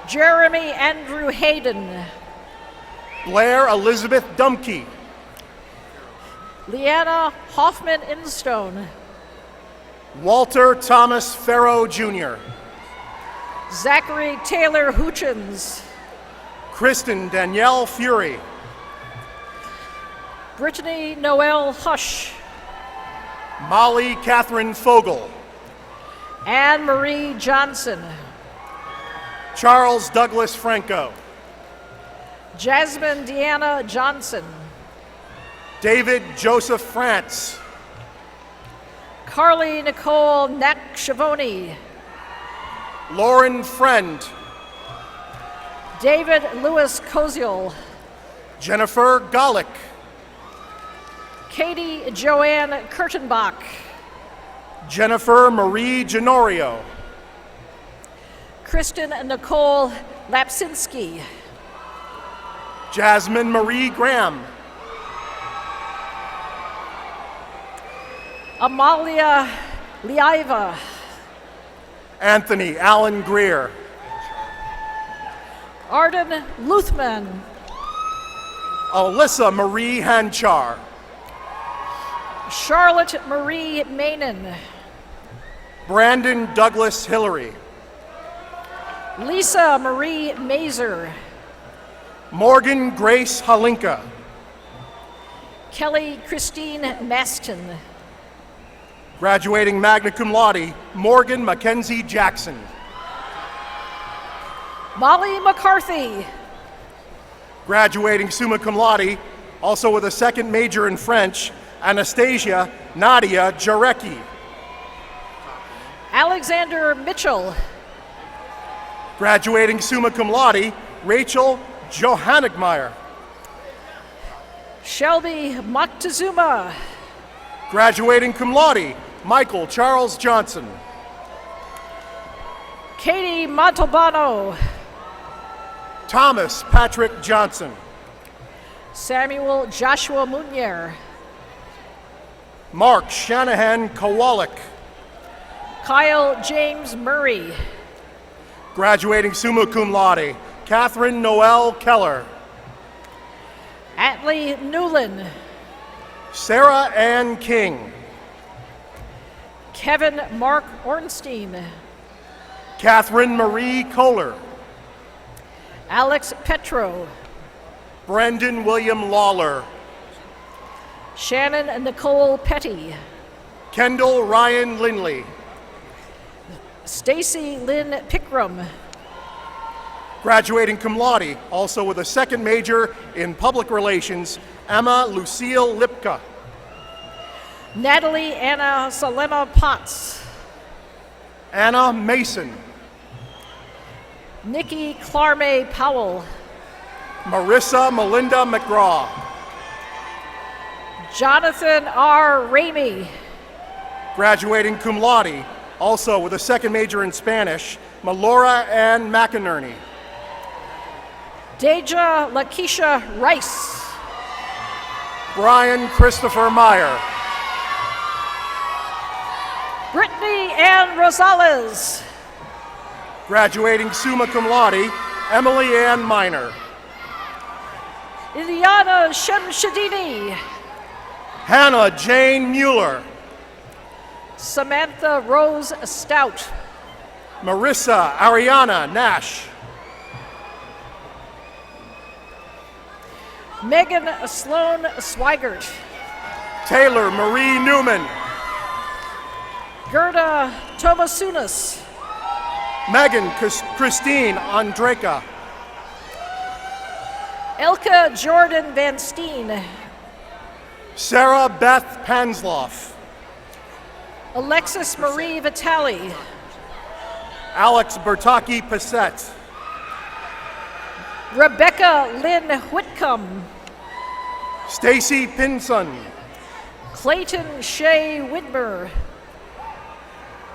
Speaker 7: Jeremy Andrew Hayden.
Speaker 8: Blair Elizabeth Dumke.
Speaker 7: Leanna Hoffman Instone.
Speaker 8: Walter Thomas Farrow Jr.
Speaker 7: Zachary Taylor Hutchins.
Speaker 8: Kristen Danielle Fury.
Speaker 7: Brittany Noel Hush.
Speaker 8: Molly Catherine Fogel.
Speaker 7: Anne Marie Johnson.
Speaker 8: Charles Douglas Franco.
Speaker 7: Jasmine Deanna Johnson.
Speaker 8: David Joseph France.
Speaker 7: Carly Nicole Nakshivoni.
Speaker 8: Lauren Friend.
Speaker 7: David Lewis Koziel.
Speaker 8: Jennifer Golick.
Speaker 7: Katie Joanne Kurtenbach.
Speaker 8: Jennifer Marie Genorio.
Speaker 7: Kristen Nicole Lapsinski.
Speaker 8: Jasmine Marie Graham.
Speaker 7: Amalia Liaiva.
Speaker 8: Anthony Allen Greer.
Speaker 7: Arden Luthman.
Speaker 8: Alyssa Marie Hanchar.
Speaker 7: Charlotte Marie Mainin.
Speaker 8: Brandon Douglas Hillary.
Speaker 7: Lisa Marie Mazer.
Speaker 8: Morgan Grace Halinka.
Speaker 7: Kelly Christine Maston.
Speaker 8: Graduating magna cum laude, Morgan Mackenzie Jackson.
Speaker 7: Molly McCarthy.
Speaker 8: Graduating summa cum laude, also with a second major in French, Anastasia Nadia Jarecki.
Speaker 7: Alexander Mitchell.
Speaker 8: Graduating summa cum laude, Rachel Johannigmeyer.
Speaker 7: Shelby Moctezuma.
Speaker 8: Graduating cum laude, Michael Charles Johnson.
Speaker 7: Katie Montalbano.
Speaker 8: Thomas Patrick Johnson.
Speaker 7: Samuel Joshua Munier.
Speaker 8: Mark Shanahan Kowalik.
Speaker 7: Kyle James Murray.
Speaker 8: Graduating summa cum laude, Catherine Noel Keller.
Speaker 7: Atlee Newland.
Speaker 8: Sarah Ann King.
Speaker 7: Kevin Mark Ornstein.
Speaker 8: Catherine Marie Kohler.
Speaker 7: Alex Petro.
Speaker 8: Brendan William Lawler.
Speaker 7: Shannon Nicole Petty.
Speaker 8: Kendall Ryan Lindley.
Speaker 7: Stacy Lynn Pickram.
Speaker 8: Graduating cum laude, also with a second major in public relations, Emma Lucille Lipka.
Speaker 7: Natalie Anna Salema Potts.
Speaker 8: Anna Mason.
Speaker 7: Nikki Clarme Powell.
Speaker 8: Marissa Melinda McGraw.
Speaker 7: Jonathan R. Ramey.
Speaker 8: Graduating cum laude, also with a second major in Spanish, Melora Ann McInerney.
Speaker 7: Deja Lakeisha Rice.
Speaker 8: Brian Christopher Meyer.
Speaker 7: Brittany Ann Rosales.
Speaker 8: Graduating summa cum laude, Emily Ann Miner.
Speaker 7: Iliana Shemshadini.
Speaker 8: Hannah Jane Mueller.
Speaker 7: Samantha Rose Stout.
Speaker 8: Marissa Ariana Nash.
Speaker 7: Megan Sloan Swigert.
Speaker 8: Taylor Marie Newman.
Speaker 7: Gerda Tomasunas.
Speaker 8: Megan Christine Andreka.
Speaker 7: Elka Jordan Van Steen.
Speaker 8: Sarah Beth Pansloff.
Speaker 7: Alexis Marie Vitale.
Speaker 8: Alex Bertaki Passett.
Speaker 7: Rebecca Lynn Whitcomb.
Speaker 8: Stacy Pinson.
Speaker 7: Clayton Shea Widmer.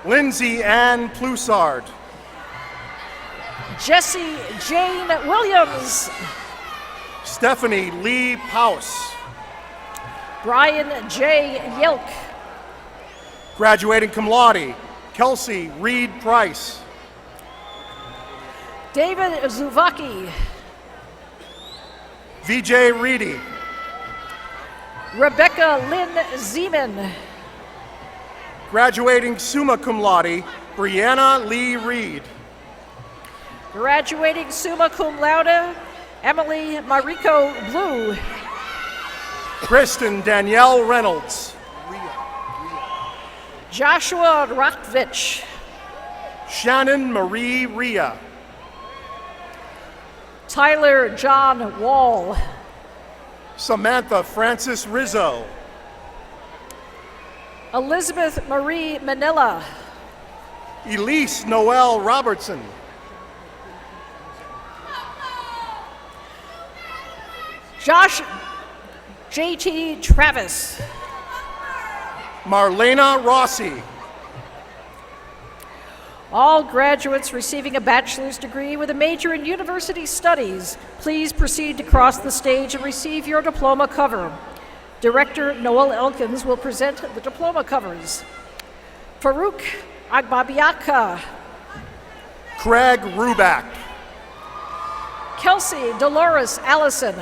Speaker 8: Lindsay Ann Plusard.
Speaker 7: Jessie Jane Williams.
Speaker 8: Stephanie Lee Paus.
Speaker 7: Brian J. Yelk.
Speaker 8: Graduating cum laude, Kelsey Reed Price.
Speaker 7: David Zuvaki.
Speaker 8: VJ Reedy.
Speaker 7: Rebecca Lynn Zeman.
Speaker 8: Graduating summa cum laude, Brianna Lee Reed.
Speaker 7: Graduating summa cum laude, Emily Mariko Blue.
Speaker 8: Kristen Danielle Reynolds.
Speaker 7: Joshua Rockvich.
Speaker 8: Shannon Marie Rhea.
Speaker 7: Tyler John Wall.
Speaker 8: Samantha Francis Rizzo.
Speaker 7: Elizabeth Marie Manila.
Speaker 8: Elise Noel Robertson.
Speaker 7: Josh JT Travis.
Speaker 8: Marlena Rossi.
Speaker 7: All graduates receiving a bachelor's degree with a major in university studies, please proceed to cross the stage and receive your diploma cover. Director Noel Elkins will present the diploma covers. Farouk Agbabiaka.
Speaker 8: Craig Ruback.
Speaker 7: Kelsey Dolores Allison.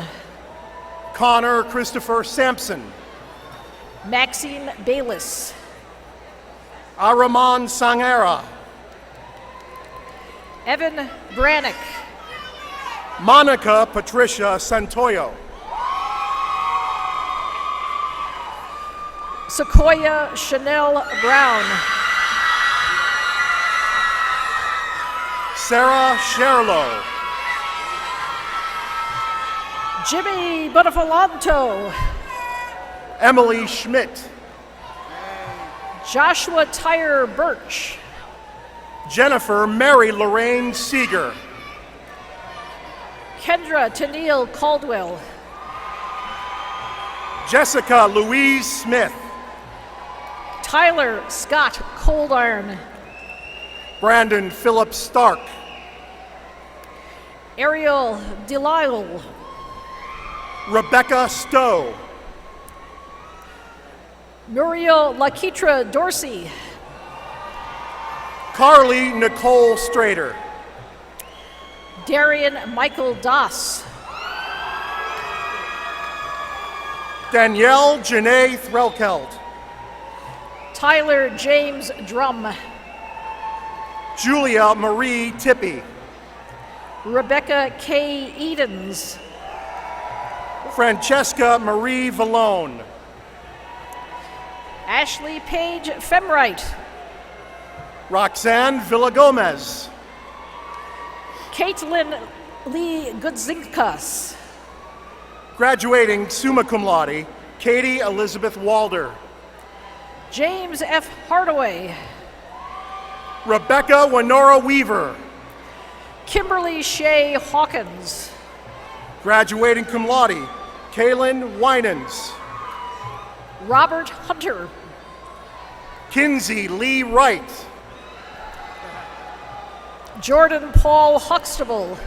Speaker 8: Connor Christopher Sampson.
Speaker 7: Maxine Bayless.
Speaker 8: Araman Sangera.
Speaker 7: Evan Brannick.
Speaker 8: Monica Patricia Santoyo.
Speaker 7: Sequoia Chanel Brown.
Speaker 8: Sarah Sherlow.
Speaker 7: Jimmy Bonafalanto.
Speaker 8: Emily Schmidt.
Speaker 7: Joshua Tyre Birch.
Speaker 8: Jennifer Mary Lorraine Seeger.
Speaker 7: Kendra Tennille Caldwell.
Speaker 8: Jessica Louise Smith.
Speaker 7: Tyler Scott Coldiron.
Speaker 8: Brandon Philip Stark.
Speaker 7: Ariel Delisle.
Speaker 8: Rebecca Stowe.
Speaker 7: Muriel Lakitra Dorsey.
Speaker 8: Carly Nicole Strader.
Speaker 7: Darian Michael Doss.
Speaker 8: Danielle Janae Threlkeld.
Speaker 7: Tyler James Drum.
Speaker 8: Julia Marie Tippy.
Speaker 7: Rebecca K. Edens.
Speaker 8: Francesca Marie Vallone.
Speaker 7: Ashley Page Femright.
Speaker 8: Roxanne Villagomez.
Speaker 7: Caitlin Lee Gudzinkas.
Speaker 8: Graduating summa cum laude, Katie Elizabeth Walder.
Speaker 7: James F. Hardaway.
Speaker 8: Rebecca Winora Weaver.
Speaker 7: Kimberly Shea Hawkins.
Speaker 8: Graduating cum laude, Kaylin Winans.
Speaker 7: Robert Hunter.
Speaker 8: Kinsey Lee Wright.
Speaker 7: Jordan Paul Huxtable.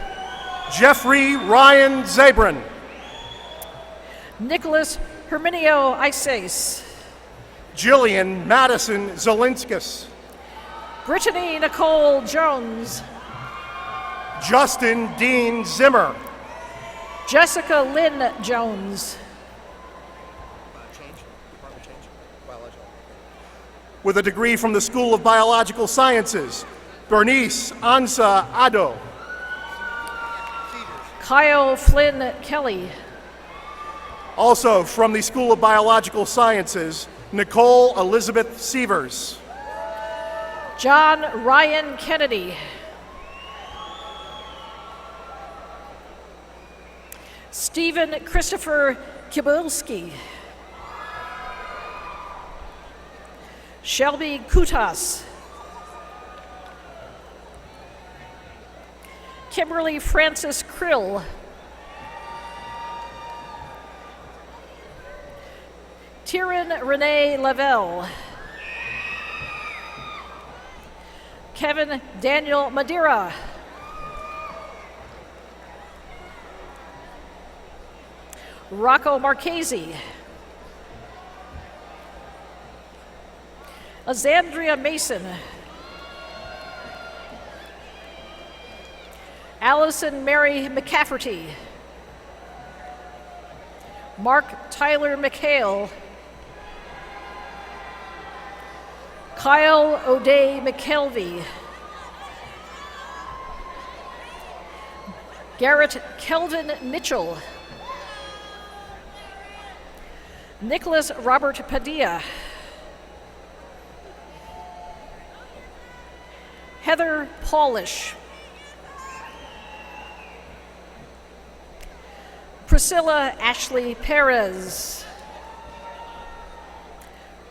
Speaker 8: Jeffrey Ryan Zabrin.
Speaker 7: Nicholas Herminio Ises.
Speaker 8: Jillian Madison Zelinskis.
Speaker 7: Brittany Nicole Jones.
Speaker 8: Justin Dean Zimmer.
Speaker 7: Jessica Lynn Jones.
Speaker 8: with a degree from the School of Biological Sciences, Bernice Ansa Addo.
Speaker 7: Kyle Flynn Kelly.
Speaker 8: Also from the School of Biological Sciences, Nicole Elizabeth Sievers.
Speaker 7: John Ryan Kennedy. Stephen Christopher Kibilski. Shelby Kutas. Kimberly Francis Krill. Tyron Renee Lavelle. Kevin Daniel Madeira. Rocco Marchese. Azandria Mason. Allison Mary McCafferty. Mark Tyler McHale. Kyle O'Day McKelvey. Garrett Kelvin Mitchell. Nicholas Robert Padilla. Heather Paulish. Priscilla Ashley Perez.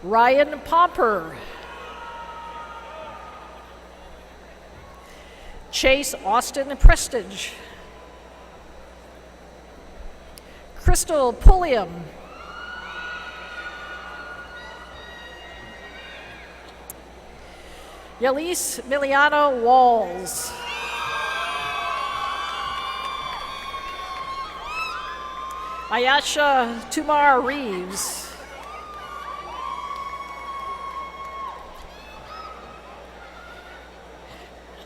Speaker 7: Ryan Pomper. Chase Austin Prestige. Crystal Pulliam. Yelise Miliano Walls. Ayasha Tumar Reeves.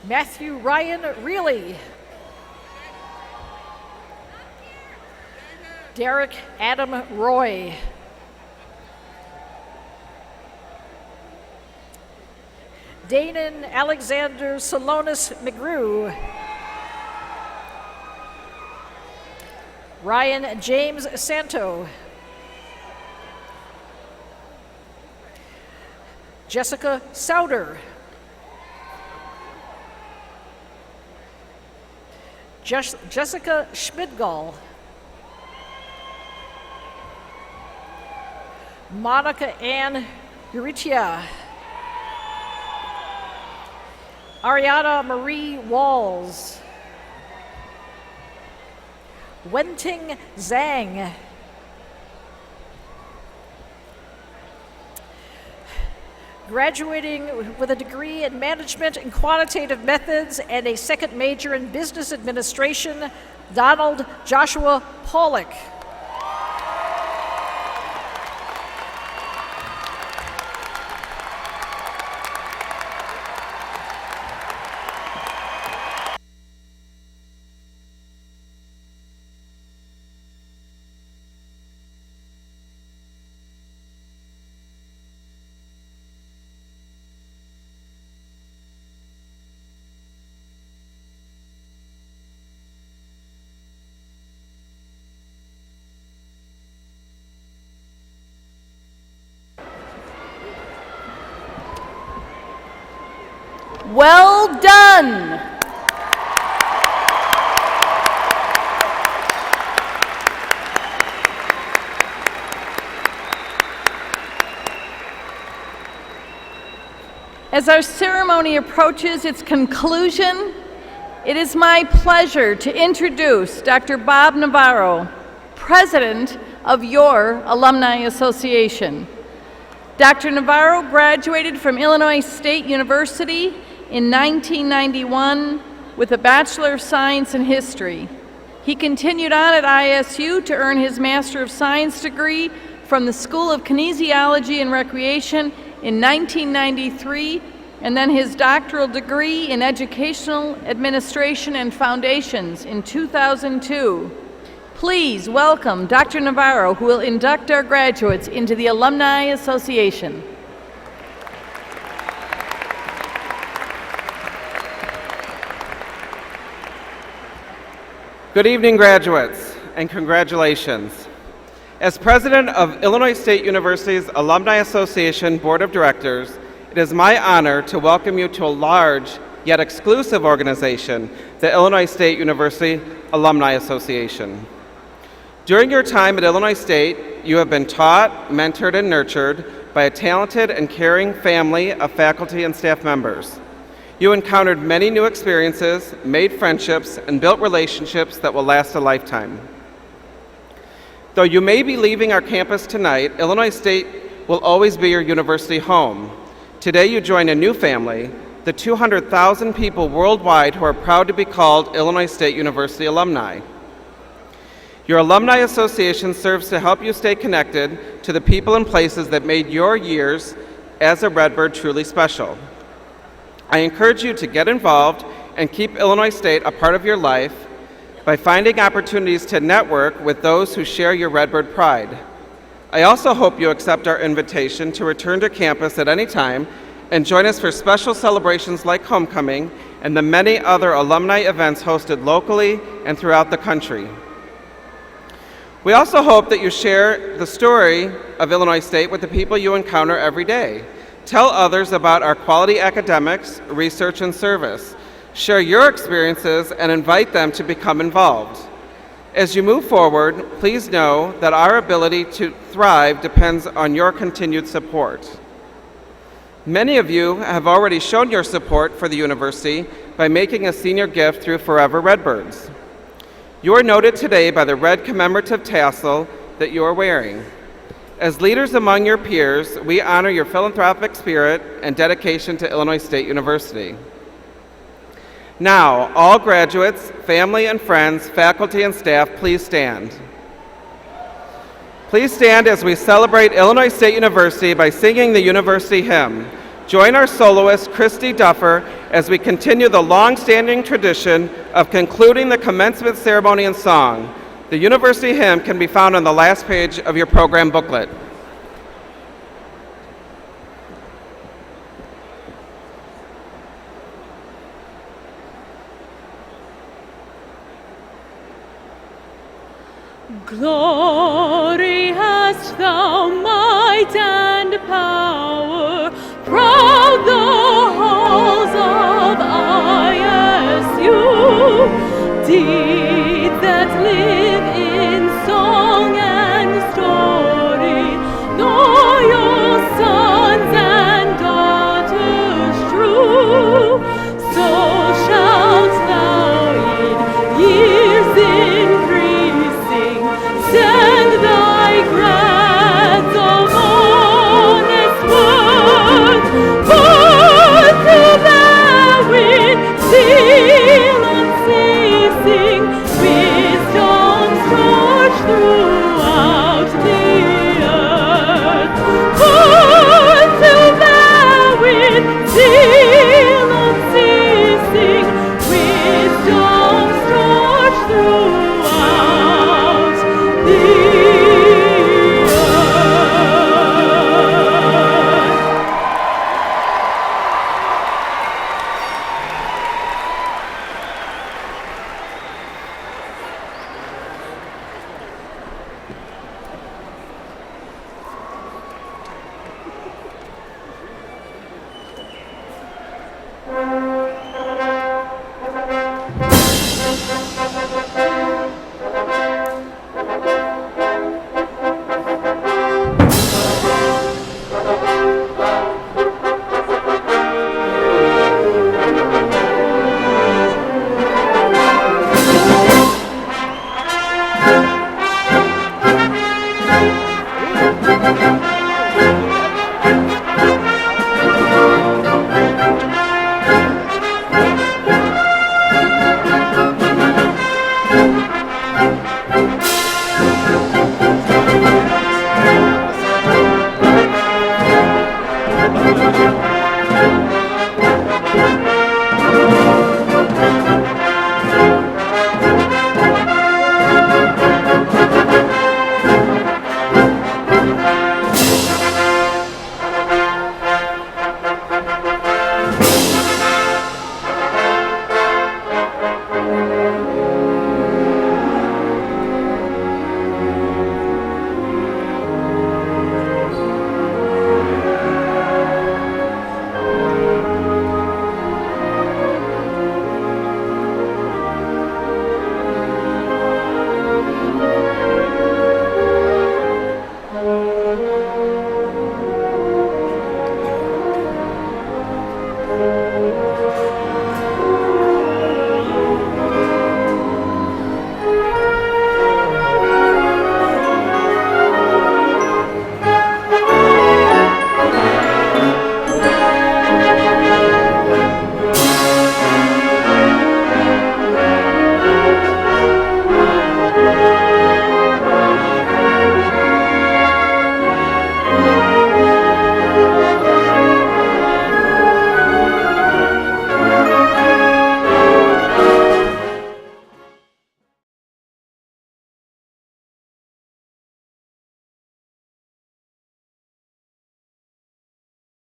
Speaker 7: Matthew Ryan Reilly. Derek Adam Roy. Danon Alexander Salonis McGrew. Ryan James Santo. Jessica Sauder. Jessica Schmidgall. Monica Ann Uritia. Ariana Marie Walls. Wenting Zhang. Graduating with a degree in management and quantitative methods and a second major in business administration, Donald Joshua Pollock.
Speaker 2: Well done. As our ceremony approaches its conclusion, it is my pleasure to introduce Dr. Bob Navarro, President of your Alumni Association. Dr. Navarro graduated from Illinois State University in 1991 with a Bachelor of Science in History. He continued on at ISU to earn his Master of Science degree from the School of Kinesiology and Recreation in 1993, and then his doctoral degree in Educational Administration and Foundations in 2002. Please welcome Dr. Navarro, who will induct our graduates into the Alumni Association.
Speaker 11: Good evening, graduates, and congratulations. As president of Illinois State University's Alumni Association Board of Directors, it is my honor to welcome you to a large yet exclusive organization, the Illinois State University Alumni Association. During your time at Illinois State, you have been taught, mentored, and nurtured by a talented and caring family of faculty and staff members. You encountered many new experiences, made friendships, and built relationships that will last a lifetime. Though you may be leaving our campus tonight, Illinois State will always be your university home. Today you join a new family, the 200,000 people worldwide who are proud to be called Illinois State University alumni. Your Alumni Association serves to help you stay connected to the people and places that made your years as a Redbird truly special. I encourage you to get involved and keep Illinois State a part of your life by finding opportunities to network with those who share your Redbird pride. I also hope you accept our invitation to return to campus at any time and join us for special celebrations like homecoming and the many other alumni events hosted locally and throughout the country. We also hope that you share the story of Illinois State with the people you encounter every day. Tell others about our quality academics, research, and service. Share your experiences and invite them to become involved. As you move forward, please know that our ability to thrive depends on your continued support. Many of you have already shown your support for the university by making a senior gift through Forever Redbirds. You are noted today by the red commemorative tassel that you are wearing. As leaders among your peers, we honor your philanthropic spirit and dedication to Illinois State University. Now, all graduates, family and friends, faculty and staff, please stand. Please stand as we celebrate Illinois State University by singing the university hymn. Join our soloist, Christy Duffer, as we continue the long-standing tradition of concluding the commencement ceremony in song. The university hymn can be found on the last page of your program booklet.
Speaker 1: Glory hast thou, might and power, proud the halls of ISU.